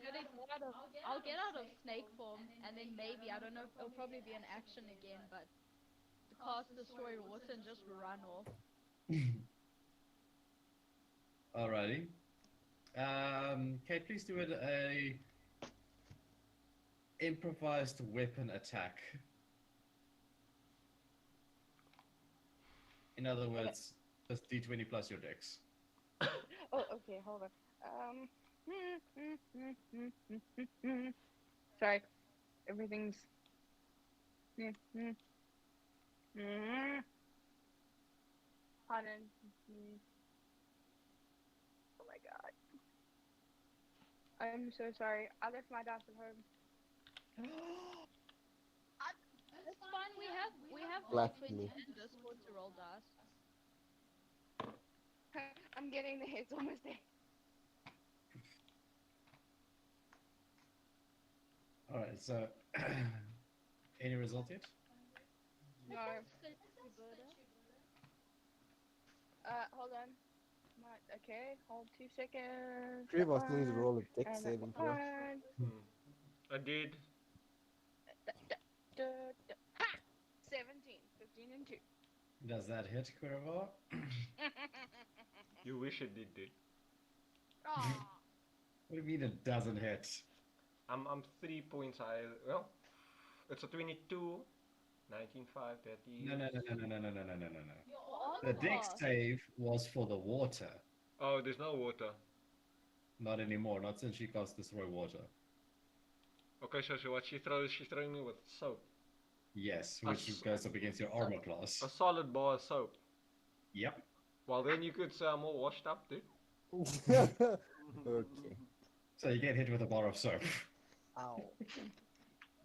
I'll get out of snake form, and then maybe, I don't know, it'll probably be an action again, but to cast Destroy Water and just run off. Alrighty. Kate, please do a improvised weapon attack. In other words, just d20 plus your dex. Oh, okay, hold on. Sorry, everything's. Pardon. Oh my god. I'm so sorry. I left my dice at home. It's fine, we have Black D20 me. and Discord to roll dice. I'm getting the hits almost there. Alright, so any result yet? No. Hold on. Okay, hold 2 seconds. Three of us need to roll a dex And saving throw. I did. Ha! 17, 15, and 2. Does that hit, Quivervar? You wish it did, dude. Aw. What do you mean it doesn't hit? I'm 3 points higher. Well, it's a 22, 19, 5, 30. No. You're The dex save was for the water. Oh, there's no water. Not anymore, not since she cast Destroy Water. Okay, so what she's throwing me with soap. Yes, which goes up against your armor class. A solid bar of soap. Yep. Well, then you could say I'm all washed up, dude. Okay. So you get hit with a bar of soap. Ow.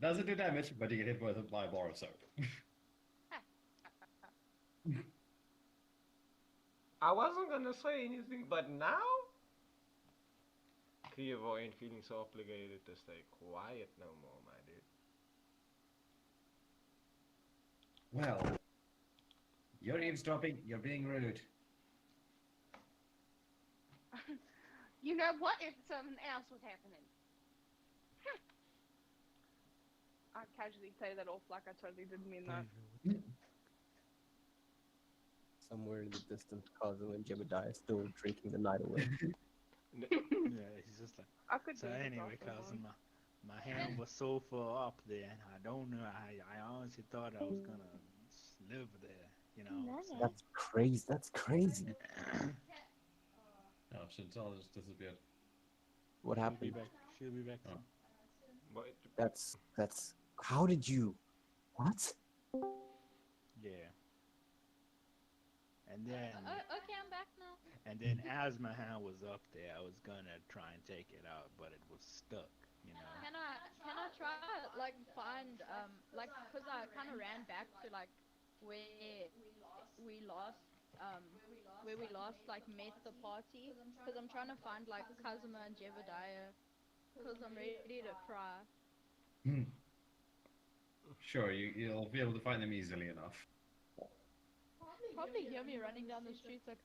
Doesn't do damage, but you get hit by a bar of soap. I wasn't gonna say anything, but now? Kievo ain't feeling so obligated to stay quiet no more, my dude. Well, you're eavesdropping, you're being rude. You know what if something else was happening? I casually play that off like I totally didn't mean that. Somewhere in the distance, Kazu and Jebediah still drinking the night away. Yeah, he's just like. I could So do it anyway, after cousin, one. my hand was so far up there, and I don't know. I honestly thought I was gonna live there. You know. So. That's crazy. That's crazy. Oh, Chantal just disappeared. What She'll happened? be back. She'll be back. Oh. Soon. But That's. How did you? What? Yeah. And then. Okay, I'm back now. And then as my hand was up there, I was gonna try and take it out, but it was stuck. You know. Can I try like find like cause I kind of ran back to like where we last like met the party, cause I'm trying to find like Kazuma and Jebediah, cause I'm ready to cry. Sure, you'll be able to find them easily enough. Probably hear me running down the streets like.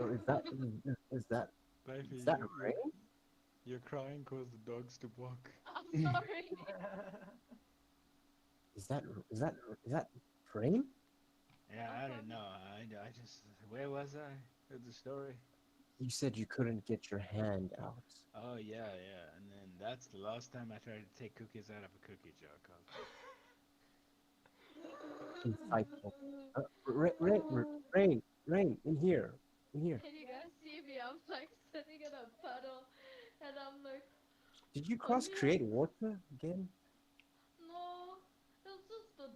Oh, is that Baby, is that rain? you're crying cause the dogs to bark. I'm sorry. Is that rain? Yeah, I don't know. I just where was I? It's a story. You said you couldn't get your hand out. Oh yeah, and then that's the last time I tried to take cookies out of a cookie jar. Insightful. Rain, in here. Can you guys see me? I'm like sitting in a puddle, and I'm like, Did you cross create water again? no, it's just the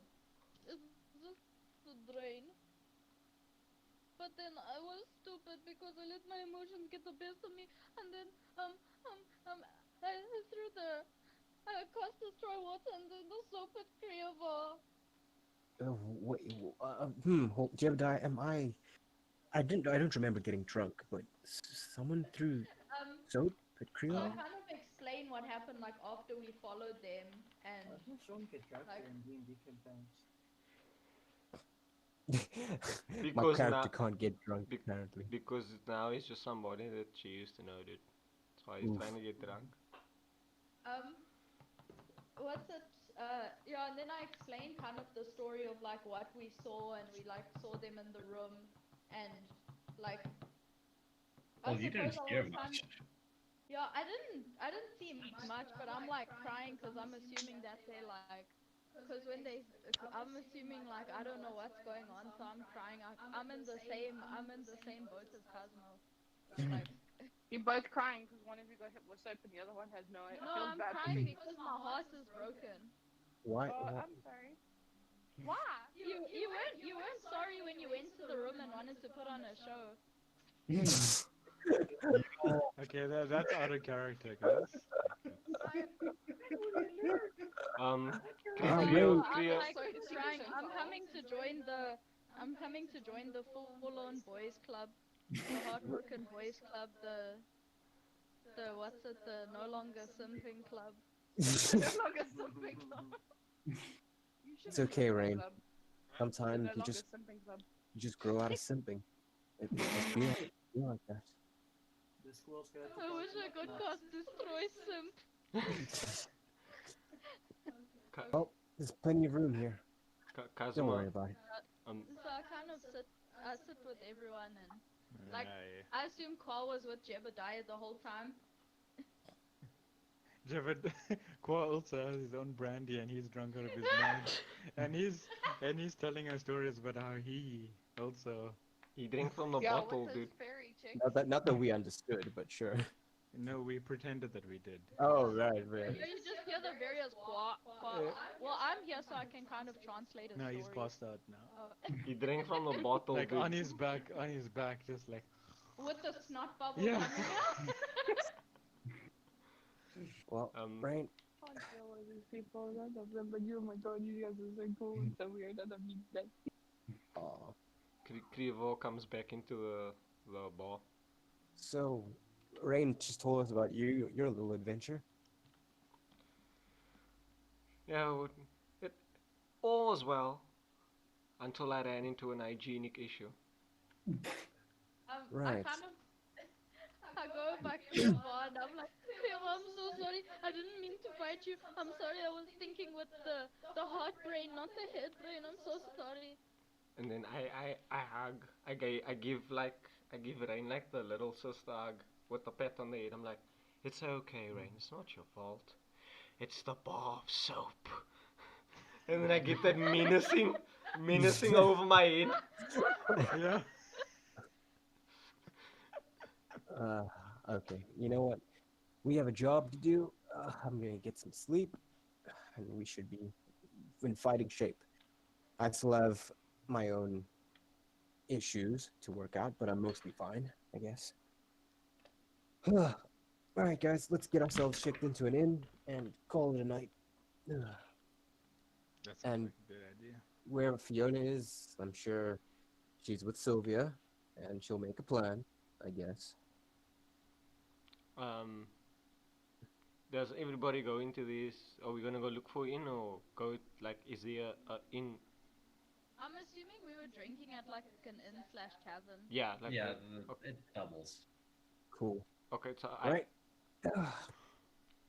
drain. But then I was stupid because I let my emotions get the best of me, and then I threw I cast destroy water, and then the soap at Kriova. Jebediah, I don't remember getting drunk, but someone threw soap at I'll Creole? kind of explain what happened like after we followed them, and Doesn't Sean get drunk like- in D&D campaigns? My Because character now- can't get drunk, apparently. because now he's just somebody that she used to know, dude. That's why he's Oof. trying to get drunk. what's it? Yeah, and then I explained kind of the story of like what we saw, and we like saw them in the room, and like. I Well, you didn't suppose hear was much. Yeah, I didn't see much, but I'm like crying because I'm assuming that they're like, because when I'm assuming like I don't know what's going on, so I'm crying. I'm in the same boat as Cosmo. Like, You're both crying because one of you got hit with soap and the other one has no. It no, feels I'm bad for crying me. because my heart is broken. Why? Oh, I'm sorry. Why? You weren't sorry when you went to the room and wanted to put on a show. Okay, that's out of character, guys. Cleo, I'm Cleo, like crying. I'm coming to join the full-on boys club, the heartbroken boys club, the what's it? The no longer simping club. No longer simping club. You should It's have okay, joined that Rain. club. Sometimes No you longer just simping club. grow out of simping. It must be like that. The squirrels go to I wish I could cast destroy simp. Oh, there's plenty of room here. Don't worry Kazuma. about it. So I kind of sit with everyone, and like Yeah. I assume Qual was with Jebediah the whole time. Javid Kwa also has his own brandy and he's drunk out of his mind. And he's telling us stories about how he also He drank from the Yeah, bottle, with dude. his fairy chick. Not that we understood, but sure. no, we pretended that we did. Oh, right. You just hear the various Qua. Well, I'm here so I can kind of translate his No, story. he's passed out now. Oh. He drank from the bottle, Like dude. on his back, just like With the snot bubble Yeah. coming out. Well, Rain, I can't deal with these people. I love them, but oh my god, you guys are so cool and so weird. I love you guys. aw. Krivo comes back into the bar. So, Rain just told us about your little adventure. Yeah, all was well until I ran into an hygienic issue. Right. I go back to the bar and I'm like, Theo, I'm so sorry sorry. I didn't mean to fight you. I'm sorry. I was thinking with the heart brain, not the head brain. I'm so sorry. And then I hug. I give Rain like the little sister hug with the pat on the head. I'm like, it's okay, Rain. It's not your fault. It's the bar of soap. And then I get that menacing over my head. Yeah. Okay. You know what? We have a job to do. I'm gonna get some sleep, and we should be in fighting shape. I still have my own issues to work out, but I'm mostly fine, I guess. All right, guys, let's get ourselves checked into an inn and call it a night. That's And- like a good idea. Where Fiona is, I'm sure she's with Sylvia, and she'll make a plan, I guess. Does everybody go into this? Are we gonna go look for inn or go like? Is there a inn? I'm assuming we were drinking at like an inn/tavern. Yeah, like Yeah, okay. it doubles. Cool. Okay, so All right.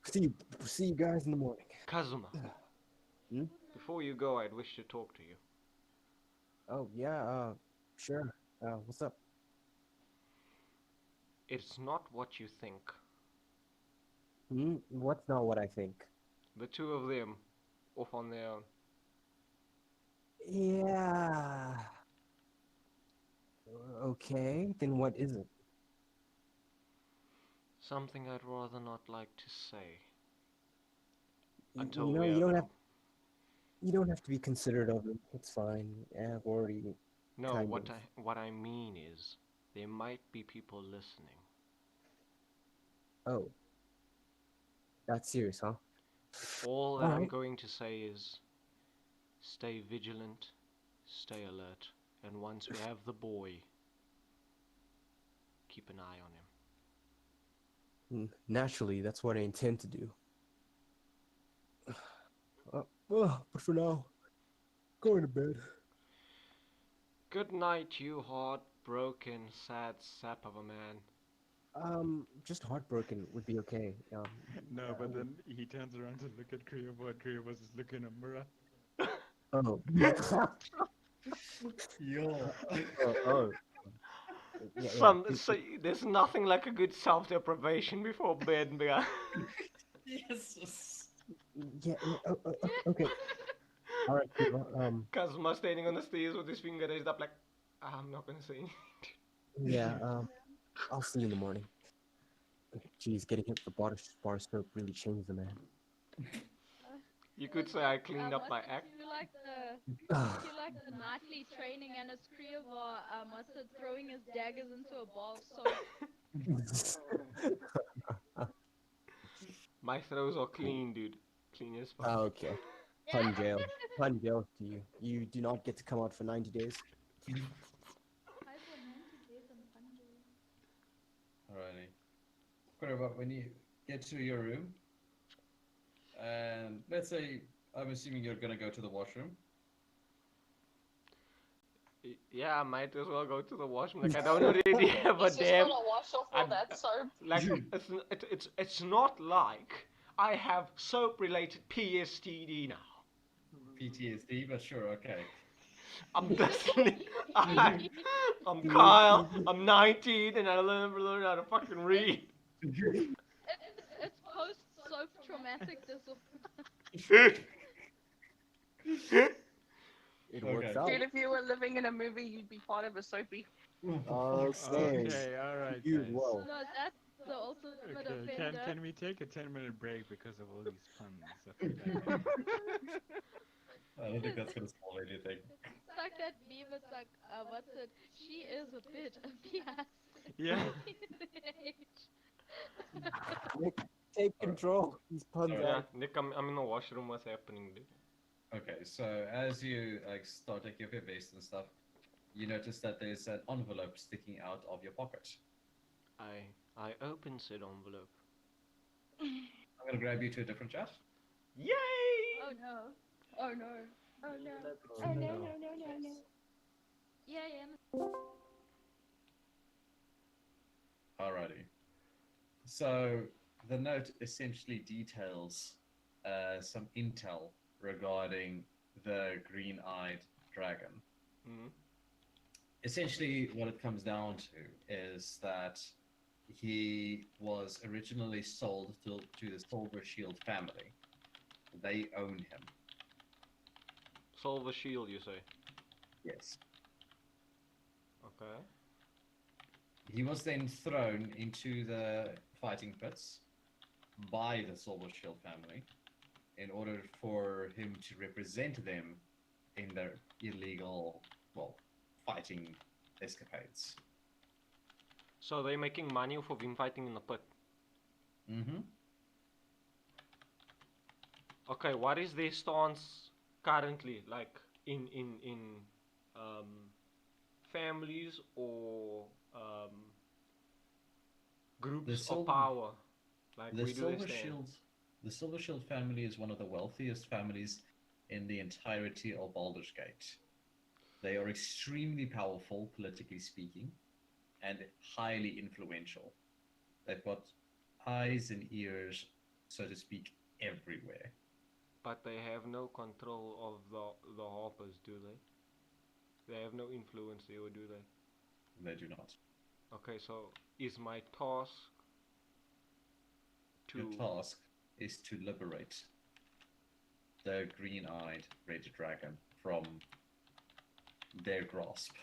See you guys in the morning. Kazuma. Hmm? Before you go, I'd wish to talk to you. Oh yeah. Sure. What's up? It's not what you think. What's not what I think? The two of them, off on their own. Yeah. Okay. Then what is it? Something I'd rather not like to say. You Until know, we you don't have. have. You don't have to be considerate of it. It's fine. Yeah, I've already. No, kind what of. what I mean is, there might be people listening. Oh. That's serious, huh? All that I'm Alright. going to say is, stay vigilant, stay alert, and once we have the boy, keep an eye on him. Naturally, that's what I intend to do. But for now, going to bed. Good night, you heartbroken, sad sap of a man. Just heartbroken would be okay. No, but then he turns around to look at Kriyobo, and Kriyobo's just looking in a mirror. Oh. Yo. oh. Yeah, So there's nothing like a good self-deprivation before bed, man. Yes. Yeah, okay. All right, cool. Kazuma standing on the stairs with his finger raised up like, I'm not gonna say anything. Yeah, I'll see you in the morning. Jeez, getting hit with the bar soap really changed the man. You could say I cleaned up my act. You like the nightly training, and it's Kriyobo, what's it, throwing his daggers into a bar of soap. My throws are clean, dude. Clean as fuck. Oh, okay. Pun jail. Pun jail to you. You do not get to come out for 90 days. Alrighty. Whatever, when you get to your room, and let's say, I'm assuming you're gonna go to the washroom. Yeah, I might as well go to the washroom. Like I don't really have a He's just damn. gonna wash off all that soap. Like it's not like I have soap-related PSTD now. PTSD, but sure, okay. I'm Kyle. I'm 19, and I learn how to fucking read. It's post-soap traumatic disorder. It Okay. works out. Dude, if you were living in a movie, you'd be part of a soapy. Okay. Okay, alright, You guys. whoa. No, that's the ultimate Okay, offender. can we take a 10-minute break because of all these puns? I feel like- I don't think that's gonna solve anything. It's like that meme, it's like, what's it? She is a bit of yes. Yeah. Nick, take control. These puns Alright. Yeah, are. Nick, I'm in the washroom. What's happening, dude? Okay, so as you like start taking off your vest and stuff, you notice that there's an envelope sticking out of your pocket. I open said envelope. I'm gonna grab you to a different chat. Yay! Oh no. Oh no. Oh no. Oh no, no, no, no, no. Yeah. Alrighty. So the note essentially details some intel regarding the green-eyed dragon. Mhm. Essentially, what it comes down to is that he was originally sold to the Silver Shield family. They own him. Silver Shield, you say? Yes. Okay. He was then thrown into the fighting pits by the Silver Shield family in order for him to represent them in their illegal, well, fighting escapades. So they're making money off of him fighting in the pit. Mm-hmm. Okay, what is their stance currently, like in families or groups of power? Like The where do they Silver stand? Shield, the Silver Shield family is one of the wealthiest families in the entirety of Baldur's Gate. They are extremely powerful, politically speaking, and highly influential. They've got eyes and ears, so to speak, everywhere. But they have no control of the Harpers, do they? They have no influence there, or do they? They do not. Okay, so is my task to... Your task is to liberate the green-eyed red dragon from their grasp,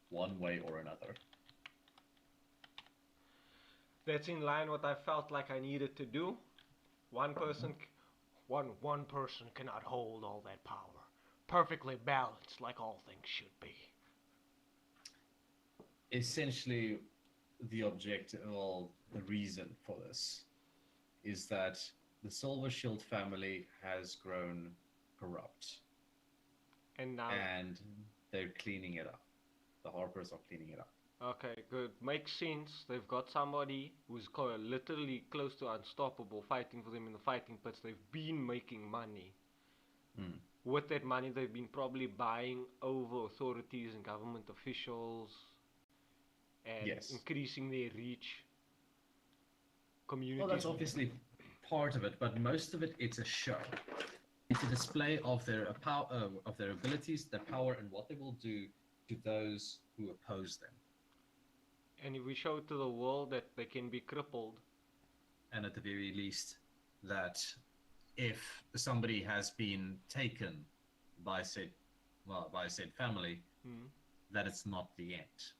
one way or another. That's in line what I felt like I needed to do. One person cannot hold all that power. Perfectly balanced, like all things should be. Essentially, the objective, well, the reason for this is that the Silver Shield family has grown corrupt. And now... And they're cleaning it up. The Harpers are cleaning it up. Okay, good. Makes sense. They've got somebody who's literally close to unstoppable fighting for them in the fighting pits. They've been making money. Mm. With that money, they've been probably buying over authorities and government officials and increasing their reach. Communities. Well, that's obviously part of it, but most of it, it's a show. It's a display of their of their abilities, their power, and what they will do to those who oppose them. And if we show to the world that they can be crippled. And at the very least, that if somebody has been taken by said family, that it's not the end.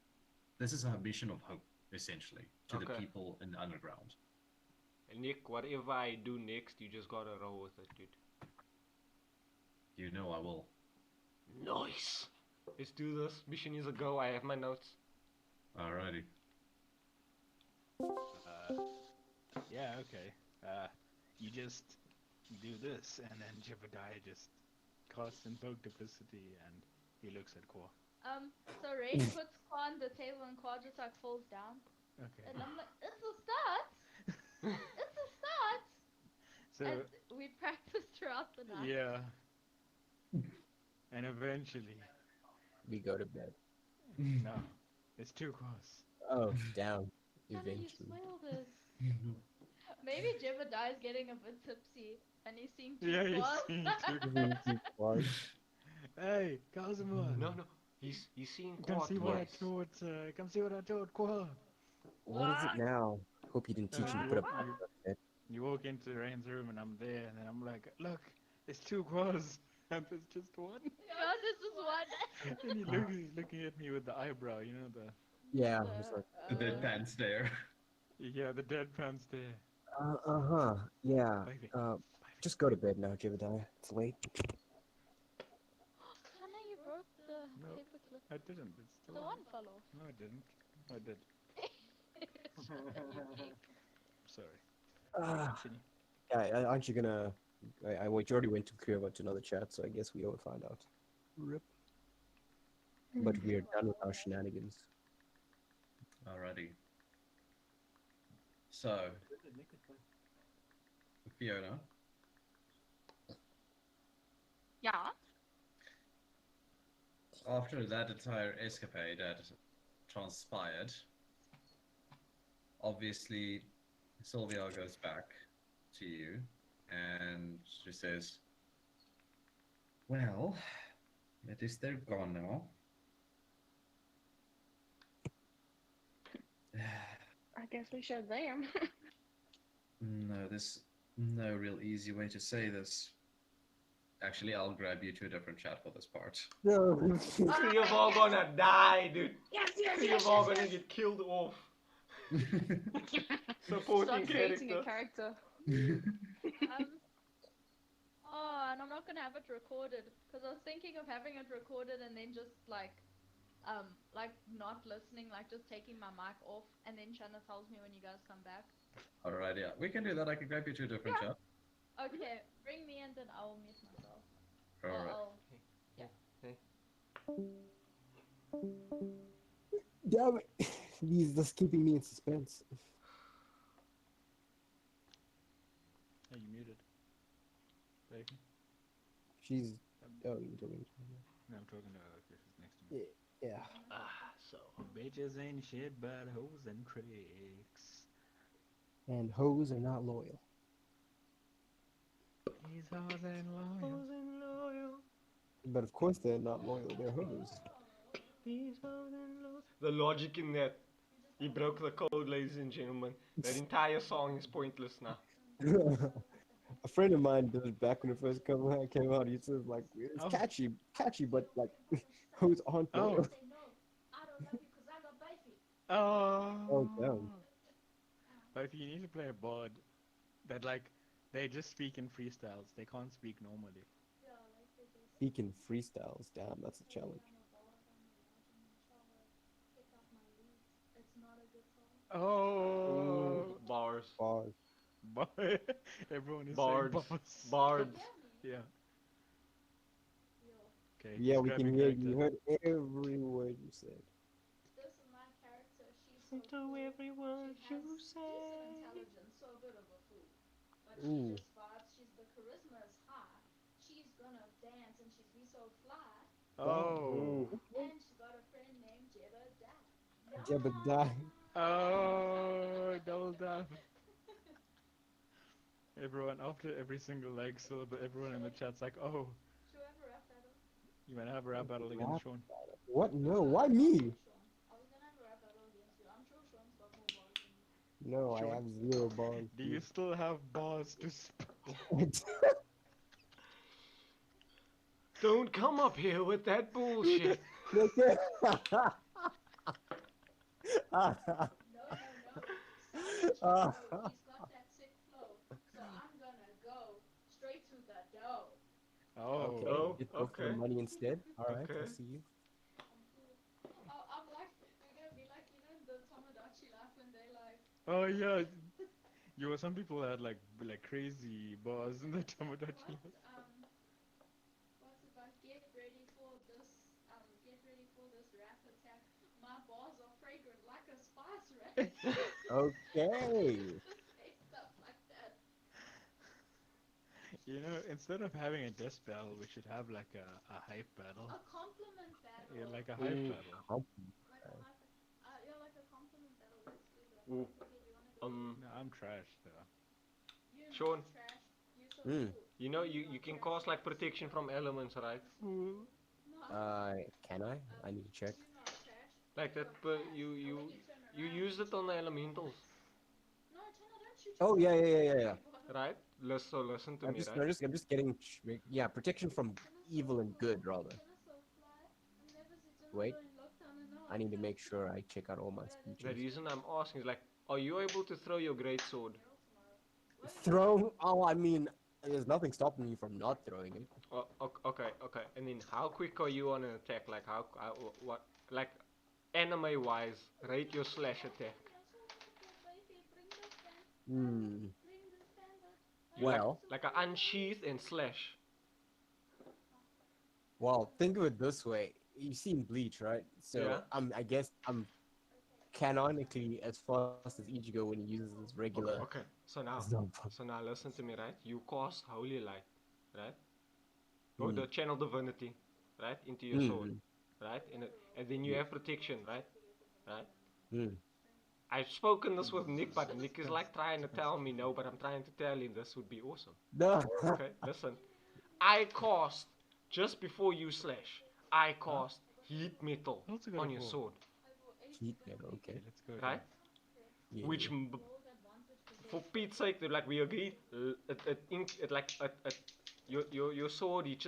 This is a mission of hope, essentially, to the people in the underground. And Nick, whatever I do next, you just gotta roll with it, dude. You know I will. Nice! Let's do this. Mission is a go. I have my notes. Alrighty. Yeah, okay. You just do this, and then Jebediah just casts Invoke Duplicity, and he looks at Kwa. So Ray puts Kwa on the table, and Kwa just like falls down. Okay. And I'm like, it's a start! It's a start! So and we practiced throughout the night. Yeah. And eventually... we go to bed. No. It's too close. Oh, down. Eventually. You spoiled it. Maybe Jebediah's getting a bit tipsy, and he's seeing two Kwas. Hey, Kazuma! No. He's seeing Come Kwa see what I told, come see what I told Kwa. What is it now? Hope you didn't teach him to put up bed. You walk into Rain's room and I'm there, and then I'm like, look, there's two Kwas, and there's just one. No, there's just one. And he's looking at me with the eyebrow, you know, the... Yeah, it's like... the deadpan stare. Yeah, the deadpan stare. Yeah. Just go to bed now, Jebediah. It's late. Hannah, you broke the paperclip. I didn't. It's still the one follow. No, I didn't. I did. Sorry. Yeah, aren't you gonna... wait, you already went to clear out to another chat, so I guess we will find out. Rip. But we are done with our shenanigans. Alrighty. So, Fiona. Yeah. After that entire escapade had transpired, obviously Sylvia goes back to you and she says, "Well, at least they're gone now." I guess we showed them. No, there's no real easy way to say this. Actually, I'll grab you to a different chat for this part. No. Three of all gonna die, dude. Yes, yes, Three yes, of all yes, gonna yes. get killed off. Start Supporting creating character. a character. Oh, and I'm not gonna have it recorded because I was thinking of having it recorded and then just like not listening, like just taking my mic off, and then Shanna tells me when you guys come back. Alright, yeah, we can do that. I can grab you to a different chat. Okay, bring me and then I'll mute myself. Alright. Damn it. He's just keeping me in suspense. Hey, you muted. Baby. She's. Oh, you're talking. No, I'm talking to her because she's next to me. Yeah. So. Bitches ain't shit but hoes and tricks. And hoes are not loyal. These hoes ain't loyal. But of course they're not loyal. They're hoes. The logic in that. He broke the code, ladies and gentlemen. That entire song is pointless now. A friend of mine did it back when it first came out. He says like it's Oh. catchy, but like hoes aren't loyal. Oh. Oh damn. But if you need to play a bard that they just speak in freestyles, they can't speak normally. Speaking freestyles, damn, that's a challenge. Oh. Bars. Bars. Everyone is Bards. saying bars. Bards. Yeah. Okay. Yeah, just we grab can your hear you. We character. heard every word you said. This is my character. She's so To cool. every word you Decent say. intelligence, so a bit of a fool. But Ooh. she just vibes. She's the charisma is high. She's gonna dance and she's be so fly. Oh. And she's got a friend named Jedediah. Jebediah. Oh, double tap. Everyone, after every single syllable, everyone in the chat's like, oh, Should we have a rap battle? you might have a rap battle against Sean. What? No, why me? I was gonna have a rap battle against you. I'm sure Sean's got more bars than you. No, I Sure. have 0 bars. Do you still have bars to spit? Don't come up here with that bullshit. No. He's got that sick flow. So I'm gonna go straight to the dough. Oh. Okay, Oh, just go for the okay. money instead. Alright, Okay. I see you. I'm like, we're gonna be like, you know, the Tomodachi life when they like. Oh yeah. Some people had like crazy bars in the Tomodachi. What's about get ready for this rap attack. My balls are fragrant like a spice rack. Okay. Just say stuff like that. Instead of having a death battle, we should have like a hype battle. A compliment battle. Yeah, like a hype battle. Yeah, like a compliment battle. Let's do that. Ooh. Okay, do you wanna go? No, I'm trash though. You're Sean. not trash. You're so cool. You know, you can cast like protection from elements, right? No, Can I? I need to check. you're not trash. Like that, but you use it on the elementals, No, Jenna, don't shoot Oh yeah, yourself. yeah. right? Listen to me, right? I'm just getting protection from evil and good rather. Wait, I need to make sure I check out all my The speeches. reason I'm asking is like, are you able to throw your great sword? Throw? Oh, I mean, there's nothing stopping me from not throwing it. Oh, okay. And then how quick are you on an attack? Like what? Like anime wise, rate your slash attack. Hmm. You Well, like an unsheath and slash. well, think of it this way. You've seen Bleach, right? So Yeah. I guess I'm canonically as fast as Ichigo when he uses his regular. Okay. So now listen to me, right? You cast holy light, right? Or the channel divinity, right, into your sword, right? And then you have protection, right? Right? I've spoken this with Nick, but Nick is like trying to tell me no, but I'm trying to tell him this would be awesome. No. Okay, listen. I cast, just before you slash, I cast heat metal Also got on a your ball. sword, Heat metal, okay. Let's go. right? Yeah, Which, yeah. for Pete's sake, like we agreed, your sword heats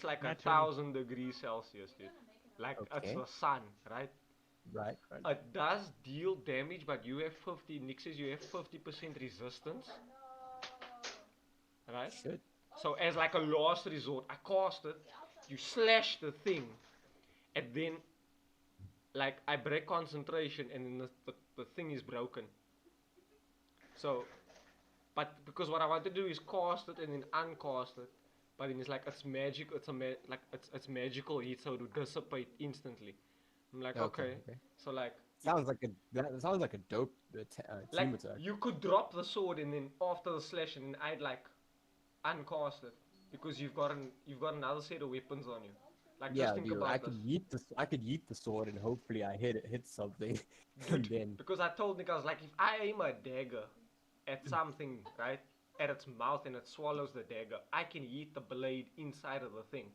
like Naturally. 1,000 degrees Celsius, dude. Like it's Okay. the sun, right? Right. It does deal damage, but you have 50. Nick says you have 50% resistance, right? Should. So as like a last resort, I cast it. You slash the thing, and then like I break concentration, and then the thing is broken. So, but because what I want to do is cast it and then uncast it, but then it's like it's magic. It's magical heat, so it will dissipate instantly. I'm like, okay. So like Sounds like a dope team attack. you could drop the sword and then after the slash, and then I'd like uncast it because you've got another set of weapons on you. Like Yeah, just think dude, about I this. could yeet the sword and hopefully I hit something. And then Because I told Nick, I was like, if I aim a dagger at something, right, at its mouth and it swallows the dagger, I can yeet the blade inside of the thing.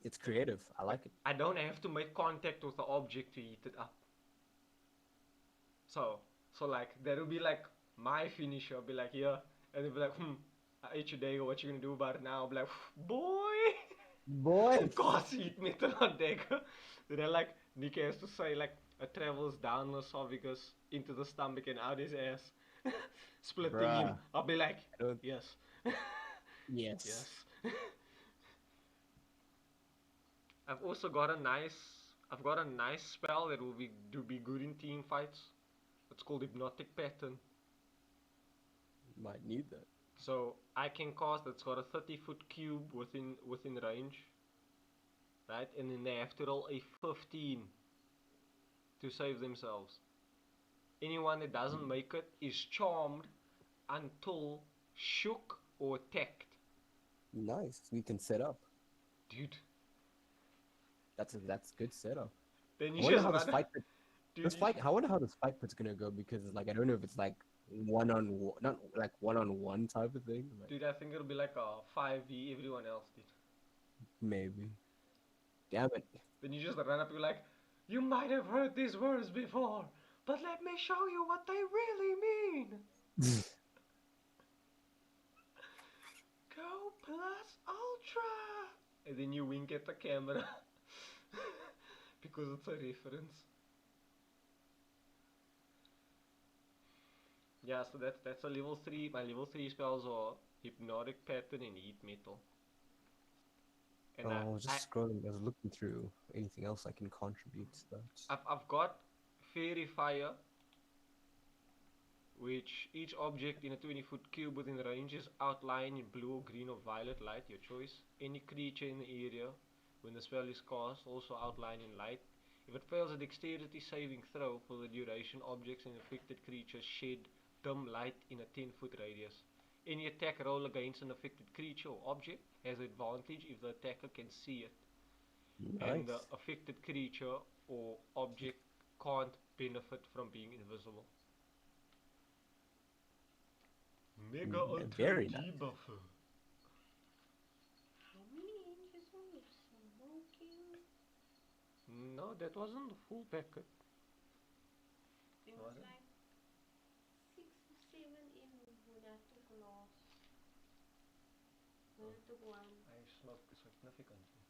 it's creative. I like it. I don't have to make contact with the object to heat it up. So like that'll be like my finisher. I'll be like, yeah, and they'll be like, I ate your dagger. What you gonna do about it now? I'll be like, boy, cause heat metal on dagger. Then like Nick has to say like it travels down the esophagus into the stomach and out his ass, splitting him. Bruh. I'll be like, I don't- yes, Yes. yes. I've also got a nice spell that will be good in team fights. It's called Hypnotic Pattern. Might need that. So I can cast. It's got a 30-foot cube within range, right? And then they have to roll a 15 to save themselves. Anyone that doesn't make it is charmed until shook or attacked. Nice. We can set up. Dude, That's good setup. then I you wonder just how this run. fight Dude, I wonder how this fight pit's gonna go because like I don't know if it's like one on one, not like one on one type of thing. Like, dude, I think it'll be like a 5v everyone else did. maybe. Damn it. Then you just run up and be like, you might have heard these words before, but let me show you what they really mean. Go plus ultra. And then you wink at the camera because it's a reference. Yeah, so that's a level 3. My level 3 spells are Hypnotic Pattern and Heat Metal. And I was just scrolling. I was looking through anything else I can contribute to that. I've got Fairy Fire, which each object in a 20-foot cube within range is outlined in blue, green, or violet light, your choice. Any creature in the area, when the spell is cast, also outlined in light. If it fails a dexterity saving throw for the duration, objects and affected creatures shed dim light in a 10-foot radius. Any attack roll against an affected creature or object has advantage if the attacker can see it. Nice. And the affected creature or object can't benefit from being invisible. Mega Ultra very nice. Debuffer. How many inches are you smoking? No, that wasn't the full packet. It was like 6 or 7 in when I took last. When I took one. I smoked significantly.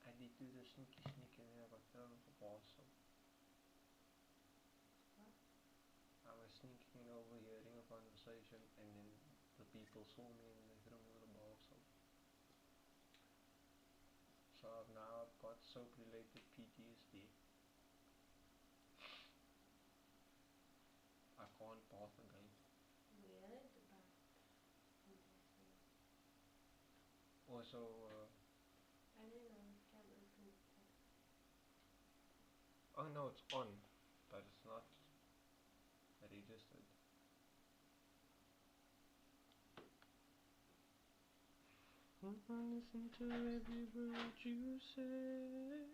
I did do the sneaky and then I got thrown off a bar, so I was sneaking and overhearing a conversation and then the people saw me and they threw me over the bar, so I've now got soap related PTSD. can't path again. Where the back? Interesting. Also, I don't know. Can open it. oh no, it's on, but it's not registered. Listen to every word you say.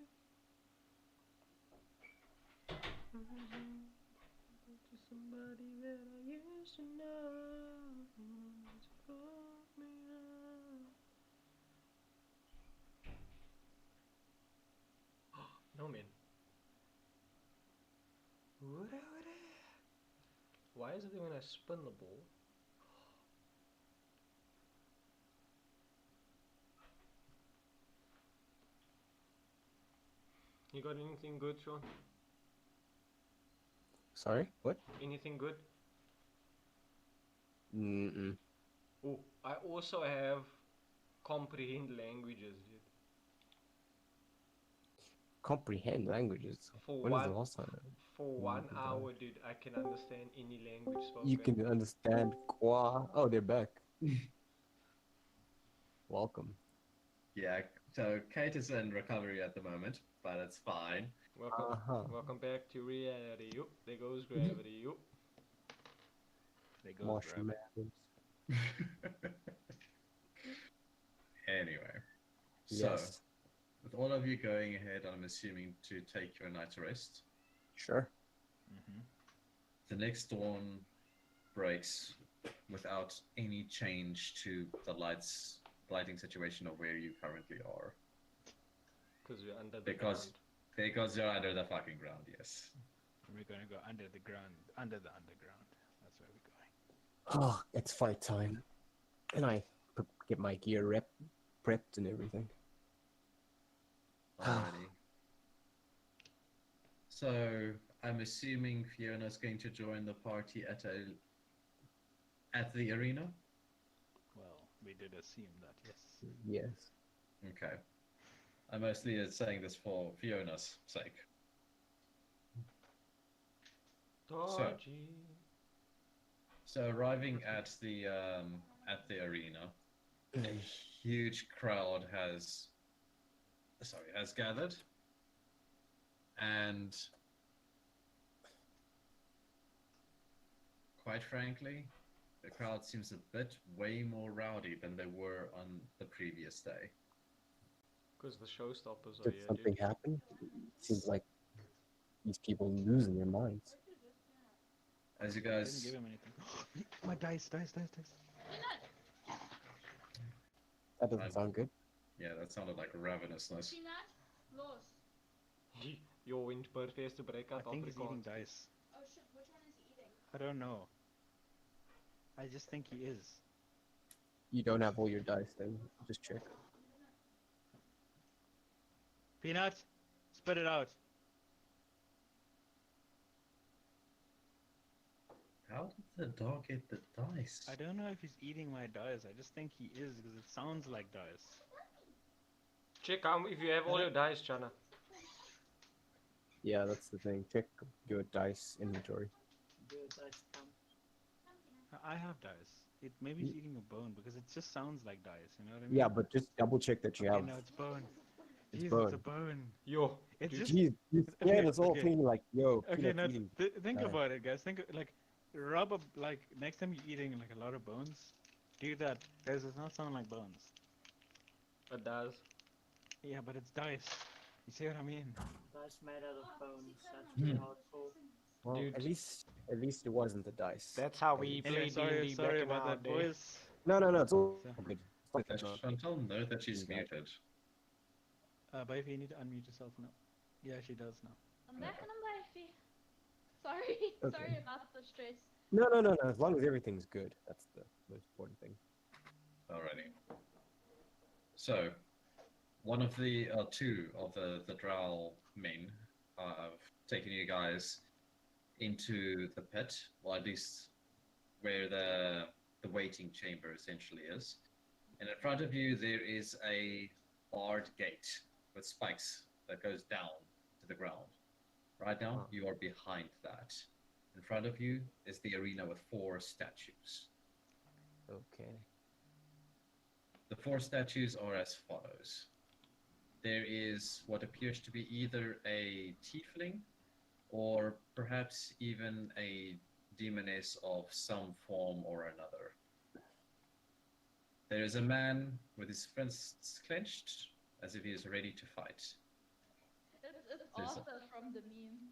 To somebody that I used to know. To fuck me up. No man. Why is it when I spin the ball? You got anything good, Sean? Sorry? What? Anything good? Mm-mm. Oh, I also have comprehend languages. Dude. Comprehend languages. For When is the one, last time? for you 1 did that? hour, dude, I can understand any language spoken. You can understand Kwa. Oh, they're back. Welcome. Yeah, so Kate is in recovery at the moment, but it's fine. Welcome, Uh-huh. welcome back to reality. Yup, there goes gravity. Yup. There goes rabbit. Marshmallows. Anyway, so Yes. with all of you going ahead, I'm assuming to take your night rest. Sure. Mm-hmm. The next dawn breaks without any change to the lighting situation of where you currently are. Because we're under the Because you're under the fucking ground, yes. We're gonna go under the ground, under the underground. That's where we're going. Oh, it's fight time. And I get my gear prepped and everything. Alrighty. So I'm assuming Fiona's going to join the party at the arena. Well, we did assume that, yes. Yes. Okay. I'm mostly saying this for Fiona's sake. So arriving at the arena, a huge crowd has gathered, and quite frankly, the crowd seems a bit way more rowdy than they were on the previous day. Because the showstoppers are Did here, something dude. happen? Seems like these people losing their minds. As you I didn't guys, give him anything. My dice. That doesn't sound good. yeah, that sounded like ravenousness. Yo, in Burface to break I out think he's eating Afrikaans. dice. Oh shit, which one is he eating? I don't know. I just think he is. You don't have all your dice then. Just check. Peanut, spit it out. How did the dog get the dice? I don't know if he's eating my dice. I just think he is because it sounds like dice. Check if you have all your dice, Chana. Yeah, that's the thing. Check your dice inventory. I have dice. Maybe he's eating a bone because it just sounds like dice. You know what I mean? Yeah, but just double check that you Okay, have. no, it's bone. It's Jeez, bone. it's a bone. Yo, It's dude. just Jeez, you Okay, scared us all okay. thinking like, yo, okay. Peanut's No, eating. think dice. about it, guys. Think like rub up like next time you're eating like a lot of bones. Do that. Guys, it does not sound like bones. It does. Yeah, but it's dice. You see what I mean? Dice made out of bones. That's pretty hardcore. Well, Dude. at least it wasn't the dice. That's how we Anyway, play D&D sorry back in about our that, day. boys. No, it's all So- good. Does Chantal know that she's Okay. muted? But if you need to unmute yourself now. Yeah, she does now. I'm back and I'm wifey. Sorry, Okay. sorry about the stress. No. As long as everything's good, that's the most important thing. Alrighty. So, two of the Drow men have taken you guys into the pit, or at least where the waiting chamber essentially is. And in front of you, there is a barred gate with spikes that goes down to the ground. Right now, you are behind that. In front of you is the arena with 4 statues. Okay. The 4 statues are as follows. There is what appears to be either a tiefling or perhaps even a demoness of some form or another. There is a man with his fists clenched as if he is ready to fight. It's Arthur from the meme.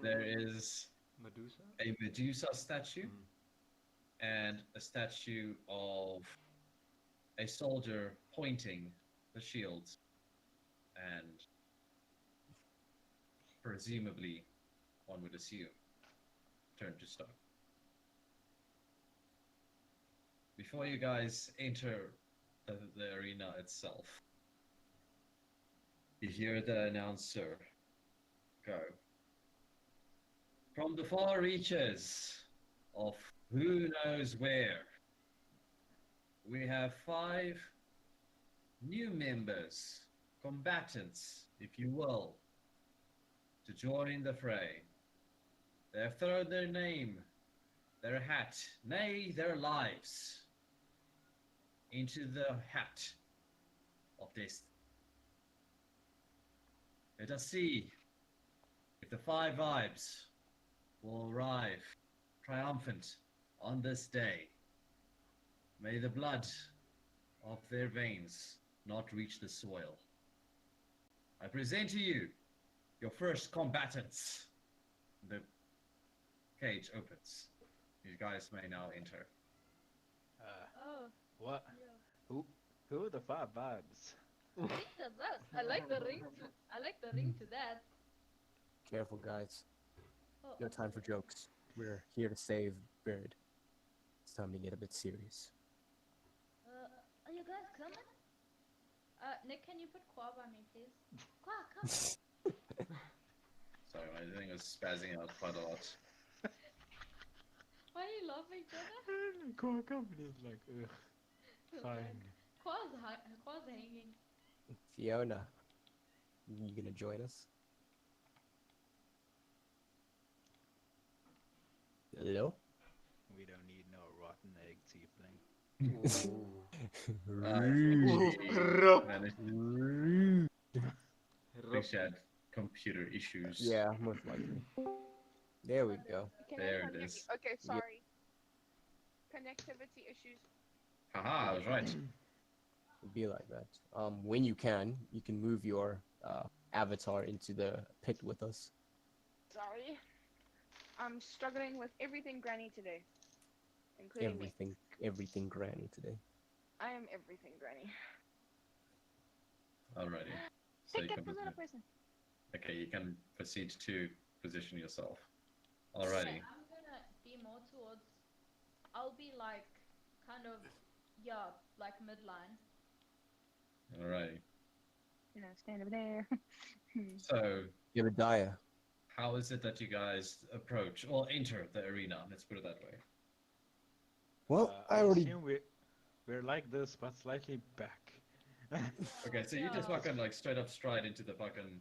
There is Medusa? a Medusa statue and a statue of a soldier pointing the shield and presumably, one would assume, turned to stone. Before you guys enter the arena itself, you hear the announcer go. From the far reaches of who knows where, we have 5 new members, combatants, if you will, to join the fray. They have thrown their name, their hat, nay, their lives, into the hat of destiny. Let us see if the 5 vibes will arrive triumphant on this day. May the blood of their veins not reach the soil. I present to you your first combatants. The cage opens. You guys may now enter. Oh. What? Yeah. Who are the 5 vibes? I think that's us. I like the ring. I like the ring to that. Careful, guys. Oh, No time for jokes. We're here to save Bird. It's time to get a bit serious. Are you guys coming? Nick, can you put Qua by me, please? Qua, come. Sorry, my thing was spazzing out quite a lot. Why are you laughing, Jenna? Core company's like, ugh, fine. Qua's hanging. Fiona, you gonna join us? Hello? We don't need no rotten egg tiefling. Rude. I think she had computer issues. Yeah, most likely. There we go. Can There anyone it hear is. me? Okay, sorry. Connectivity issues. Haha, I was right. It'd be like that. When you can move your avatar into the pit with us. Sorry. I'm struggling with everything Granny today. Including me. Everything Granny today. I am everything Granny. Alrighty. So Take you that can person, person. okay, you can proceed to position yourself. Alrighty. Yeah, I'm gonna be more towards. I'll be like, kind of, yeah, like midline. Alrighty. You know, stand over there. So, Yebediah. how is it that you guys approach or enter the arena? Let's put it that way. Well, I already. assume we're like this, but slightly back. Okay, so you just fucking like straight up stride into the fucking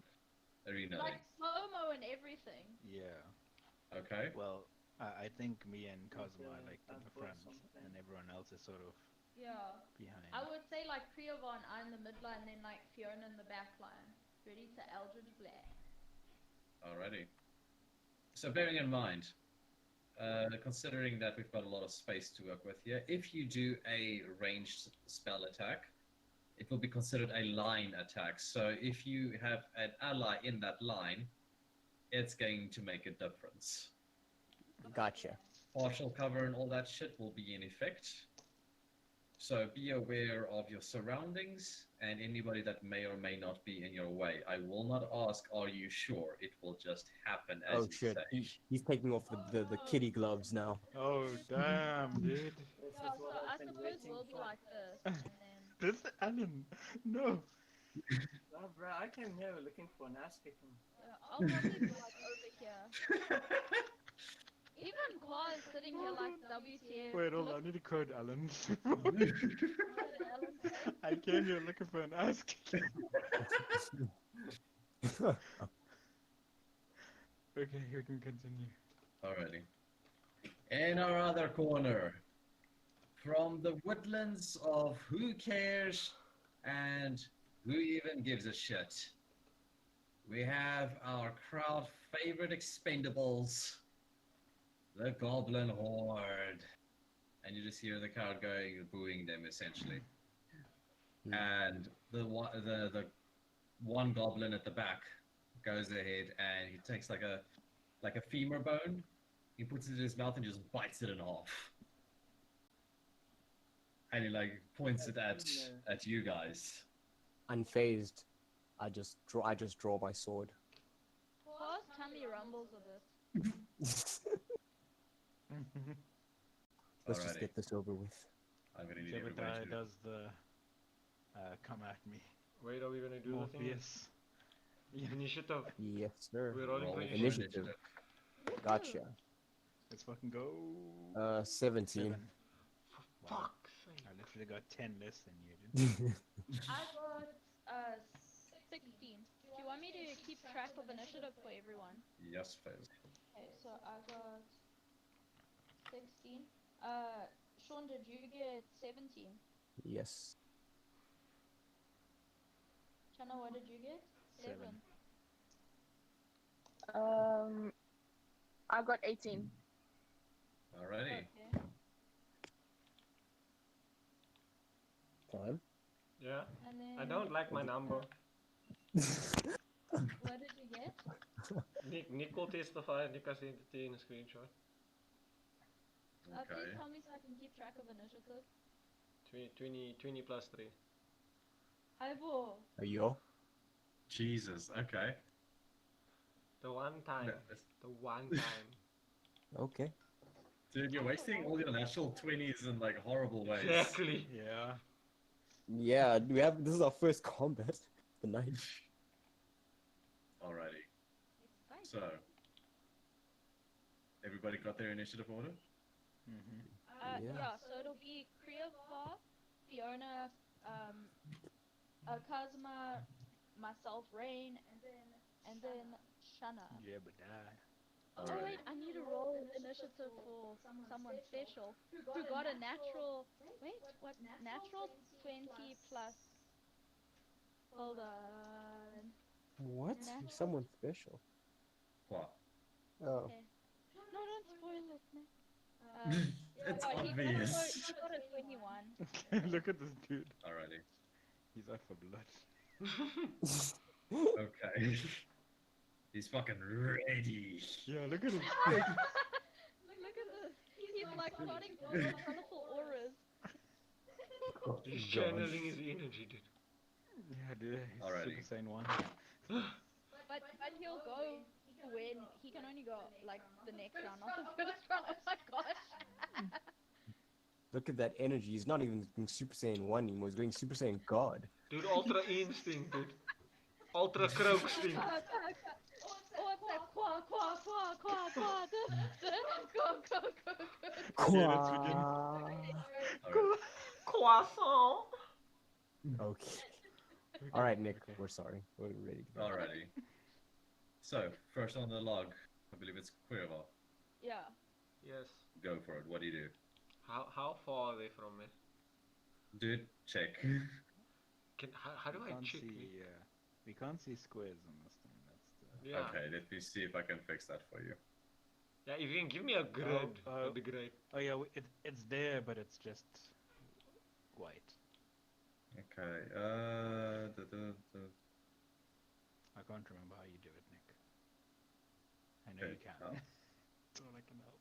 arena. Like slow-mo and everything. Yeah. Okay. Well, I think me and Cosmo are like in the front, and everyone else is sort of Yeah. behind. I would say like Priovon, I'm the midline, and then like Fiona in the back line. Ready to Eldritch Blast. Alrighty. So bearing in mind, considering that we've got a lot of space to work with here, if you do a ranged spell attack, it will be considered a line attack. So if you have an ally in that line, it's going to make a difference. Gotcha. Partial cover and all that shit will be in effect. So be aware of your surroundings and anybody that may or may not be in your way. I will not ask, are you sure? It will just happen as Oh you shit, say. he's taking off the kitty gloves now. Oh damn, dude! This Yeah, is what so I I've been suppose waiting we'll be for. like this, and then. This Alan, no. Oh, bro, I came here looking for an ass kicking. I'll probably be like over here. Even Qua is sitting here like WTF. Wait, hold on, I need to code Alan. I came here looking for an ass kicking. Okay, we can continue. Alrighty. In our other corner, from the woodlands of who cares and who even gives a shit, we have our crowd favorite expendables, the Goblin Horde. And you just hear the crowd going, booing them essentially. And the one goblin at the back goes ahead and he takes like a femur bone, he puts it in his mouth and just bites it in half. And he like points it at you guys. Unfazed, I just draw my sword. Pause tummy rumbles a bit. Let's just Alrighty. get this over with. I'm gonna need everybody Jebediah to... does the come at me. Wait, are we gonna do the thing? Morpheus. Initiative. Yes, sir. We're rolling Roll for for Initiative. Gotcha. Let's fucking go. 17. 7. Wow. Fuck's sake. I literally got 10 less than you did. I got 16. Do you want me to keep track of initiative for everyone? Yes, Fez. Okay, so I got 16. Sean, did you get 17? Yes. Chana, what did you get? 7. I got 18. Alrighty. Okay. Fine. Yeah. And then I don't like my number. what did you get? Nick will testify. Nick has sent it in a screenshot. Please Okay. tell me so I can keep track of initiative. 20 plus 3. Hi, boy. Yo. Jesus, okay. The one time. Yeah, The one time. Okay. dude, you're wasting all your natural 20s in like horrible ways. Exactly. Yeah. Yeah, this is our first combat. The night. Alrighty. It's fine. So, everybody got their initiative order? Yeah. Yeah, so it'll be Kriya, Fiona, Kazuma, myself, Rain, and then Shana. Jebediah. Oh wait, I need to roll initiative for someone special who got a natural. Wait, what? Natural 20 plus. Hold on. What? Natural. Someone special. What? Oh. Okay. No, don't spoil it. No. It's Oh, obvious. He got a 21. Look at this dude. Alrighty. He's out for blood. Okay. He's fucking ready. Yeah, look at him. Look at this. He's like plotting all the colorful auras. He's channeling his energy, dude. Yeah, dude. He's Alrighty. Super Saiyan 1. But he'll go when he can only go like the next round, not the first round. Oh my gosh. Look at that energy. He's not even going Super Saiyan 1 anymore. He's going Super Saiyan God. Dude, Ultra Instinct, dude. Ultra Croak Instinct. Oh, it's that qua qua qua qua qua. Go go go go. Okay, let's begin. Alright. Croissant. Okay. Alright, Nick. We're sorry. We're ready to go. Alrighty. So, first on the log, I believe it's Quiver. Yeah. Yes. Go for it. What do you do? How far are they from me? Dude, check. How do I Can't check? see, we can't see squares on this thing. That's the... Yeah. Okay, let me see if I can fix that for you. Yeah, if you can give me a grid, that'd be great. Oh yeah, it's there, but it's just white. Okay, I can't remember how you do it, Nick. I know Okay, you can. oh. That's all I can help.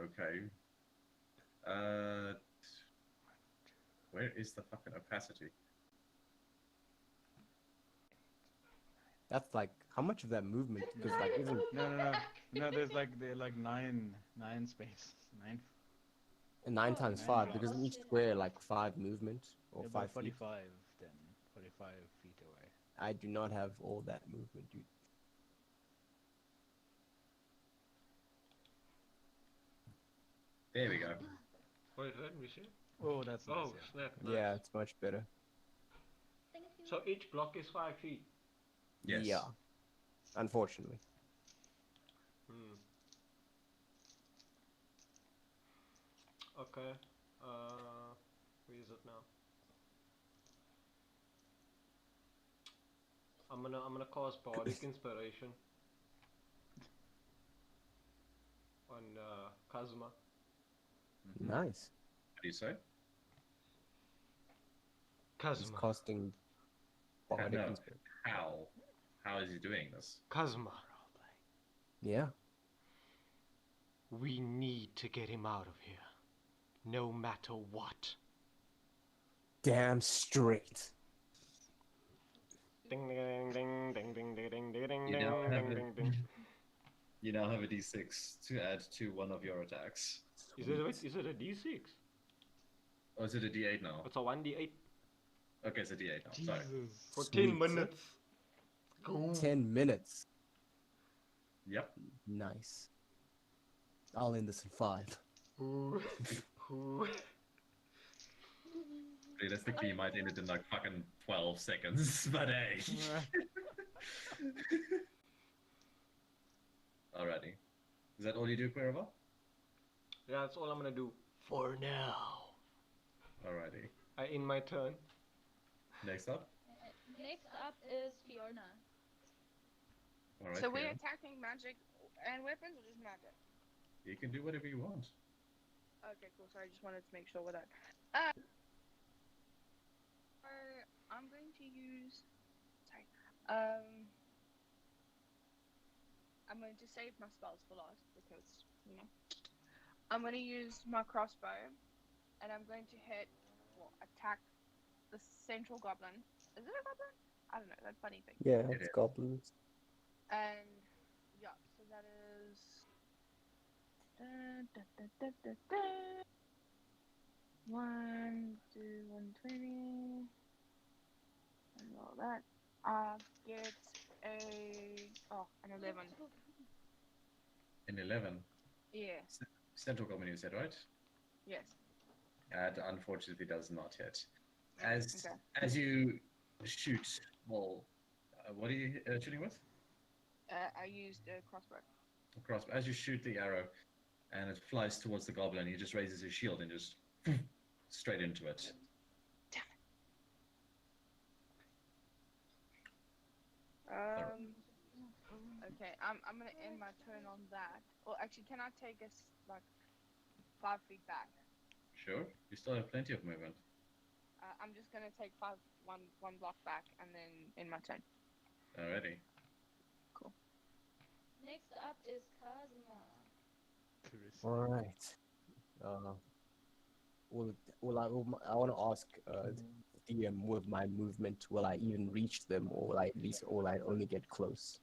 Okay. Where is the fucking opacity? That's like, how much of that movement? Because like, isn't... No, there's like, nine spaces. 9 times 5, because in each square like 5 movement or About 5 feet. 45 then. 45 feet away. I do not have all that movement, dude. There we go. Wait, let me see. Oh, that's nice, Oh, yeah. snap. Nice. Yeah, it's much better. Thank you. So each block is 5 feet. Yes. Yeah. Unfortunately. Okay. Where is it now? I'm gonna cast bardic inspiration on Kazuma. Nice. What do you say? He's Kazuma. casting bardic No. inspiration. How? How is he doing this? Kazuma. Yeah. We need to get him out of here, no matter what. Damn straight. Ding ding ding ding ding ding ding ding ding You now ding have ding a, ding ding. you now have a d6 to add to one of your attacks. Is it a D6? Or is it a d8 now? It's a 1D8 Okay, it's a d8 now. Sorry. for Sweet. 10 minutes. Go. 10 minutes. Yep. Nice. I'll end this in 5. Ooh. Ooh. Realistically, you might end it in like fucking 12 seconds, but hey. Alrighty. Is that all you do, Cuervo? Yeah, that's all I'm gonna do for now. Alrighty. I end my turn. Next up. Next up is Fiona. Alright. So we're Kieran. attacking magic and weapons, or just magic? You can do whatever you want. Okay, cool. So I just wanted to make sure with that. I'm going to use. Sorry. I'm going to save my spells for last because I'm going to use my crossbow, and I'm going to attack the central goblin. Is it a goblin? I don't know. That funny thing. Yeah, It it's is. goblins. And yeah, so that is. Da, da, da, da, da, da. 1 to 120. And all that. I get an 11. An 11. Yeah. Central Goblin, you said, right? Yes. That unfortunately does not hit. As Okay. as you shoot, well, what are you shooting with? I used a crossbow. Crossbow. As you shoot the arrow, and it flies towards the goblin, he just raises his shield and just straight into it. Okay, I'm gonna end my turn on that. Well, actually, can I take us like 5 feet back? Sure, you still have plenty of movement. I'm just gonna take one block back and then end my turn. Alrighty. Cool. Next up is Kazuma. All right. I want to ask DM with my movement, will I even reach them, or will I only get close?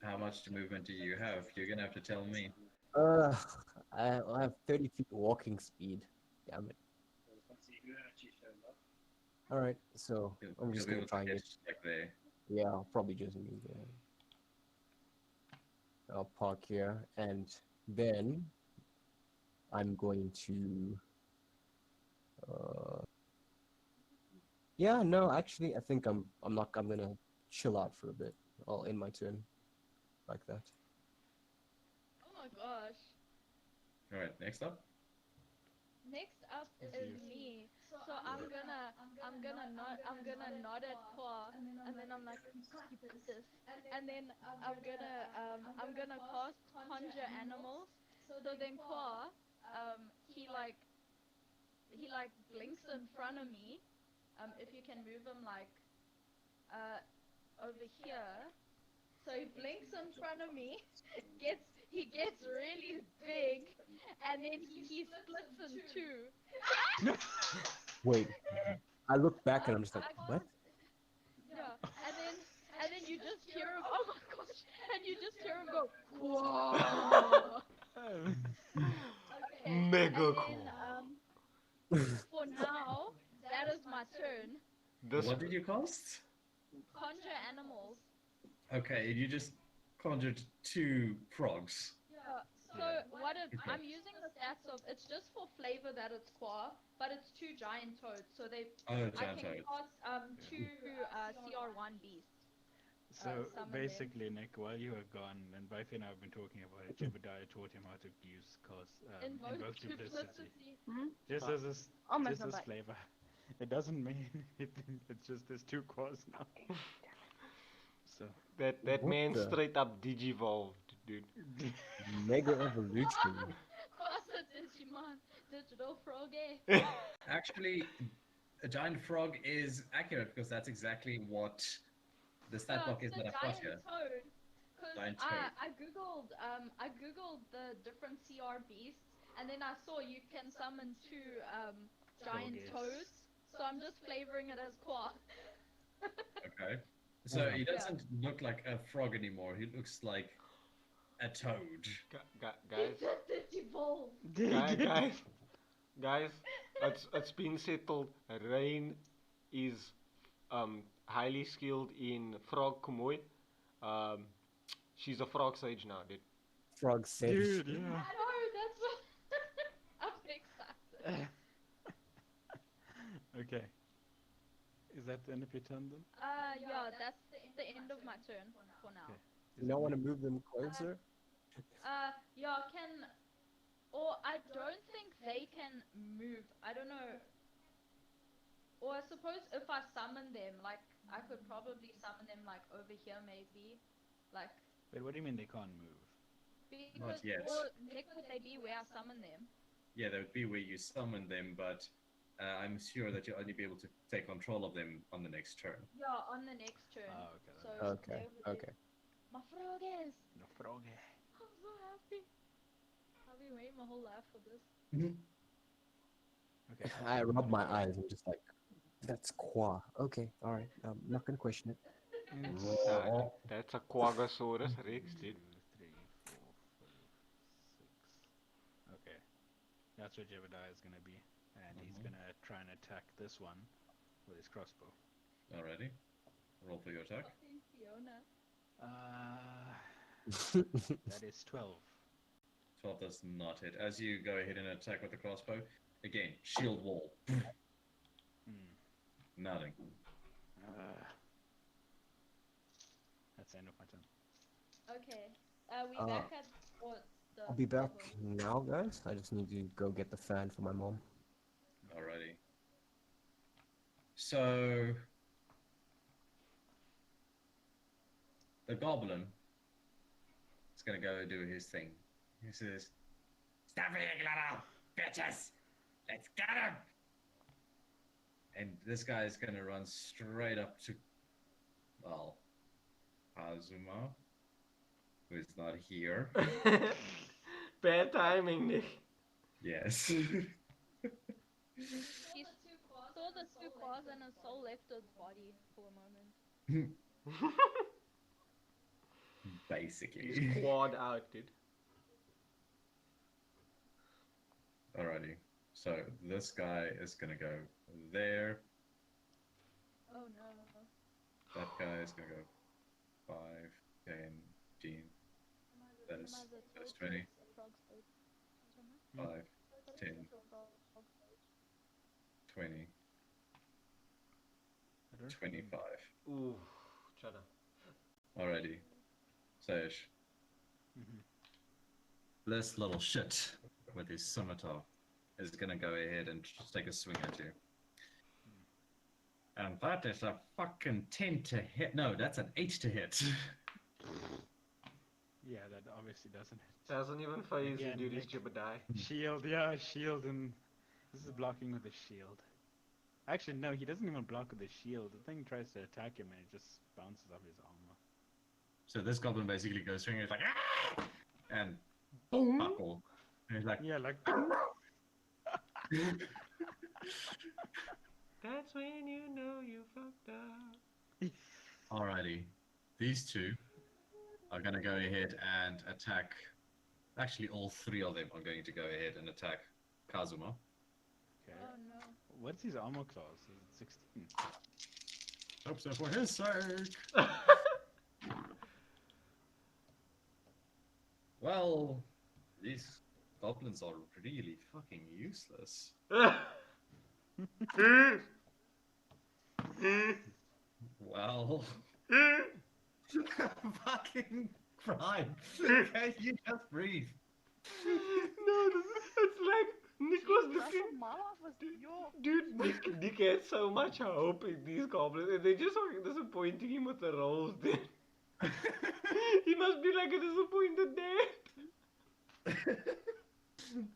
How much movement do you have? You're gonna have to tell me. I have 30 feet walking speed. Damn it. All right, so I'm just You'll gonna be able try to and get get. like there. Yeah, I'll probably just move there. I'll park here, and then I'm going to. Yeah, no, actually, I think I'm gonna chill out for a bit. I'll end my turn like that. Oh my gosh. Alright, next up. Next up is me. So I'm gonna nod at Kwa, and then I'm like, you princess. And then I'm gonna cast conjure animals. So then Kwa, he blinks in front of me. If you can move him over here. So he blinks in front of me. He gets really big, and then he splits in two. Wait, I look back and I'm just like, what? Yeah, and then you just hear him. Oh my gosh! And you just hear him go, whoa. Okay, Mega and cool. then, for now, that is my turn. What did you cast? Conjure animals. Okay, you just conjured 2 frogs. Yeah. So I'm using the stats of, it's just for flavor that it's Qua, but it's 2 giant toads. So Oh, I giant can toads. cast 2 CR1 beasts. So summon basically, Nick, while you were gone, and Buffy and I have been talking about it, Jebediah taught him how to use invoke duplicity. Just Oh. as a, Almost just not as back. flavor. It doesn't mean it's just there's 2 cores now. So That What man the- straight up digivolved, dude. Mega evolution. What's a Digimon? Digital froggy. Actually, a giant frog is accurate because that's exactly what the stat block is it's that a I've got giant here. toad. Because Giant toad. I googled the different CR beasts, and then I saw you can summon 2 giant Froggies. toads. So I'm just flavoring it as Qua. Okay. So Yeah. he doesn't look like a frog anymore. He looks like a toad. Guys, Digivolve. guys, it's been settled. Rain is highly skilled in frog kumoi. She's a frog sage now, dude. Frog sage. Dude, yeah. I know, that's what I'm excited. Okay. Is that the end of your turn then? Yeah, that's the end of my turn for now. Okay. You don't want to move them closer? Yeah, or I don't think they can move. I don't know. Or I suppose if I summon them, like, I could probably summon them, like, over here maybe. Like, Wait, what do you mean they can't move? because, yet. or Nick, would they be where I summon them? Yeah, that would be where you summon them, but I'm sure that you'll only be able to take control of them on the next turn. Yeah, on the next turn. Oh, okay. So Okay, they would okay. My froggies! The frog. I'm so happy. I've been waiting my whole life for this. Okay. I rub my eyes and just like, that's Qua. Okay, alright. I'm not gonna question it. That's a Quagosaurus Rex, dude. 2, 3, 4, 5, 6. Okay. That's what Jebediah is gonna be. And he's gonna try and attack this one with his crossbow. Alrighty. Roll for your attack. Fiona. That is 12. 12 does not hit. As you go ahead and attack with the crossbow, again, shield wall. Nothing. That's the end of my turn. Okay. We back at what? I'll be back now, guys. I just need to go get the fan for my mom. Alrighty. So the goblin is gonna go do his thing. He says, "Stop being little bitches! Let's get him!" And this guy is gonna run straight up to, well, Azuma, who is not here. Bad timing, Nick. Yes. He saw the 2 claws and his soul left his body for a moment. Basically. He's quad out, dude. Alrighty. So this guy is gonna go there. Oh no. That guy is gonna go 5, 10, 15, that's 20, 5, 10, 20, 25. Ooh, cheddar. Alrighty. Sage. This little shit with his scimitar is gonna go ahead and just take a swing at you. And that is a fucking 10 to hit. No, that's an 8 to hit. Yeah, that obviously doesn't hit. Doesn't even phase you, Again, dude. He's Nick. Jebediah. Shield, yeah, shield, and this is blocking with a shield. Actually, no, he doesn't even block with a shield. The thing tries to attack him and it just bounces off his armor. So this goblin basically goes swinging, it's like, ah! And buckle. And he's like, Yeah, like. That's when you know you fucked up. alrighty. These two are going to go ahead and attack. Actually, all 3 of them are going to go ahead and attack Kazuma. Okay. Oh no. What's his armor class? Is it 16? Hope so for his sake. Well, these goblins are really fucking useless. Well, Fucking crime. Can you just breathe? No, it's like Nick was Jesus, looking. my life was your. Dude, Nick had so much hope in these goblins, and they just fucking disappointing him with the rolls, dude. He must be like a disappointed dad.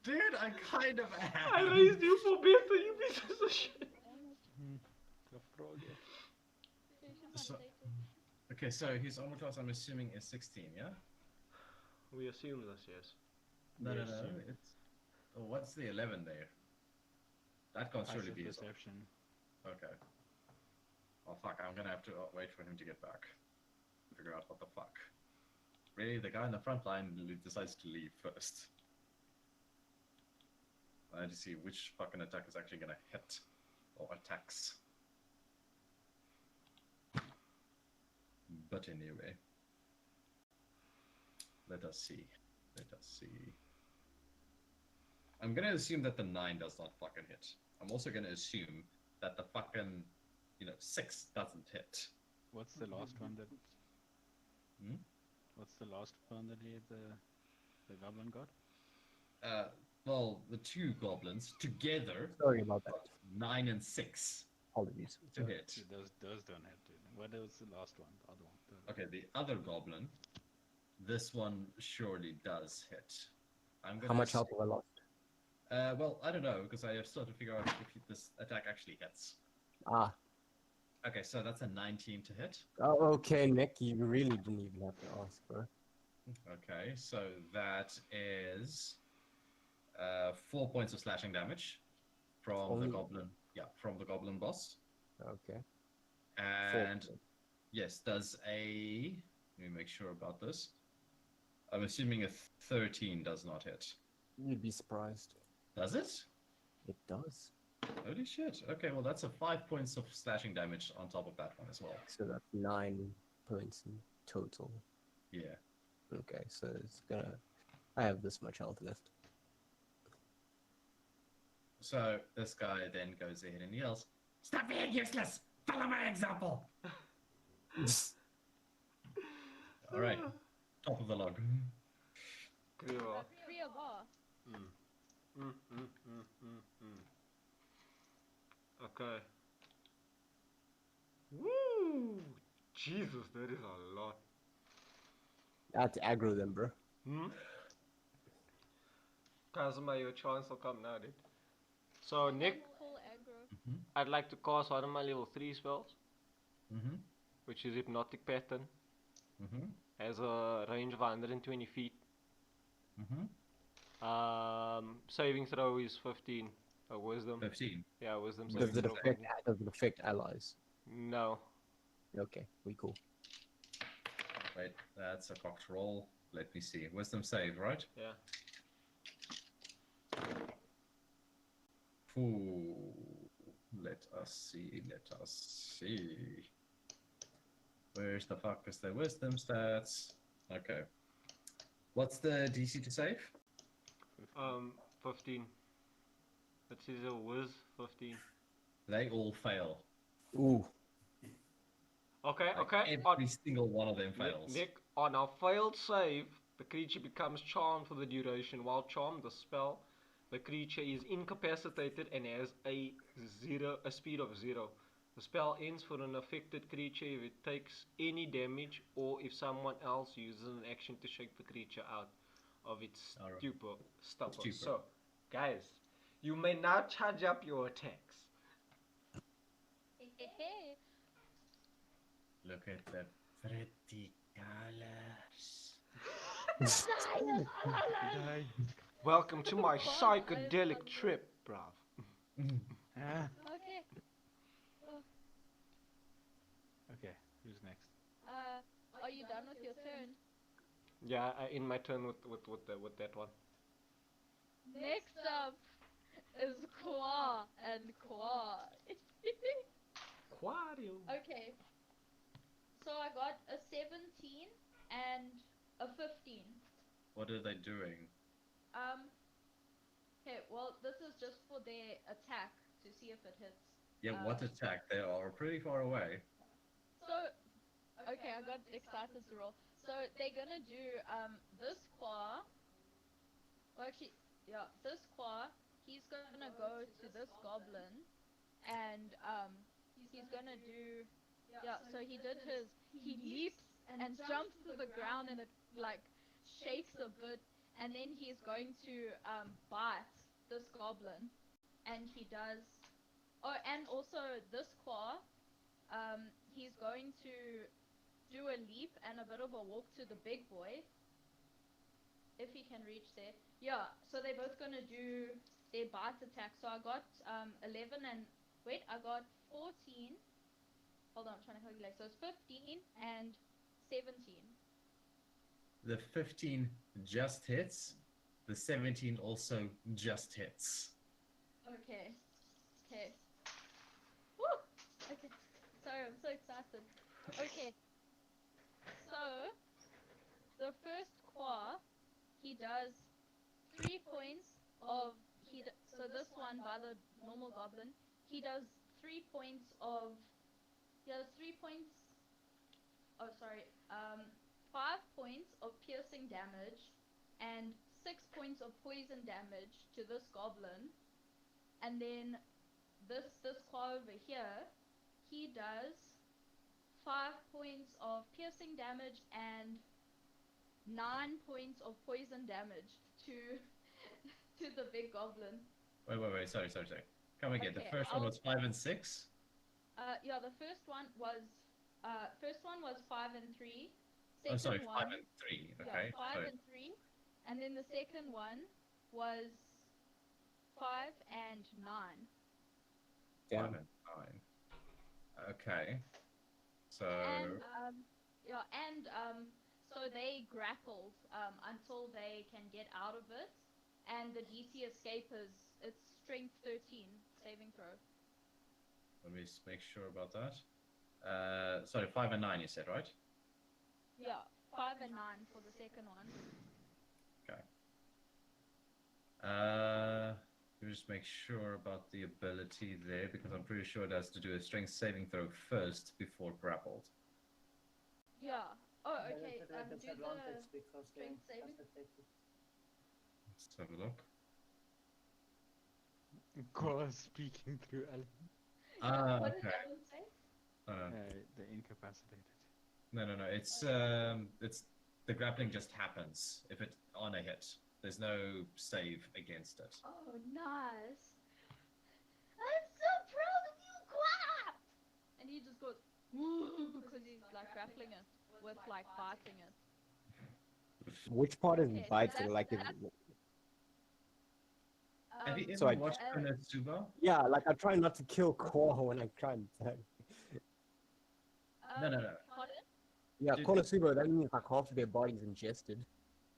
Dude, I kind of I am. raised you for better, you pieces of shit. So, okay, so his armor class, I'm assuming, is 16, yeah? We assume this, yes. No, We no, no. assume. It's. Oh, what's the 11 there? That can't surely Passive be his. perception. Okay. Oh, fuck, I'm gonna have to wait for him to get back. Figure out what the fuck. Really, the guy in the front line decides to leave first. I need to see which fucking attack is actually gonna hit. Or attacks. But anyway. Let us see. Let us see. I'm gonna assume that the 9 does not fucking hit. I'm also gonna assume that the fucking, 6 doesn't hit. What's the last one that? Hmm? What's the last one that the goblin got? Well, the 2 goblins together, Sorry about that. 9 and 6 Apologies. to hit. See, those don't have to. What was the last one? The other one. Okay, the other goblin, this one surely does hit. I'm gonna How much health have I lost? Well, I don't know, because I have still to figure out if this attack actually hits. Ah. Okay, so that's a 19 to hit. Oh, okay, Nick, you really didn't even have to ask, bro. Okay, so that is 4 points of slashing damage from Only- the goblin. Yeah, from the goblin boss. Okay. And 4. yes, does a. Let me make sure about this. I'm assuming a 13 does not hit. You'd be surprised. Does it? It does. Holy shit. Okay, well, that's a 5 points of slashing damage on top of that one as well. So that's 9 points in total. Yeah. Okay, so it's gonna... I have this much health left. So this guy then goes ahead and yells, "Stop being useless! Follow my example!" All right, top of the log. Clear off. Free a bar. Okay. Woo! Jesus, that is a lot. I had to aggro them, bro. Kazuma, your chance will come now, dude. So, Nick, Full aggro. I'd like to cast one of my level 3 spells, Mm-hmm. which is Hypnotic Pattern. Mm-hmm. Has a range of 120 feet. Mm-hmm. Saving throw is 15. Wisdom. 15. Yeah, wisdom Does saving it throw. affect allies? No. Okay, we cool. Wait, that's a cocked roll. Let me see. Wisdom save, right? Yeah. Ooh. Let us see. Let us see. Where's the fuck is the wisdom stats? Okay. What's the DC to save? 15. It says a whiz 15. They all fail. Ooh. Okay, Like, okay. Every single one of them fails. Nick, on a failed save, the creature becomes charmed for the duration. While charmed, the spell, the creature is incapacitated and has a speed of 0. The spell ends for an affected creature if it takes any damage or if someone else uses an action to shake the creature out of its Alright. stupor. Stupor. So, guys, you may now charge up your attacks. Hey. Look at the pretty colors. Welcome to my psychedelic trip, bruv. Ah. Okay. Okay. Who's next? Are you done with your turn? Yeah, in my turn with that one. Next up is Qua and Qua. Aquarium. Okay. So I got a 17 and a 15. What are they doing? Okay, well, this is just for their attack to see if it hits. Yeah, what attack? They are pretty far away. So, Okay, I got excited to roll. So they're gonna do this qua. Well, actually, yeah, this qua. He's gonna go to this goblin, and he's gonna do. Yeah, so he did his. He leaps and jumps to the ground, and it like shakes a bit, and then he's going to bite this goblin, and he does. Oh, and also this qua. He's going to do a leap and a bit of a walk to the big boy. If he can reach there. Yeah, so they're both gonna do their bite attack. So I got 11 and wait, I got 14. Hold on, I'm trying to calculate. So it's 15 and 17. The 15 just hits. The 17 also just hits. Okay. Okay. Woo! Okay. Sorry, I'm so excited. Okay. So the first qua, he does 3 points of so this one by the normal goblin, he does 3 points of 5 points of piercing damage and 6 points of poison damage to this goblin, and then this claw over here, he does 5 points of piercing damage and 9 points of poison damage to the big goblin. Wait. Sorry. Come again. Okay, The first one was 5 and 6? Yeah, the first one was 5 and 3. Oh, sorry, Second 5 one, and 3. Okay. yeah, 5 sorry. and 3. And then the second one was 5 and 9. 5 and 9. Okay. So. And so they grappled until they can get out of it, and the DC escape is it's strength 13 saving throw. Let me just make sure about that. Sorry, 5 and 9 you said, right? Yeah, 5 and 9 for the second one. Okay. Let me just make sure about the ability there, because I'm pretty sure it has to do a strength saving throw first before grappled. Yeah. Oh, But okay. it's at a Do disadvantage the because strength they're saving. affected. Let's have a look. Koala speaking through Alan. What did Okay. Alan say? They're incapacitated. No. It's the grappling just happens if it's on a hit. There's no save against it. Oh, nice. I'm so proud of you, Quap! And he just goes, woo, because he's like grappling it with like biting it. Which part is Okay, so biting? Like, Have you So ever I- watched Konosuba? yeah, like I try not to kill Core when I try and attack. No. Pardon? Yeah, Dude. Konosuba, that means like half of their body's ingested.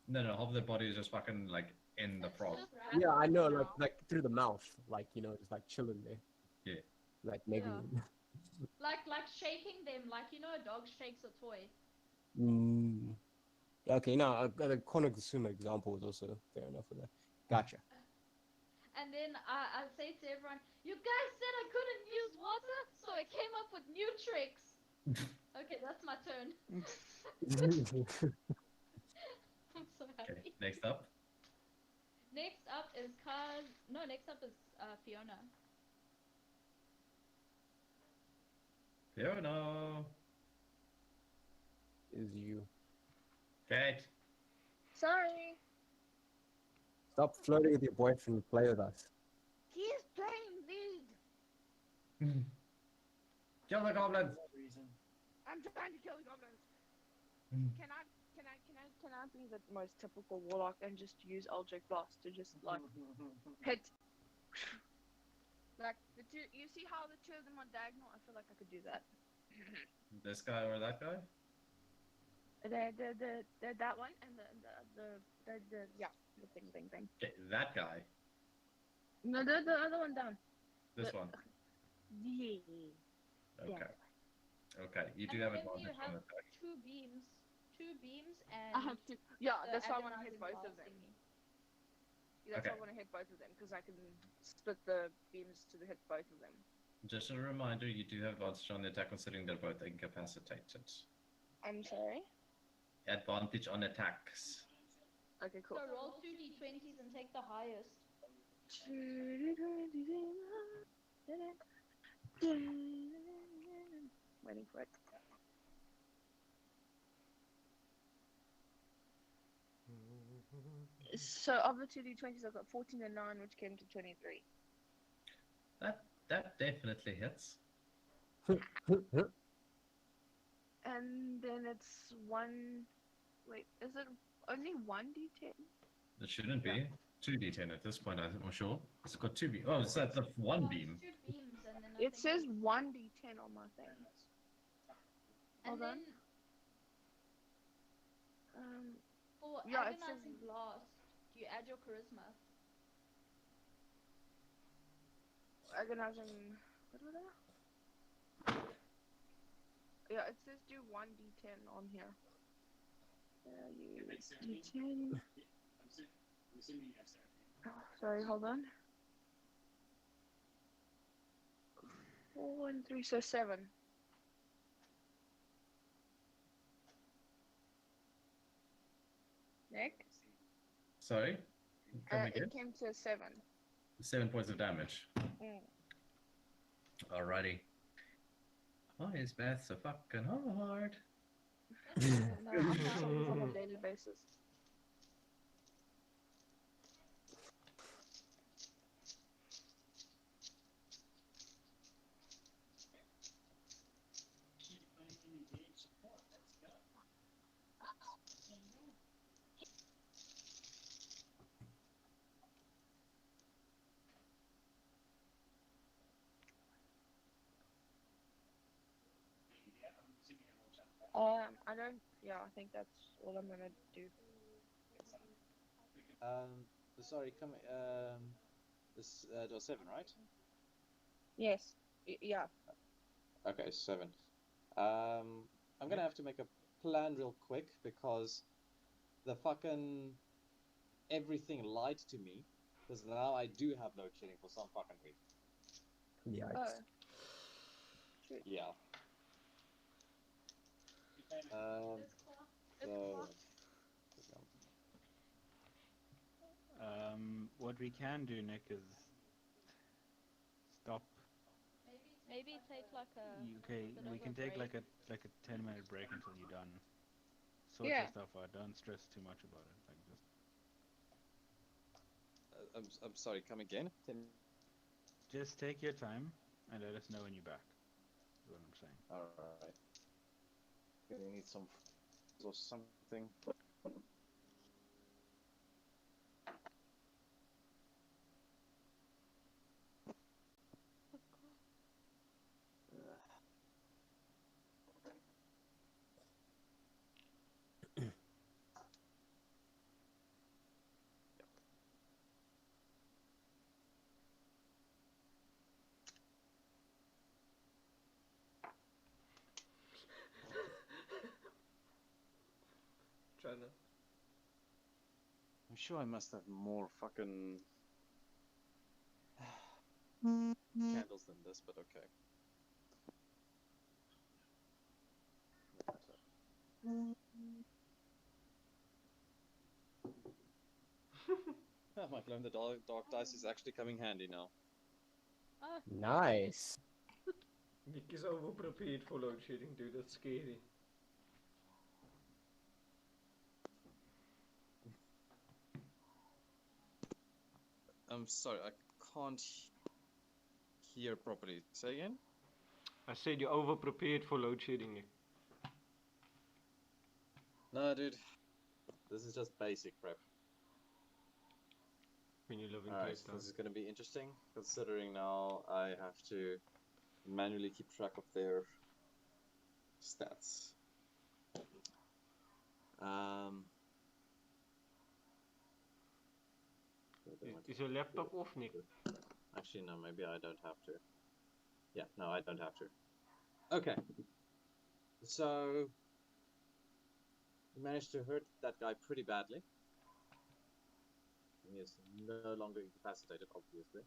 No, half of their body is just fucking like in the frog. Just Yeah, I know, grappling now. like through the mouth, like just like chilling there. Yeah. Like maybe. Yeah. Like shaking them, like a dog shakes a toy. Okay, no, the Konosuba example was also fair enough for that. Gotcha. And then I say to everyone, you guys said I couldn't use water, so I came up with new tricks. Okay, that's my turn. I'm so happy. Okay. Next up. Next up is Fiona. Fiona. Is you. Kate. Sorry. Stop flirting with your boyfriend and play with us. He's playing lead. Kill the goblins. For that reason. I'm trying to kill the goblins. Mm. Can I be the most typical warlock and just use Eldritch Blast to just like hit? Like the two, you see how the two of them are diagonal? I feel like I could do that. This guy or that guy? The that one and the yeah, the thing. Okay, that guy. No, the other one down. This The- one. Yeah. Okay. Okay, you do And have remember advantage you on have attack. two beams and I have to. Yeah, the that's why I want to hit agonizing both of blast them. thingy. That's why Okay. I want to hit both of them because I can split the beams to hit both of them. Just a reminder, you do have advantage on the attack considering they're both incapacitated. I'm sorry. Advantage on attacks. Okay, cool. So roll 2d20s and take the highest. Waiting for it. So of the 2d20s, I've got 14 and 9, which came to 23. That definitely hits. And then it's one. Wait, is it only 1d10? It shouldn't Yeah. be 2d10 at this point. I'm sure it's got 2 beams. Oh, is that the one No, beam? it's 2 beams and then I It think says it's- 1d10 on my thing. And Hold on. then for Yeah, it agonizing says- blast, do you add your charisma? Agonizing. What was that? Yeah, it says do 1d10 on here. Use d10. Oh, sorry, hold on. 4 and 3, so 7. Nick? Sorry? Come again? It came to 7. 7 points of damage. Mm. Alrighty. Why is math so fucking hard? No, I just do this on a daily basis. I don't. Yeah, I think that's all I'm gonna do. Sorry, this was 7, right? Yes. Yeah. Okay, 7. I'm gonna have to make a plan real quick because the fucking everything lied to me. Because now I do have load shedding for some fucking reason. Yikes. Oh. Shoot. Yeah. It's So. clocked. What we can do, Nick, is stop. Maybe take like a. Okay, bit we of can a take break. like a 10-minute break until you're done. Sort Yeah. your stuff out. Don't stress too much about it. Like just I'm sorry. Come again. just take your time and let us know when you're back. Is what I'm saying. All right. Gonna need some or something. Tryna. I'm sure I must have more fucking candles than this, but okay. My glow in the dark dice is actually coming handy now. Nice. Nick is over prepared for load shedding, dude. That's scary. I'm sorry, I can't hear properly. Say again? I said you're over prepared for load shedding, Nick. No, dude. This is just basic prep. When you live in Alright, Cape Town. this is going to be interesting, considering now I have to manually keep track of their stats. Is your laptop off, Nick? Actually, no, maybe I don't have to. Yeah, no, I don't have to. Okay. So, we managed to hurt that guy pretty badly. He is no longer incapacitated, obviously.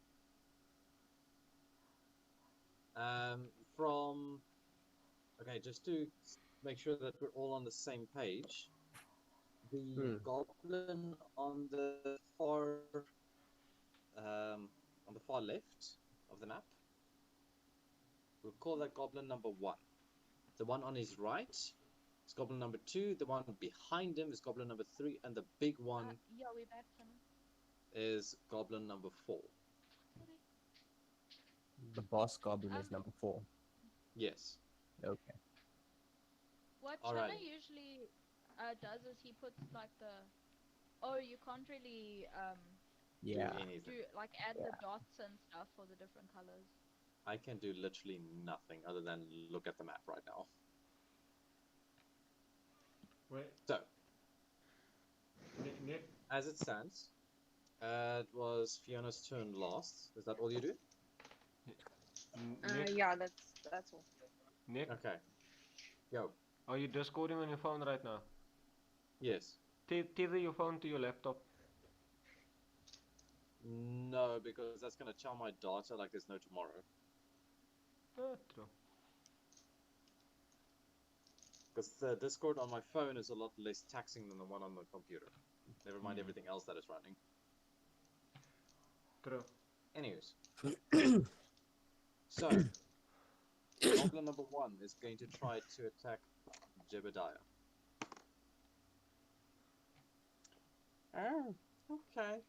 Okay, just to make sure that we're all on the same page. The goblin on the far left of the map, we'll call that goblin number 1. The one on his right is goblin number 2. The one behind him is goblin number 3, and the big one Yeah, we're back, Simon. is goblin number 4. The boss goblin is number 4. Yes. Okay. What Alright. Chana usually does is he puts like the... Oh, you can't really Yeah. add the dots and stuff for the different colors. I can do literally nothing other than look at the map right now. Wait. So, Nick? as it stands, it was Fiona's turn last. Is that all you do? Nick? Yeah, that's all. Nick? Okay. Go. Are you Discording on your phone right now? Yes. Tether your phone to your laptop. No, because that's gonna chow my data like there's no tomorrow. True. Because the Discord on my phone is a lot less taxing than the one on the computer. Never mind everything else that is running. True. Anyways. So, goblin number 1 is going to try to attack Jebediah. Oh, okay.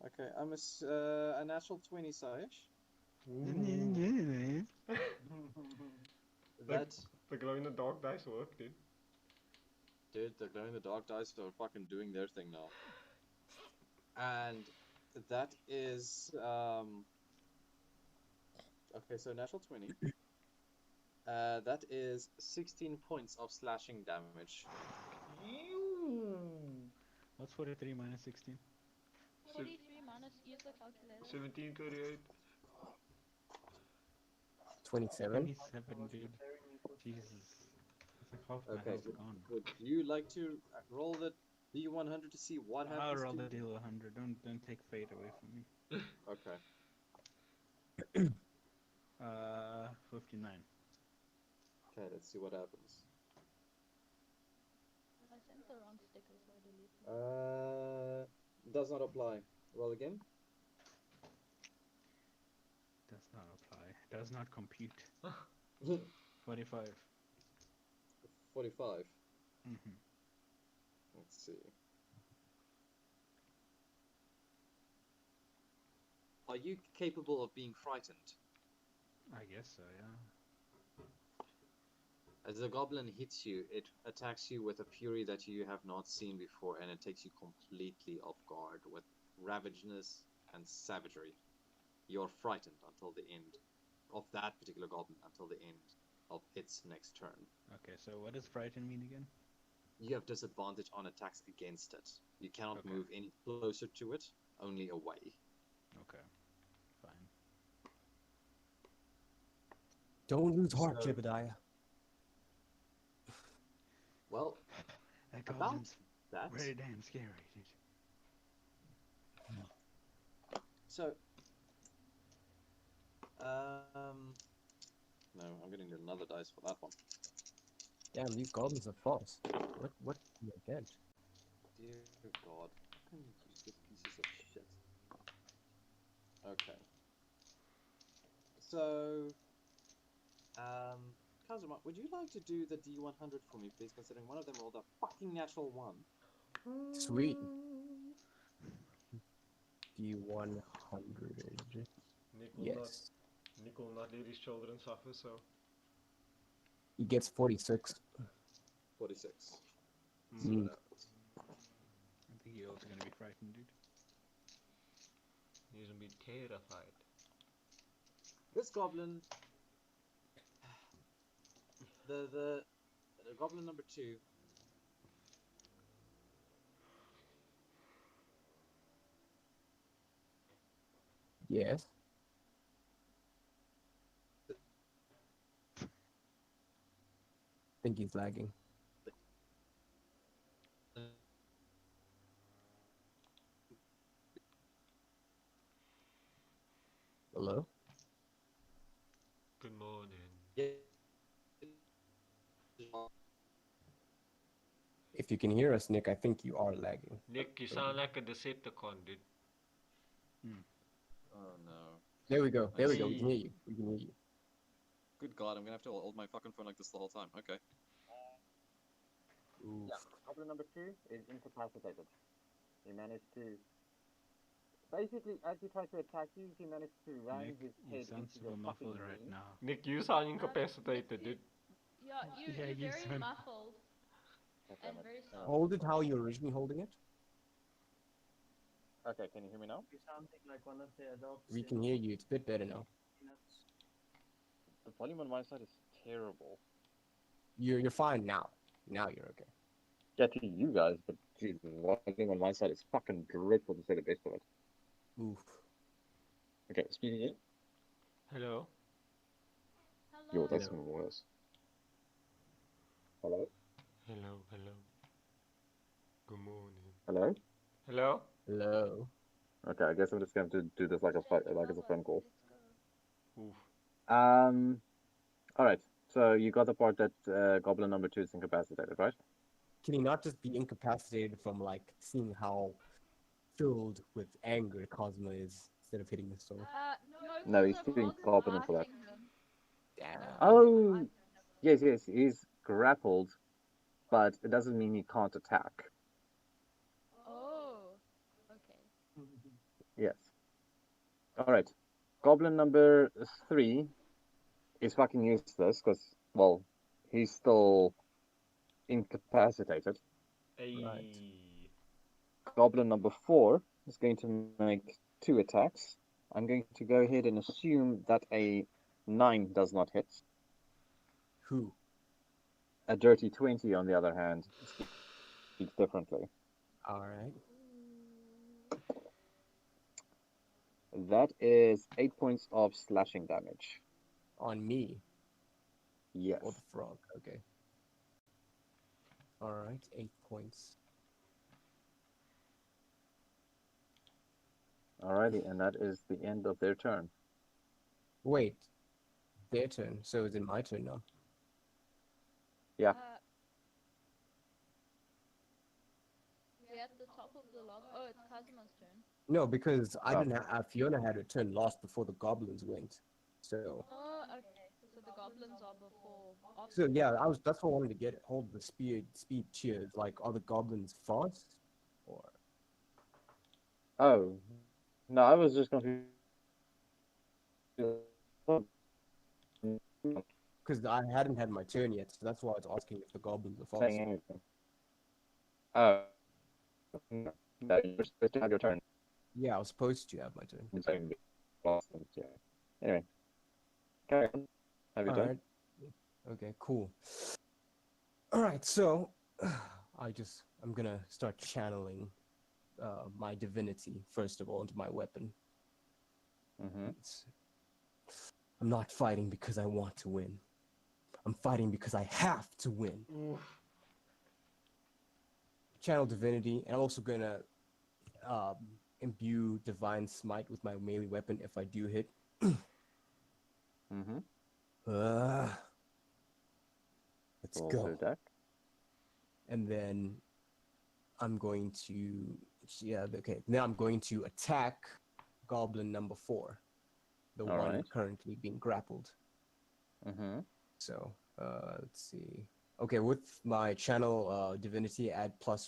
Okay, I'm a natural 20, Saish. The glow in the dark dice work, dude. Dude, the glow in the dark dice are fucking doing their thing now. And that is okay, so natural 20. That is 16 points of slashing damage. What's 43 minus 16? 43 minus, use the calculator. 1728. 27. 27, dude. Jesus. It's like half my Okay, health gone. would you like to roll the D100 to see what happens? I'll roll to the you? D100. Don't take fate away from me. Okay. 59. Okay, let's see what happens. I sent the wrong sticker, so I deleted it. Does not apply. Roll again. Does not apply. Does not compute. 45. 45. Mm-hmm. Let's see. Are you capable of being frightened? I guess so, yeah. As the goblin hits you, it attacks you with a fury that you have not seen before, and it takes you completely off guard with ravageness and savagery. You're frightened until the end of that particular goblin, until the end of its next turn. Okay, so what does frighten mean again? You have disadvantage on attacks against it. You cannot Okay. move any closer to it, only away. Okay, fine. Don't lose heart, So- Jebediah. Well, That about goblin's that, very damn scary, dude. so, no, I'm getting another dice for that one. Damn, these goblins are false. What do you get? Dear God, how can you use these pieces of shit? Okay. So, Kazuma, would you like to do the D100 for me, please, considering one of them rolled a fucking natural 1? Sweet. D100. Yes. Nick will not let his children suffer, so... He gets 46. 46. Mm. See what happens. I think you're also gonna be frightened, dude. He's gonna be terrified. This goblin, the goblin number 2, Yes. Think he's lagging. Hello? Good morning. yeah, if you can hear us, Nick, I think you are lagging. Nick, you sound like a Decepticon, dude. Oh no. There we go. There we go. We Hey. can hear you. We can hear you. Good God, I'm gonna have to hold my fucking phone like this the whole time. Okay. Oof. Yeah, goblin number 2 is incapacitated. He managed to... Basically, as he tried to attack you, he managed to ram Nick, his you head sound into your super fucking muffled right knee. now. Nick, you sound incapacitated, dude. Yeah, Yeah, you're you very sound- muffled God and damn it. very soft. Hold it how you're originally holding it. Okay, can you hear me now? You're sounding like one of the adults. We in can hear you. It's a bit better now. Peanuts. The volume on my side is terrible. You're fine now. Now you're okay. Yeah, to you guys, but geez, the volume on my side is fucking dreadful to say the best of it. Oof. Okay, speaking in. Hello? Yo, Hello. that's even worse. Hello? Hello, hello. Good morning. Hello? Hello? Hello. Okay, I guess I'm just going to do this like it's a phone call. Let's go. Oof. Alright, so you got the part that goblin number 2 is incapacitated, right? Can he not just be incapacitated from like seeing how filled with anger Cosmo is instead of hitting the sword? No, 'cause he's the being frog's competent for that. biting him. Damn. Oh, yes, he's grappled, but it doesn't mean he can't attack. Oh, okay. Yes. Alright. Goblin number 3 is fucking useless because, well, he's still incapacitated. Right. Goblin number 4 is going to make 2 attacks. I'm going to go ahead and assume that a 9 does not hit. Who? A dirty 20, on the other hand, speaks differently. Alright. That is 8 points of slashing damage. On me. Yes. Or the frog. Okay. Alright, 8 points. Alrighty, and that is the end of their turn. Wait. Their turn. So is it my turn now? Yeah. We're at the top of the log. Oh, it's Kazuma's turn. No, because I didn't have Fiona had her turn lost before the goblins went. So Oh, okay. So the goblins are before. so yeah, that's what I wanted to get hold of the speed cheers. Like, are the goblins fast? Or Oh. No, I was just going to... because I hadn't had my turn yet, so that's why I was asking if the goblins are fast. saying anything. Oh. No, you're supposed to have your turn. Yeah, I was supposed to have my turn. It's only last one, yeah. Anyway. Carry on. Have your turn. Alright. Okay, cool. Alright, so I'm gonna start channeling my divinity first of all into my weapon. Mm-hmm. I'm not fighting because I want to win. I'm fighting because I have to win. Channel divinity, and I'm also gonna imbue divine smite with my melee weapon if I do hit. Mm-hmm. Let's Roll go. to attack. And then I'm going to now I'm going to attack goblin number 4, the All one right. currently being grappled. Mm-hmm. So let's see. Okay, with my channel divinity, add +1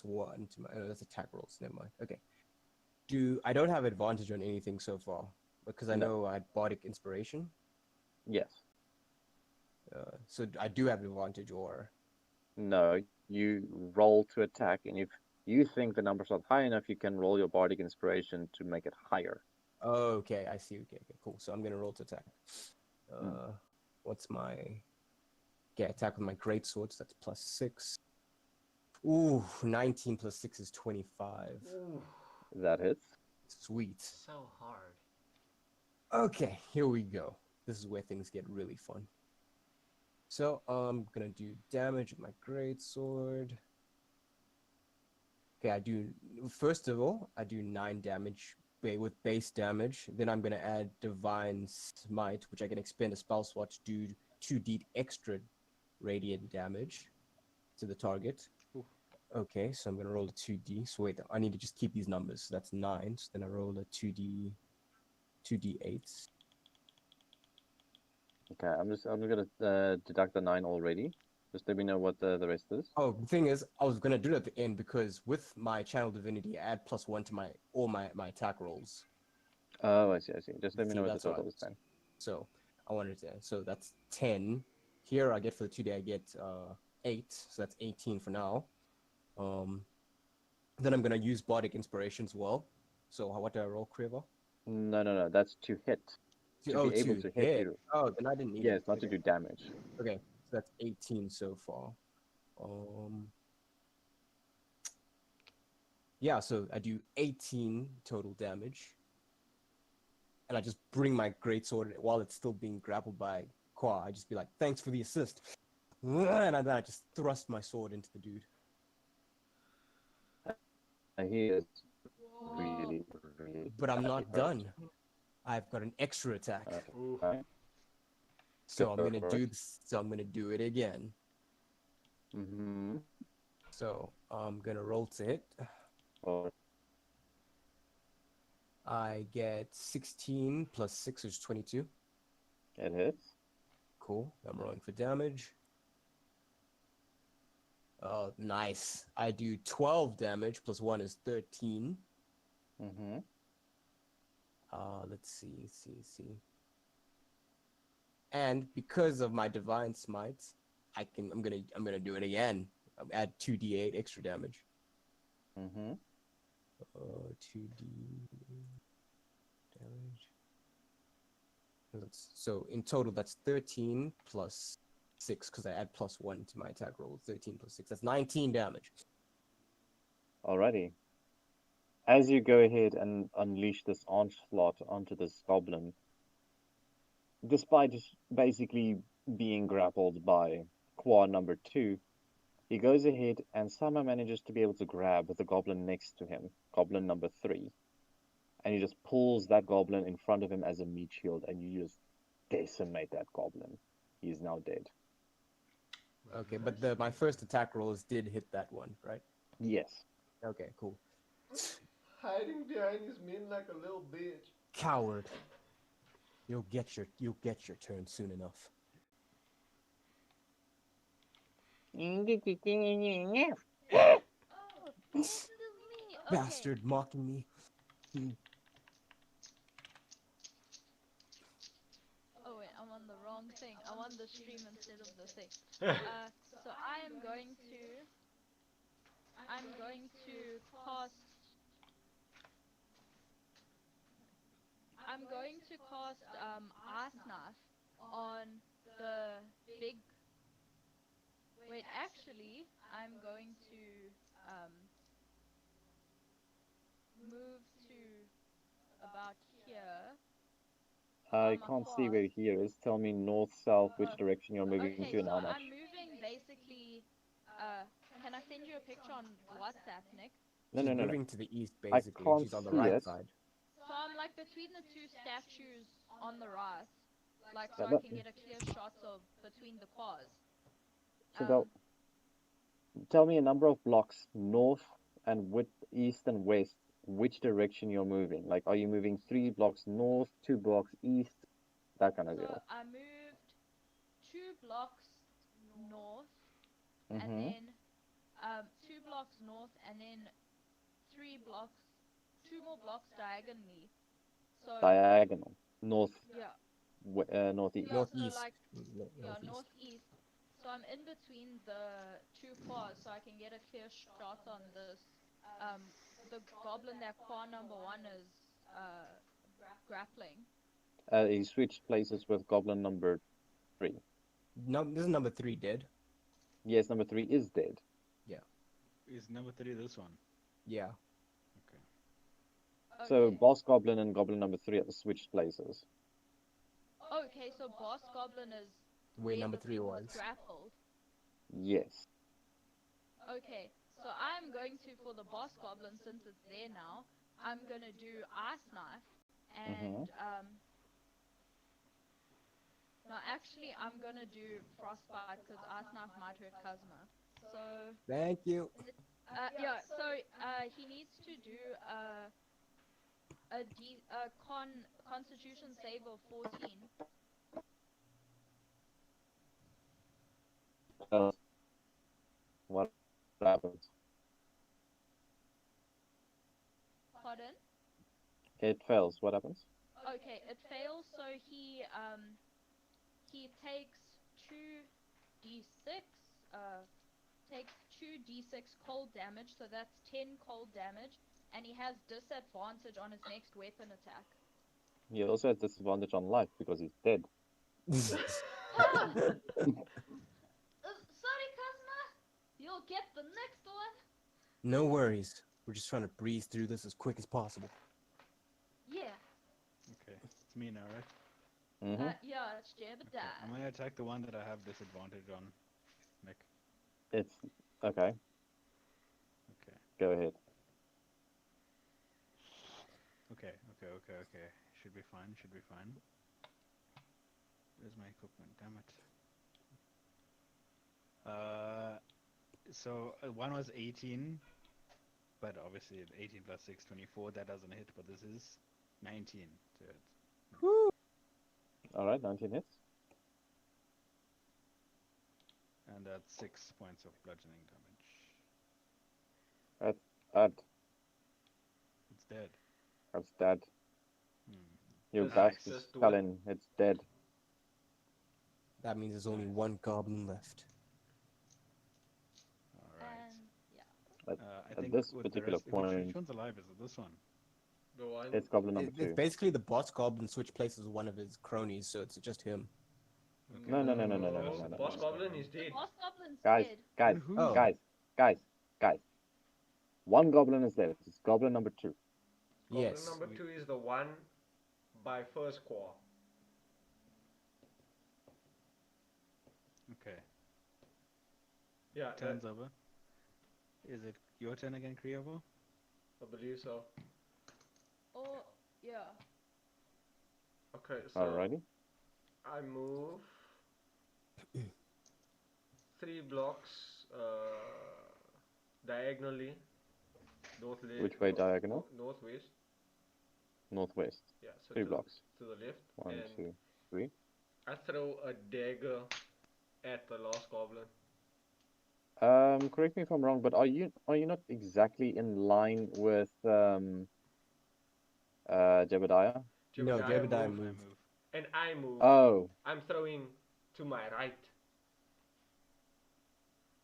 to my that's attack rolls. Never mind. Okay. I don't have advantage on anything so far because I No. know I had bardic inspiration. Yes. So I do have advantage, or No, you roll to attack, and if you think the number's not high enough, you can roll your bardic inspiration to make it higher. okay, I see. Okay, cool. So I'm gonna roll to attack. What's my attack with my great swords? That's +6. Ooh, 19 + 6 is 25. Ooh, That hits. Sweet. so hard. Okay, here we go. This is where things get really fun. So I'm gonna do damage with my great sword. Okay, first of all, I do 9 damage with base damage. Then I'm gonna add divine smite, which I can expend a spell slot to do 2d extra radiant damage to the target. Okay, so I'm gonna roll a 2d. So wait, I need to just keep these numbers. So that's 9. So then I roll a 2d8. Okay, I'm gonna deduct the 9 already. Just let me know what the rest is. Oh, the thing is, I was gonna do it at the end because with my channel divinity, I add +1 to all my attack rolls. Oh, I see. Just let me See, know what the that's what total is then. So I wanted to. So that's 10. Here I get for the 2d, I get 8. So that's 18 for now. Then I'm gonna use bardic inspiration as well. So what do I roll, Kriva? No. That's to hit. To Oh, be able to to hit hit. you. Oh, then I didn't need Yes, it. not to do damage. Okay, so that's 18 so far. Yeah, so I do 18 total damage. And I just bring my greatsword while it's still being grappled by Qua. I just be like, thanks for the assist. And then I just thrust my sword into the dude. He is Whoa. really. But I'm not done. I've got an extra attack. Okay. So I'm gonna do this. So I'm gonna do it again. Mm-hmm. So I'm gonna roll to hit. Or I get 16 plus 6 is 22. it hits. Cool. I'm rolling for damage. Oh, nice. I do 12 damage plus 1 is 13. Mm-hmm. Let's see. And because of my divine smite, I'm gonna do it again. Add 2d8 extra damage. Mm-hmm. 2d damage. So in total, that's 13 plus 6, because I add +1 to my attack roll. 13 plus 6. That's 19 damage. Alrighty. As you go ahead and unleash this onslaught onto this goblin, despite basically being grappled by Qua number 2, he goes ahead and somehow manages to be able to grab the goblin next to him, goblin number 3. And he just pulls that goblin in front of him as a meat shield, and you just decimate that goblin. He is now dead. Okay, but my first attack rolls did hit that one, right? Yes. Okay, cool. Hiding behind his men like a little bitch. Coward. You'll get your turn soon enough. Oh, this is me. Okay. Bastard mocking me. Oh wait, I'm on the wrong thing. I'm on the stream instead of the thing. So I'm going to cast. I'm going to cast Ice Knife on the big. Wait, actually, I'm going to move to about here. I can't see where here is. Tell me north, south, which direction you're moving Okay, to, and so how much. I'm moving basically. Can I send you a picture on WhatsApp, Nick? She's No. moving to the east, I basically. can't She's on the see right it. side. So I'm like between the two statues on the right, like so Yeah, I can get a clear shot of between the quads. So tell me a number of blocks north and with east and west, which direction you're moving. Like, are you moving 3 blocks north, 2 blocks east, that kind of So deal? I moved 2 blocks north, and Mm-hmm. then 2 blocks north, and then 3 blocks, 2 more blocks diagonally. So Diagonal. North, yeah, northeast. yeah. So Northeast. like Northeast. northeast. So I'm in between the 2 quads, so I can get a clear shot on this. The goblin that quad number 1 is grappling. He switched places with goblin number 3. No, this is number 3 dead. Yes, number 3 is dead. Yeah. Is number 3 this one? Yeah. Okay. So boss goblin and goblin number 3 have switched places. Okay, so boss goblin is Where number 3 was. grappled. Yes. Okay, so I'm going to, for the boss goblin, since it's there now, I'm gonna do Ice Knife, and no, actually I'm gonna do Frostbite, because Ice Knife might hurt Kazuma. So Thank you. Yeah. So he needs to do a Constitution save of 14. What happens? Pardon? It fails. What happens? Okay, it fails. So he takes 2d6. Takes 2d6 cold damage. So that's 10 cold damage, and he has disadvantage on his next weapon attack. He also has disadvantage on life because he's dead. Sorry, Kazuma. You'll get the next one. No worries. We're just trying to breeze through this as quick as possible. Yeah. Okay, it's me now, right? Mm-hmm. Yeah, it's Jebediah. Okay. I'm gonna attack the one that I have disadvantage on, Nick. It's okay. Okay. Go ahead. Okay. Should be fine. Where's my equipment? Damn it. So one was 18, but obviously 18 plus 6, 24. That doesn't hit, but this is 19 to hit. Woo! All right, 19 hits. And that's 6 points of bludgeoning damage. It's dead. That's dead. You Does bastard access to it? Stalin, it's dead. That means there's only one goblin left. Alright. And I At think this with the particular rest, which point, one's alive? Is it this one? The one. it's goblin number 2. It's basically the boss goblin switched places with one of his cronies, so it's just him. Okay. No. Boss Goblin is dead. Boss Goblin's Guys, dead. guys, Who? Oh. guys. One goblin is left. It's goblin number 2. Goblin Yes. number 2 is the one by first core. Okay. Yeah, Turns over. Is it your turn again, Kriovo? I believe so. Oh, yeah. Okay, so Alrighty. I move 3 blocks diagonally. Which way diagonal? Northwest. Northwest. Yeah, so 3 blocks. to the left. 1, and 2, 3. I throw a dagger at the last goblin. Correct me if I'm wrong, but are you not exactly in line with Jebediah? No, Jebediah move, moved. and I move. Oh, I'm throwing to my right.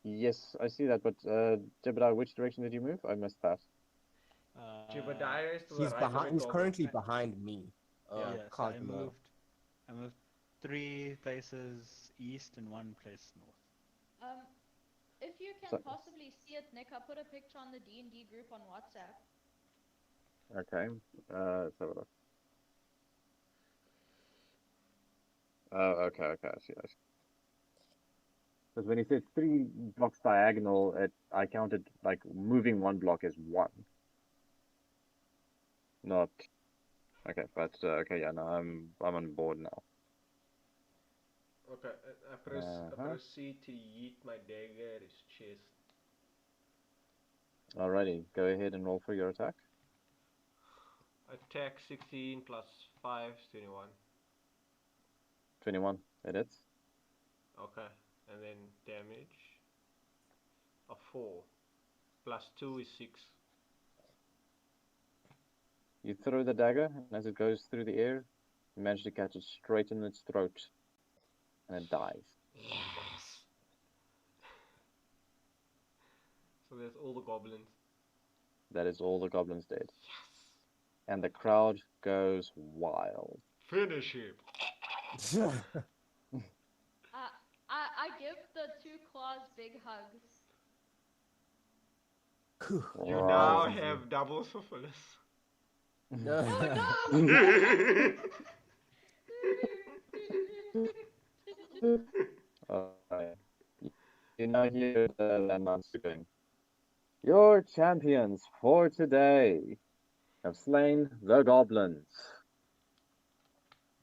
yes, I see that, but Jebediah, which direction did you move? I missed that. Jebediah is to the He's right of behind. the He's goblin. currently behind me. Yeah, so I Cosmo. moved 3 places east and 1 place north. If you can possibly see it, Nick, I put a picture on the D&D group on WhatsApp. Okay, let's have a look. Okay, I see. Because when he said 3 blocks diagonal, I counted like moving 1 block as 1. Not okay, but okay, yeah, no, I'm on board now. Okay, I proceed to yeet my dagger at his chest. Alrighty, go ahead and roll for your attack. Attack 16 plus 5 is 21. 21, it hits. Okay, and then damage of 4 plus 2 is 6. You throw the dagger, and as it goes through the air, you manage to catch it straight in its throat, and it dies. Yes. So there's all the goblins. That is all the goblins dead. Yes. And the crowd goes wild. Finish him. I give the 2 claws big hugs. You now have double syphilis. You now hear the announcer going, "Your champions for today have slain the goblins."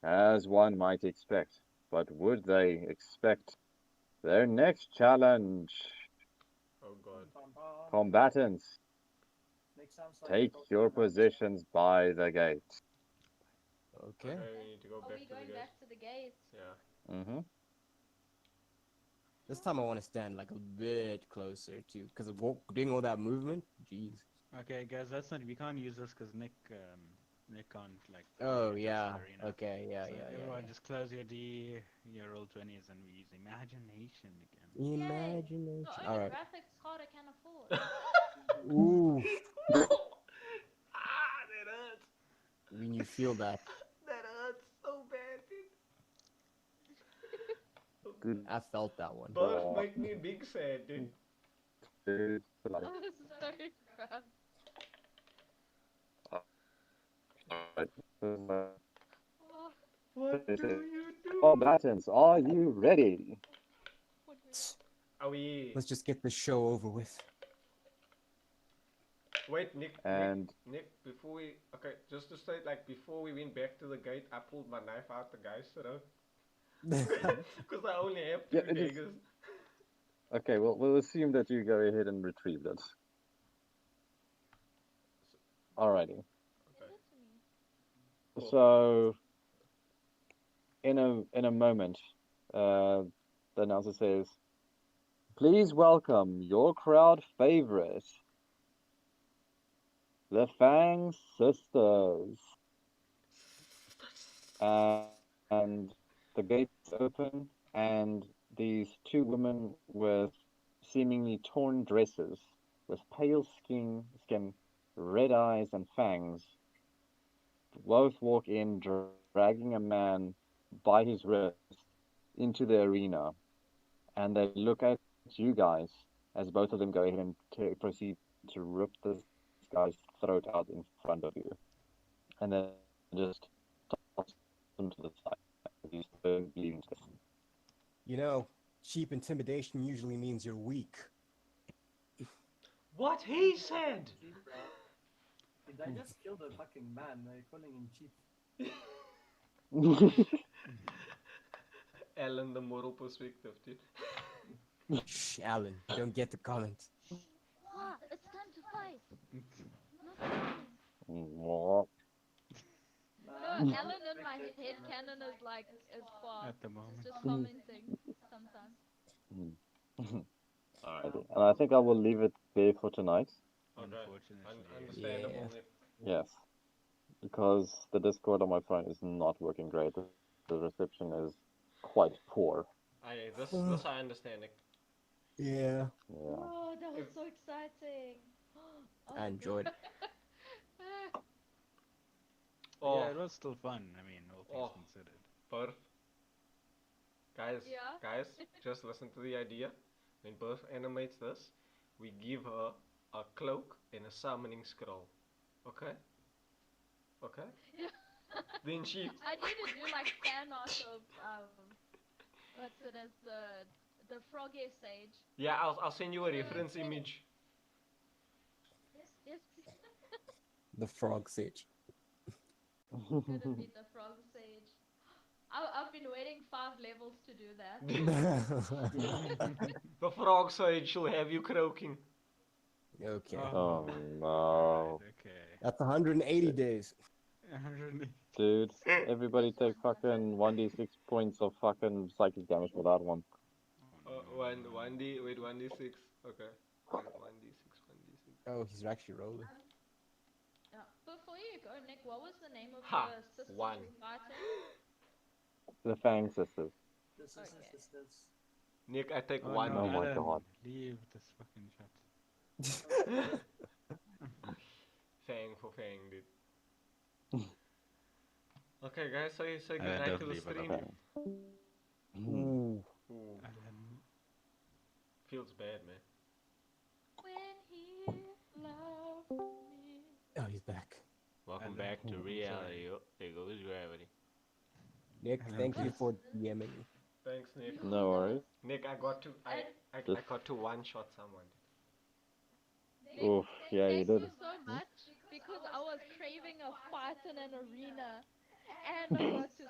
As one might expect, but would they expect their next challenge? Oh god. Bum, bum. Combatants, Nick sounds like take a total your nerd. positions by the gate. Okay. Okay, we need to go Are back we to the going gate. back to the gate? Yeah. Mm-hmm. This time I want to stand like a bit closer too, because of doing all that movement. Jeez. Okay, guys, that's not. We can't use this because Nick can't like. Oh adjust yeah. the arena. Okay. Yeah. So Yeah. everyone Yeah. just close your D, your roll 20s, and we use imagination again. Imagination. The All only right. graphics card I can afford. Ooh. That hurts. When you feel that, That hurts so bad, dude. Good. I felt that one. Birth make me big sad, dude. Dude, Oh, sorry, crap. Alright. Oh, What do you do? Combatants, are you ready? what do we... Are we? Let's just get the show over with. Wait, Nick. And Nick. Before we, okay, just to state, like before we went back to the gate, I pulled my knife out the guy's throat because I only have two Yeah, it is- daggers. okay, well, we'll assume that you go ahead and retrieve it. Alrighty. Send it to me. Cool. So, in a moment, the announcer says, "Please welcome your crowd favorite, the Fang Sisters." And the gates open, and these two women with seemingly torn dresses, with pale skin, red eyes, and fangs, both walk in, dragging a man by his wrist into the arena, and they look at you guys as both of them go ahead and proceed to rip this guy's throat out in front of you, and then just toss him to the side. He's bleeding to death. You know, cheap intimidation usually means you're weak. What he said. Cheap, bro. Did I just kill the fucking man? They're calling him cheap. Alan, the moral perspective, dude. Shh, Alan, you don't get to comment. What? It's time to fight. Not Mwah. no, Alan in my head canon is like is far. At the moment. It's just commenting sometimes. Alrighty. And I think I will leave it there for tonight. Okay. Unfortunately. Understandable. Yeah. Nick. Yes. Because the Discord on my phone is not working great. The reception is quite poor. This I understand, Nick. Yeah. Yeah. Oh, that was so exciting. Oh, I enjoyed it. Oh, Yeah, it was still fun. I mean, all things considered. Birth. Guys, Yeah? guys, just listen to the idea. When Birth animates this, we give her a cloak and a summoning scroll. Okay? Okay? Yeah. Then she. I need to do like fan art of what's it as the froggy sage. Yeah, I'll send you a reference image. Yes, The frog sage. gonna be the frog sage. I've been waiting 5 levels to do that. The frog sage will have you croaking. Okay. Oh no. Right, okay. That's 180 days. 180. Dude, everybody take fucking 1d6 points of fucking psychic damage for that one. Wait, 1d6. Okay. 1d6. Oh, he's actually rolling. Yeah. Before you go, Nick, what was the name of Ha, the sisters one. we're fighting? The Fang Sisters. This is Okay. sisters. Nick, I take Oh, one. no, Oh my Alan, God. leave this fucking chat. Fang for fang, dude. Okay, guys, say goodnight don't to the leave it stream. alone. Ooh. Ooh, Alan, feels bad, man. When he loved me. Oh, he's back. Welcome Alan, back to I'm reality. Oh, there goes gravity. Nick, Hello. thank you for DMing me. Thanks, Nick. No worries. Nick, I got to one shot someone. Nick, Oof, yeah, you thank did. you so much because I was craving a fight in an arena and I got to